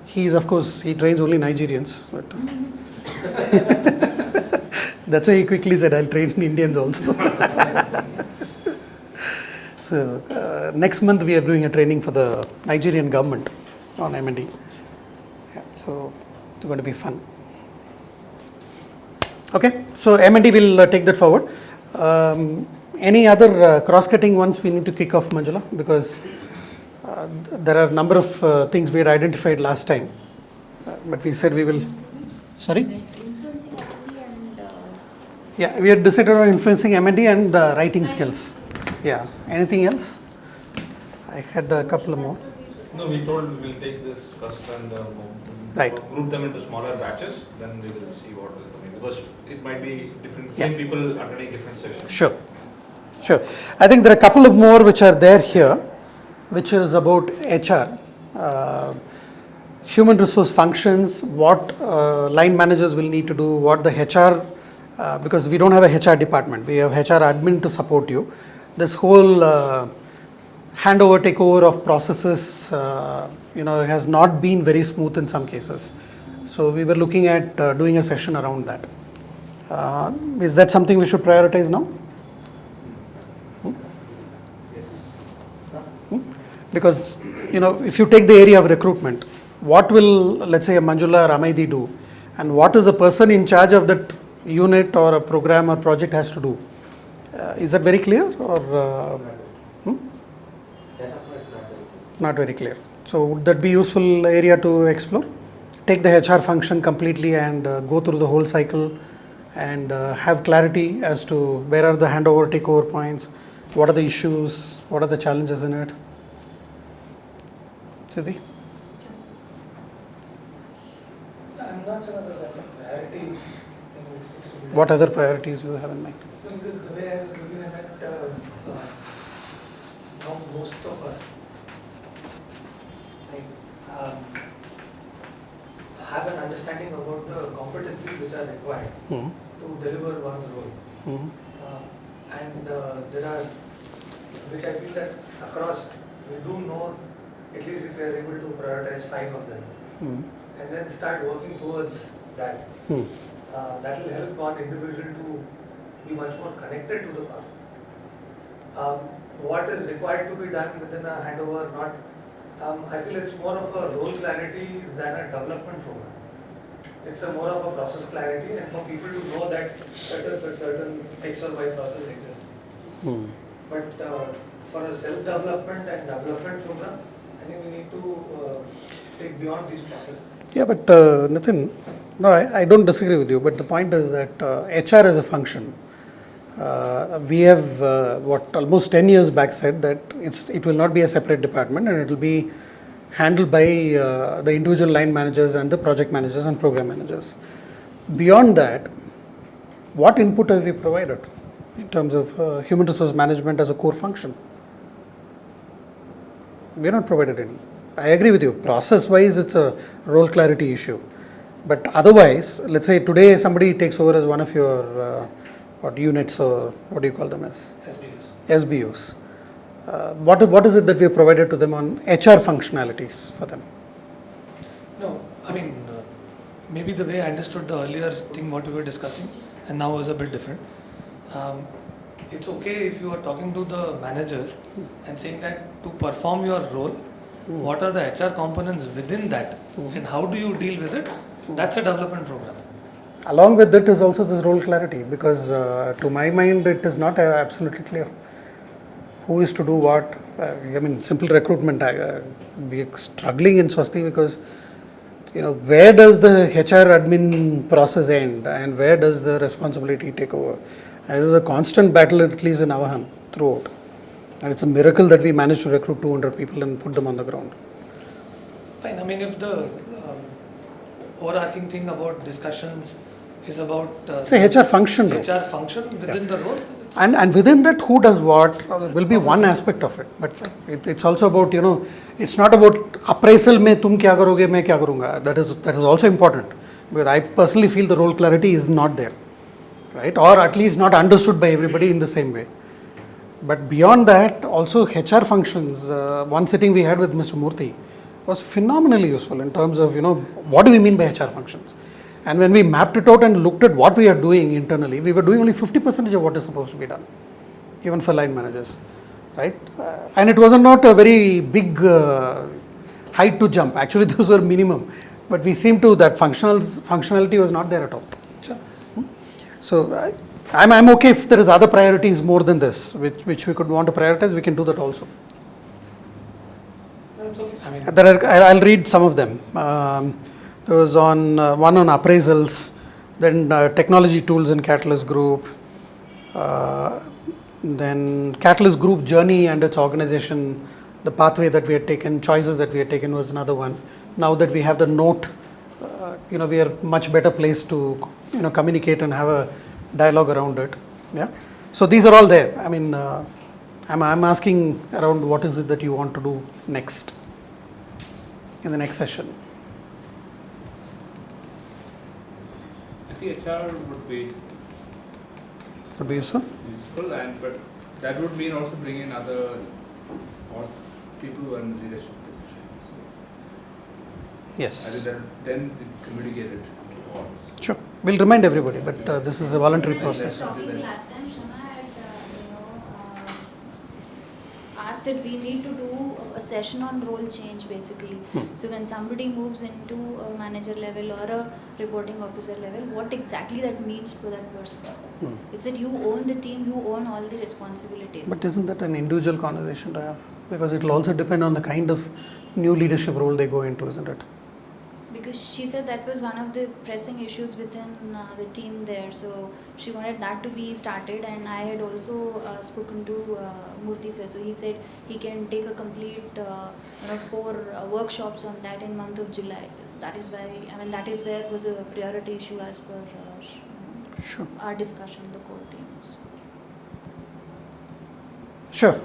He is, of course, he trains only Nigerians. But that's why he quickly said, I'll train Indians also. So, next month we are doing a training for the Nigerian government on M&D. Yeah, so, it's going to be fun. Okay, so M&D will take that forward. Any other cross-cutting ones we need to kick off, Manjula? Because there are a number of things we had identified last time. But we said we will... Sorry? Yeah, we had decided on influencing M&D and writing skills. Yeah. Anything else? I had a couple of more. No, we told we'll take this first and group them into smaller batches. Then we will see what will come in. Because it might be different, same people attending different sessions. Sure. Sure. I think there are a couple of more which are there here, which is about HR. Human resource functions, what line managers will need to do, what the HR, because we don't have a HR department, we have HR admin to support you. This whole handover, takeover of processes, has not been very smooth in some cases. So we were looking at doing a session around that. Is that something we should prioritize now? Because, if you take the area of recruitment, what will, let's say, a Manjula or Amaidi do? And what is a person in charge of that unit or a program or project has to do? Is that very clear? Or not very clear. So would that be useful area to explore? Take the HR function completely and go through the whole cycle and have clarity as to where are the handover, takeover points, what are the issues, what are the challenges in it. Siddhi? I'm not sure whether that's a priority thing. What other priorities you have in mind? Because the way I was looking at it, most of us have an understanding about the competencies which are required to deliver one's role. And there are which I feel that across we do know, at least if we are able to prioritize 5 of them, and then start working towards that. That will help one individual to be much more connected to the process. What is required to be done within a handover, not. I feel it's more of a role clarity than a development program. It's more of a process clarity, and for people to know that certain X or Y process exists. But for a self-development and development program, I think we need to take beyond these processes. Yeah, but Nitin, no, I don't disagree with you, but the point is that HR as a function, we have almost 10 years back said that it will not be a separate department and it will be handled by the individual line managers and the project managers and program managers. Beyond that, what input have we provided in terms of human resource management as a core function? We are not provided any. I agree with you. Process-wise, it's a role clarity issue. But otherwise, let's say today somebody takes over as one of your units, or what do you call them as? SBUs. What is it that we have provided to them on HR functionalities for them? No, I mean, maybe the way I understood the earlier thing what we were discussing and now is a bit different. It's okay if you are talking to the managers and saying that to perform your role, what are the HR components within that and how do you deal with it? That's a development program. Along with that is also this role clarity, because to my mind it is not absolutely clear who is to do what. I mean, simple recruitment, we are struggling in Swasti because where does the HR admin process end and where does the responsibility take over? And it was a constant battle, at least in Avahan, throughout. And it's a miracle that we managed to recruit 200 people and put them on the ground. Fine. I mean, if the overarching thing about discussions is about say HR function within the role, and within that who does what will be one aspect of it, but it's also about it's not about appraisal mein tum kya karoge main kya karunga. That is also important, because I personally feel the role clarity is not there, right, or at least not understood by everybody in the same way. But beyond that, also HR functions, one sitting we had with Mr. Murthy was phenomenally useful in terms of what do we mean by HR functions. And when we mapped it out and looked at what we are doing internally, we were doing only 50% of what is supposed to be done, even for line managers, right? And it was not a very big height to jump. Actually, those were minimum. But we seem to, that functionality was not there at all. Sure. So I'm okay if there is other priorities more than this, which we could want to prioritize, we can do that also. I'll read some of them. There was one on appraisals, then technology tools in Catalyst Group, then Catalyst Group journey and its organization, the pathway that we had taken, choices that we had taken was another one. Now that we have the note, we are much better placed to communicate and have a dialogue around it. Yeah. So these are all there. I mean, I'm asking around what is it that you want to do next in the next session. I think HR would be useful, but that would mean also bringing other people who are in leadership positions. Yes. Then it's communicated to all. Sure. We'll remind everybody, but this is a voluntary process. Last time Shana had asked that we need to do a session on role change basically. So when somebody moves into a manager level or a reporting officer level, what exactly that means for that person? It's that you own the team, you own all the responsibilities. But isn't that an individual conversation to have? Because it will also depend on the kind of new leadership role they go into, isn't it? Because she said that was one of the pressing issues within the team there, so she wanted that to be started, and I had also spoken to Murthy sir, so he said he can take a complete 4 workshops on that in month of July. That is why, that is where was a priority issue as per sure. Our discussion, the core teams. Sure,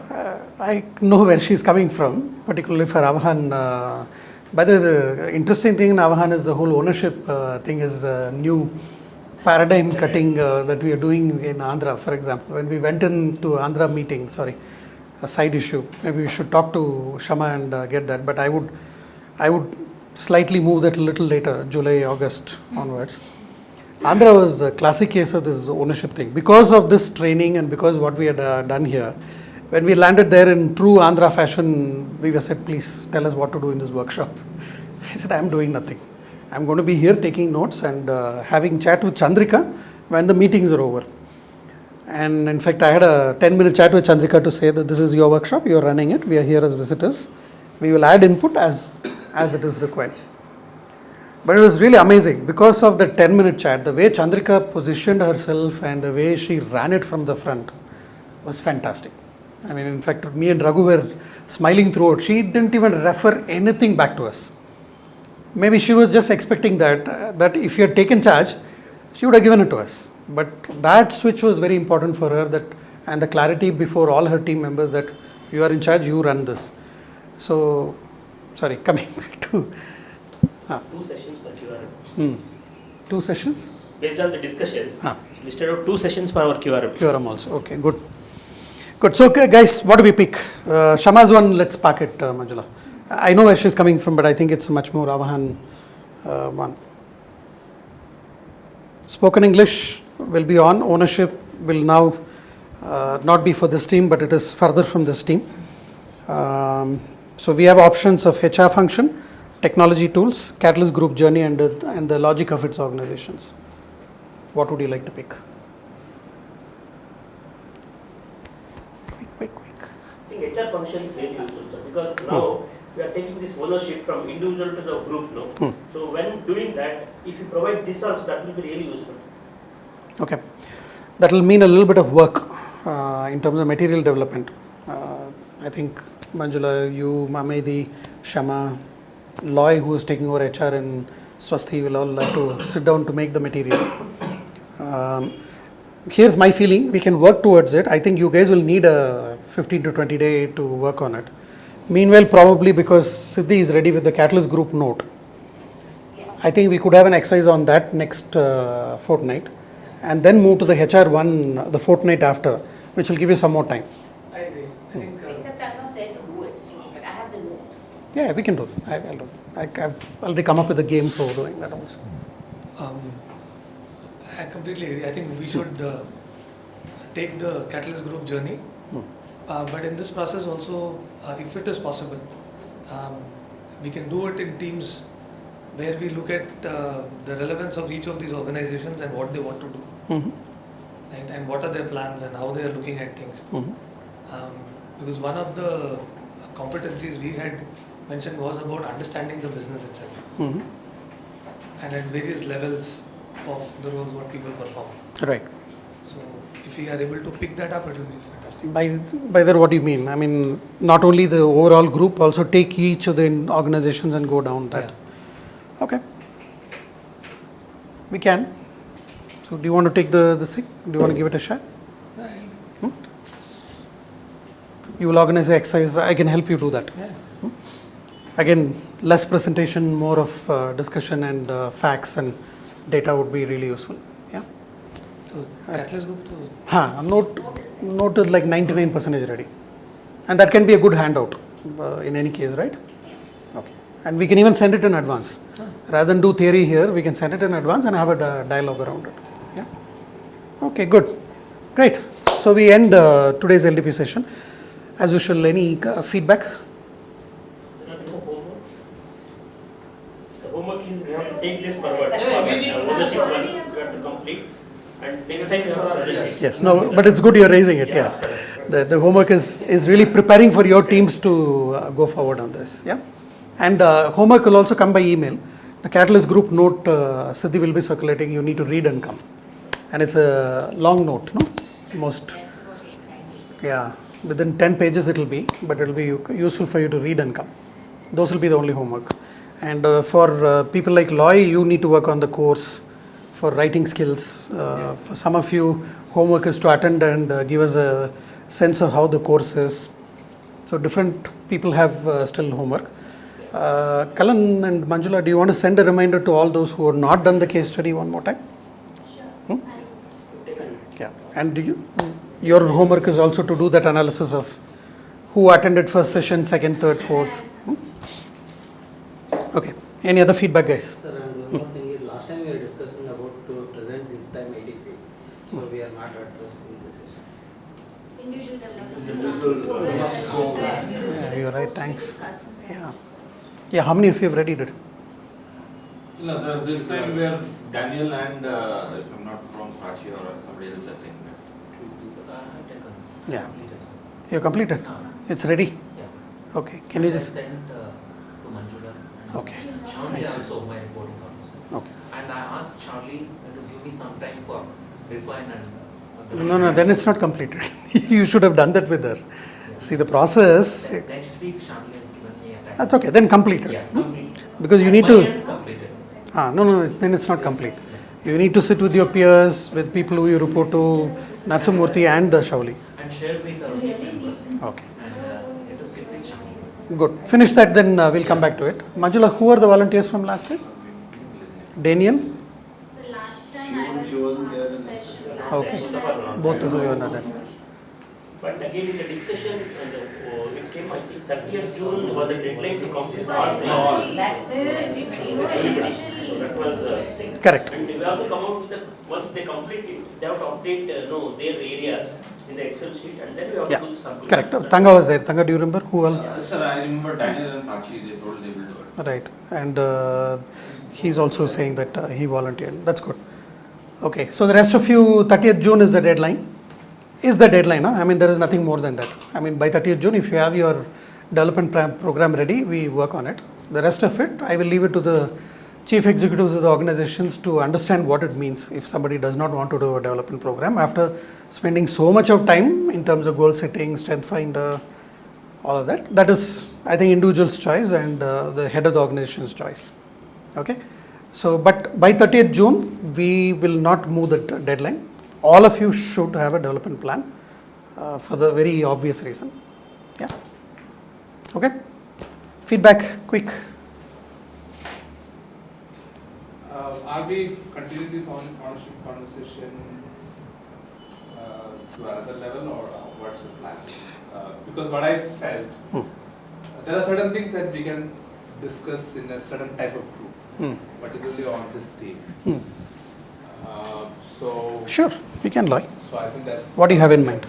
I know where she's coming from, particularly for Avahan. By the way, the interesting thing in Avahan is the whole ownership thing is a new paradigm cutting that we are doing in Andhra, for example. When we went into Andhra meeting, a side issue. Maybe we should talk to Shama and get that. But I would slightly move that a little later, July, August onwards. Andhra was a classic case of this ownership thing. Because of this training and because what we had done here, when we landed there in true Andhra fashion, we were said, please tell us what to do in this workshop. I said, I'm doing nothing. I'm going to be here taking notes and having chat with Chandrika when the meetings are over. And in fact, I had a 10-minute chat with Chandrika to say that this is your workshop, you are running it, we are here as visitors. We will add input as it is required. But it was really amazing because of the 10-minute chat, the way Chandrika positioned herself and the way she ran it from the front was fantastic. I mean, in fact, me and Raghu were smiling throughout. She didn't even refer anything back to us. Maybe she was just expecting that if you had taken charge, she would have given it to us. But that switch was very important for her, and the clarity before all her team members that you are in charge, you run this. So, sorry, coming back to... 2 sessions per QRM. 2 sessions? Based on the discussions, listed out 2 sessions per our QRM. QRM also, okay, good. Good, so guys, what do we pick? Shama's one, let's park it, Manjula. I know where she's coming from, but I think it's a much more Avahan one. Spoken English will be on. Ownership will now not be for this team, but it is further from this team. So we have options of HR function, technology tools, Catalyst Group journey, and the logic of its organizations. What would you like to pick? Quick. I think HR function is very useful, sir, because now we are taking this ownership from individual to the group now. So when doing that, if you provide this also, that will be really useful. Okay. That will mean a little bit of work in terms of material development. I think Manjula, you, Mamedi, Shama, Loy, who is taking over HR, and Swasthi will all have to sit down to make the material. Here's my feeling, we can work towards it. I think you guys will need a 15 to 20 day to work on it. Meanwhile, probably because Siddhi is ready with the Catalyst Group note, I think we could have an exercise on that next fortnight and then move to the HR1 the fortnight after, which will give you some more time. I agree. I think, except I'm not there to do it, so but I have the note. Yeah, we can do it. I'll do it. I've already come up with a game for doing that also. I completely agree. I think we should take the Catalyst Group journey. But in this process also, if it is possible, we can do it in teams where we look at the relevance of each of these organizations and what they want to do. Right? And what are their plans and how they are looking at things. Because one of the competencies we had mentioned was about understanding the business itself. And at various levels of the roles what people perform. Right. So if we are able to pick that up, it will be fantastic. By that, what do you mean? I mean, not only the overall group, also take each of the organizations and go down that. Yeah. Okay. We can. So do you want to take the thing? Do you want to give it a shot? You will organize the exercise. I can help you do that. Yeah. Again, less presentation, more of discussion and facts and data would be really useful. Yeah. So Catalyst Group note is like 99% ready. And that can be a good handout in any case, right? Okay. And we can even send it in advance. Rather than do theory here, we can send it in advance and have a dialogue around it. Yeah. Okay, good. Great. So we end today's LDP session. As usual, any feedback? Homework is we have to take this forward. Ownership one, we have to complete and take time for our Yes, no, but it's good you're raising it. Yeah, the homework is really preparing for your teams to go forward on this. Yeah, and homework will also come by email. The Catalyst Group note, Siddhi will be circulating. You need to read and come, and it's a long note, no? Most, yeah, within 10 pages it will be, but it will be useful for you to read and come. Those will be the only homework. And for people like Loy, you need to work on the course for writing skills. For some of you, homework is to attend and give us a sense of how the course is. So different people have still homework. Kalan and Manjula, do you want to send a reminder to all those who have not done the case study one more time? Sure. Yeah. And your homework is also to do that analysis of Who attended first session, second, third, fourth? Okay. Any other feedback, guys? Sir, and one more thing is, last time we were discussing about to present this time LDP. So we are not addressing this issue. Individual development. Yeah, you're right. Thanks. Yeah. Yeah. How many of you have read it? No, this time we are Daniel and, if I'm not wrong, Prachi or somebody else, I think. Yeah. You completed? It's ready? Yeah. Okay. Can you just... I sent to Manjula. Okay. Charlie Thanks. also my reporting officer. Okay. And I asked Charlie to give me some time for refine and... No, then it's not completed. You should have done that with her. Yeah. See, the process... Next week, Charlie has given me a time. That's okay. Then complete it. Yeah, complete. Because you At need my to... end, completed. No, then it's not complete. You need to sit with your peers, with people who you report to, Narsamurthy and Shauli. And share with our members. Okay. And let us sit with Charlie. Good. Finish that, then we'll come back to it. Manjula, who are the volunteers from last time? Daniel? So last time I was in the session. Okay. Both of you are not there. But again, in the discussion, it came, I think, 30th June was the deadline to complete all. So that was the thing. Correct. And we also come out with the, once they complete it, they have to update their areas in the Excel sheet, and then we have to do some. Correct. Tanga was there. Tanga, do you remember who all? Sir, I remember Daniel and Prachi, they told they will do it. Right. And he's also saying that he volunteered. That's good. Okay. So the rest of you, 30th June is the deadline. Is the deadline. Huh? I mean, there is nothing more than that. I mean, by 30th June, if you have your development program ready, we work on it. The rest of it, I will leave it to the chief executives of the organizations to understand what it means if somebody does not want to do a development program after spending so much of time in terms of goal setting, strength finder, all of that. That is, I think, individual's choice and the head of the organization's choice. Okay. So, but by 30th June, we will not move the deadline. All of you should have a development plan for the very obvious reason. Yeah. Okay. Feedback, quick. Are we continuing this ownership conversation to another level, or what's the plan? Because what I felt, there are certain things that we can discuss in a certain type of group, particularly on this theme. So sure, we can lie. So I think that's. What do you have in mind?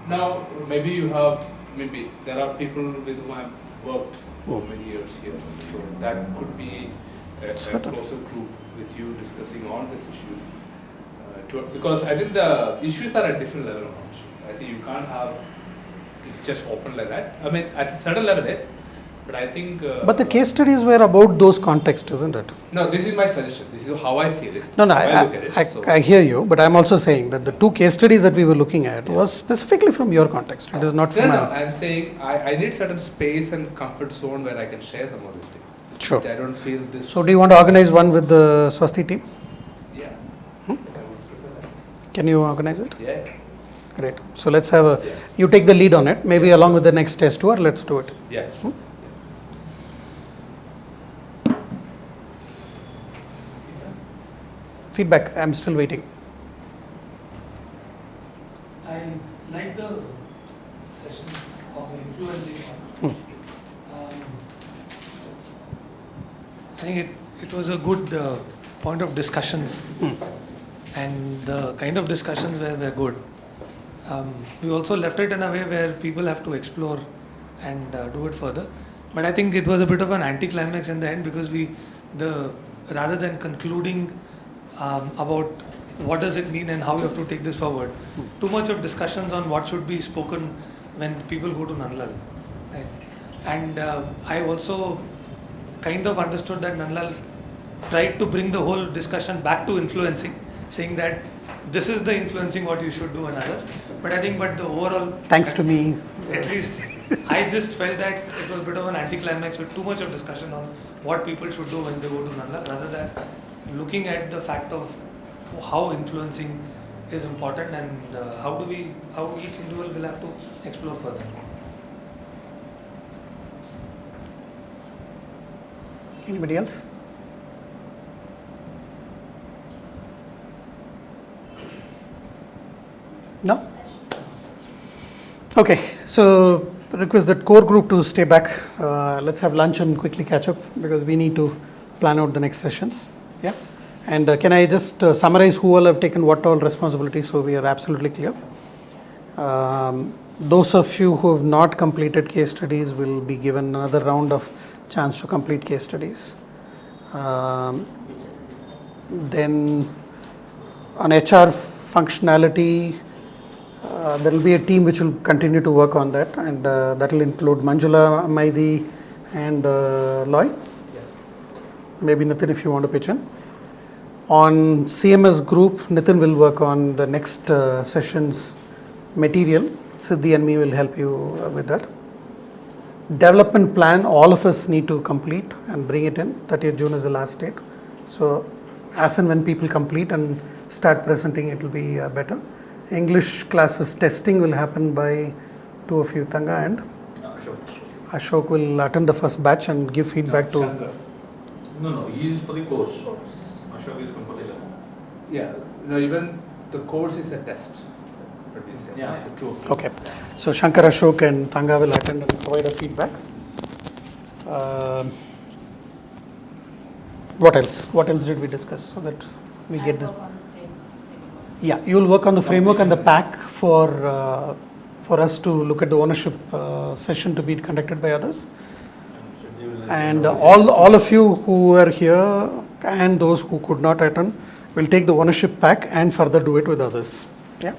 Now, maybe there are people with whom I've worked for many years here. So that could be a closer group with you discussing on this issue. Because I think the issues are at different level of ownership. I think you can't have it just open like that. I mean, at a certain level, yes. But I think... but the case studies were about those contexts, isn't it? No, this is my suggestion. This is how I feel it. No, I hear you, but I'm also saying that the two case studies that we were looking at was specifically from your context. It is not from No, I'm saying I need certain space and comfort zone where I can share some of these things. Sure. I don't feel this... So do you want to organize one with the Swasti team? Yeah. I would prefer that. Can you organize it? Yeah. Great. So let's have a... You take the lead on it, maybe along with the next test tour, let's do it. Yeah. Feedback, I'm still waiting. I like the session of the influencing one. I think it was a good point of discussions, and the kind of discussions were good. We also left it in a way where people have to explore and do it further. But I think it was a bit of an anticlimax in the end, because rather than concluding about what does it mean and how you have to take this forward, too much of discussions on what should be spoken when people go to Nandlal. Right? And I also kind of understood that Nandlal tried to bring the whole discussion back to influencing, saying that this is the influencing what you should do and others. But I think, the overall... Thanks to me. At least I just felt that it was a bit of an anticlimax with too much of discussion on what people should do when they go to Nandlal, rather than looking at the fact of how influencing is important and how each individual will have to explore further. Anybody else? No? Okay, so request that core group to stay back. Let's have lunch and quickly catch up because we need to plan out the next sessions. Yeah. And can I just summarize who all have taken what all responsibilities so we are absolutely clear. Those of you who have not completed case studies will be given another round of chance to complete case studies. Then on HR functionality, there will be a team which will continue to work on that, and that will include Manjula, Maidi, and Loy. Maybe Nitin, if you want to pitch in. On CMS group, Nitin will work on the next session's material. Siddhi and me will help you with that. Development plan, all of us need to complete and bring it in. 30th June is the last date. So as and when people complete and start presenting, it will be better. English classes testing will happen by two of you, Tanga and Ashok will attend the first batch and give feedback to. No, he is for the course. Ashok is for the Yeah, even the course is a test. Yeah, the truth. Okay, so Shankar, Ashok and Tanga will attend and provide a feedback. What else? What else did we discuss so that we get the. Yeah, you will work on the framework and the pack for us to look at the ownership session to be conducted by others. And all of you who are here and those who could not attend will take the ownership pack and further do it with others. Yeah.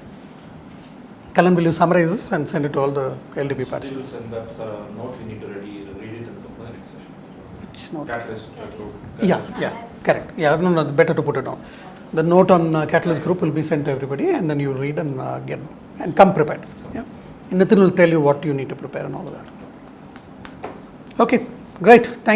Kalan, will you summarize this and send it to all the LDP participants? Send that note we need to read it and come for the next session. Which note? Catalyst. Yeah, correct. Yeah, no, better to put it down. The note on Catalyst group will be sent to everybody, and then you read and get and come prepared. Yeah, and Nitin will tell you what you need to prepare and all of that. Okay, great. Thank you.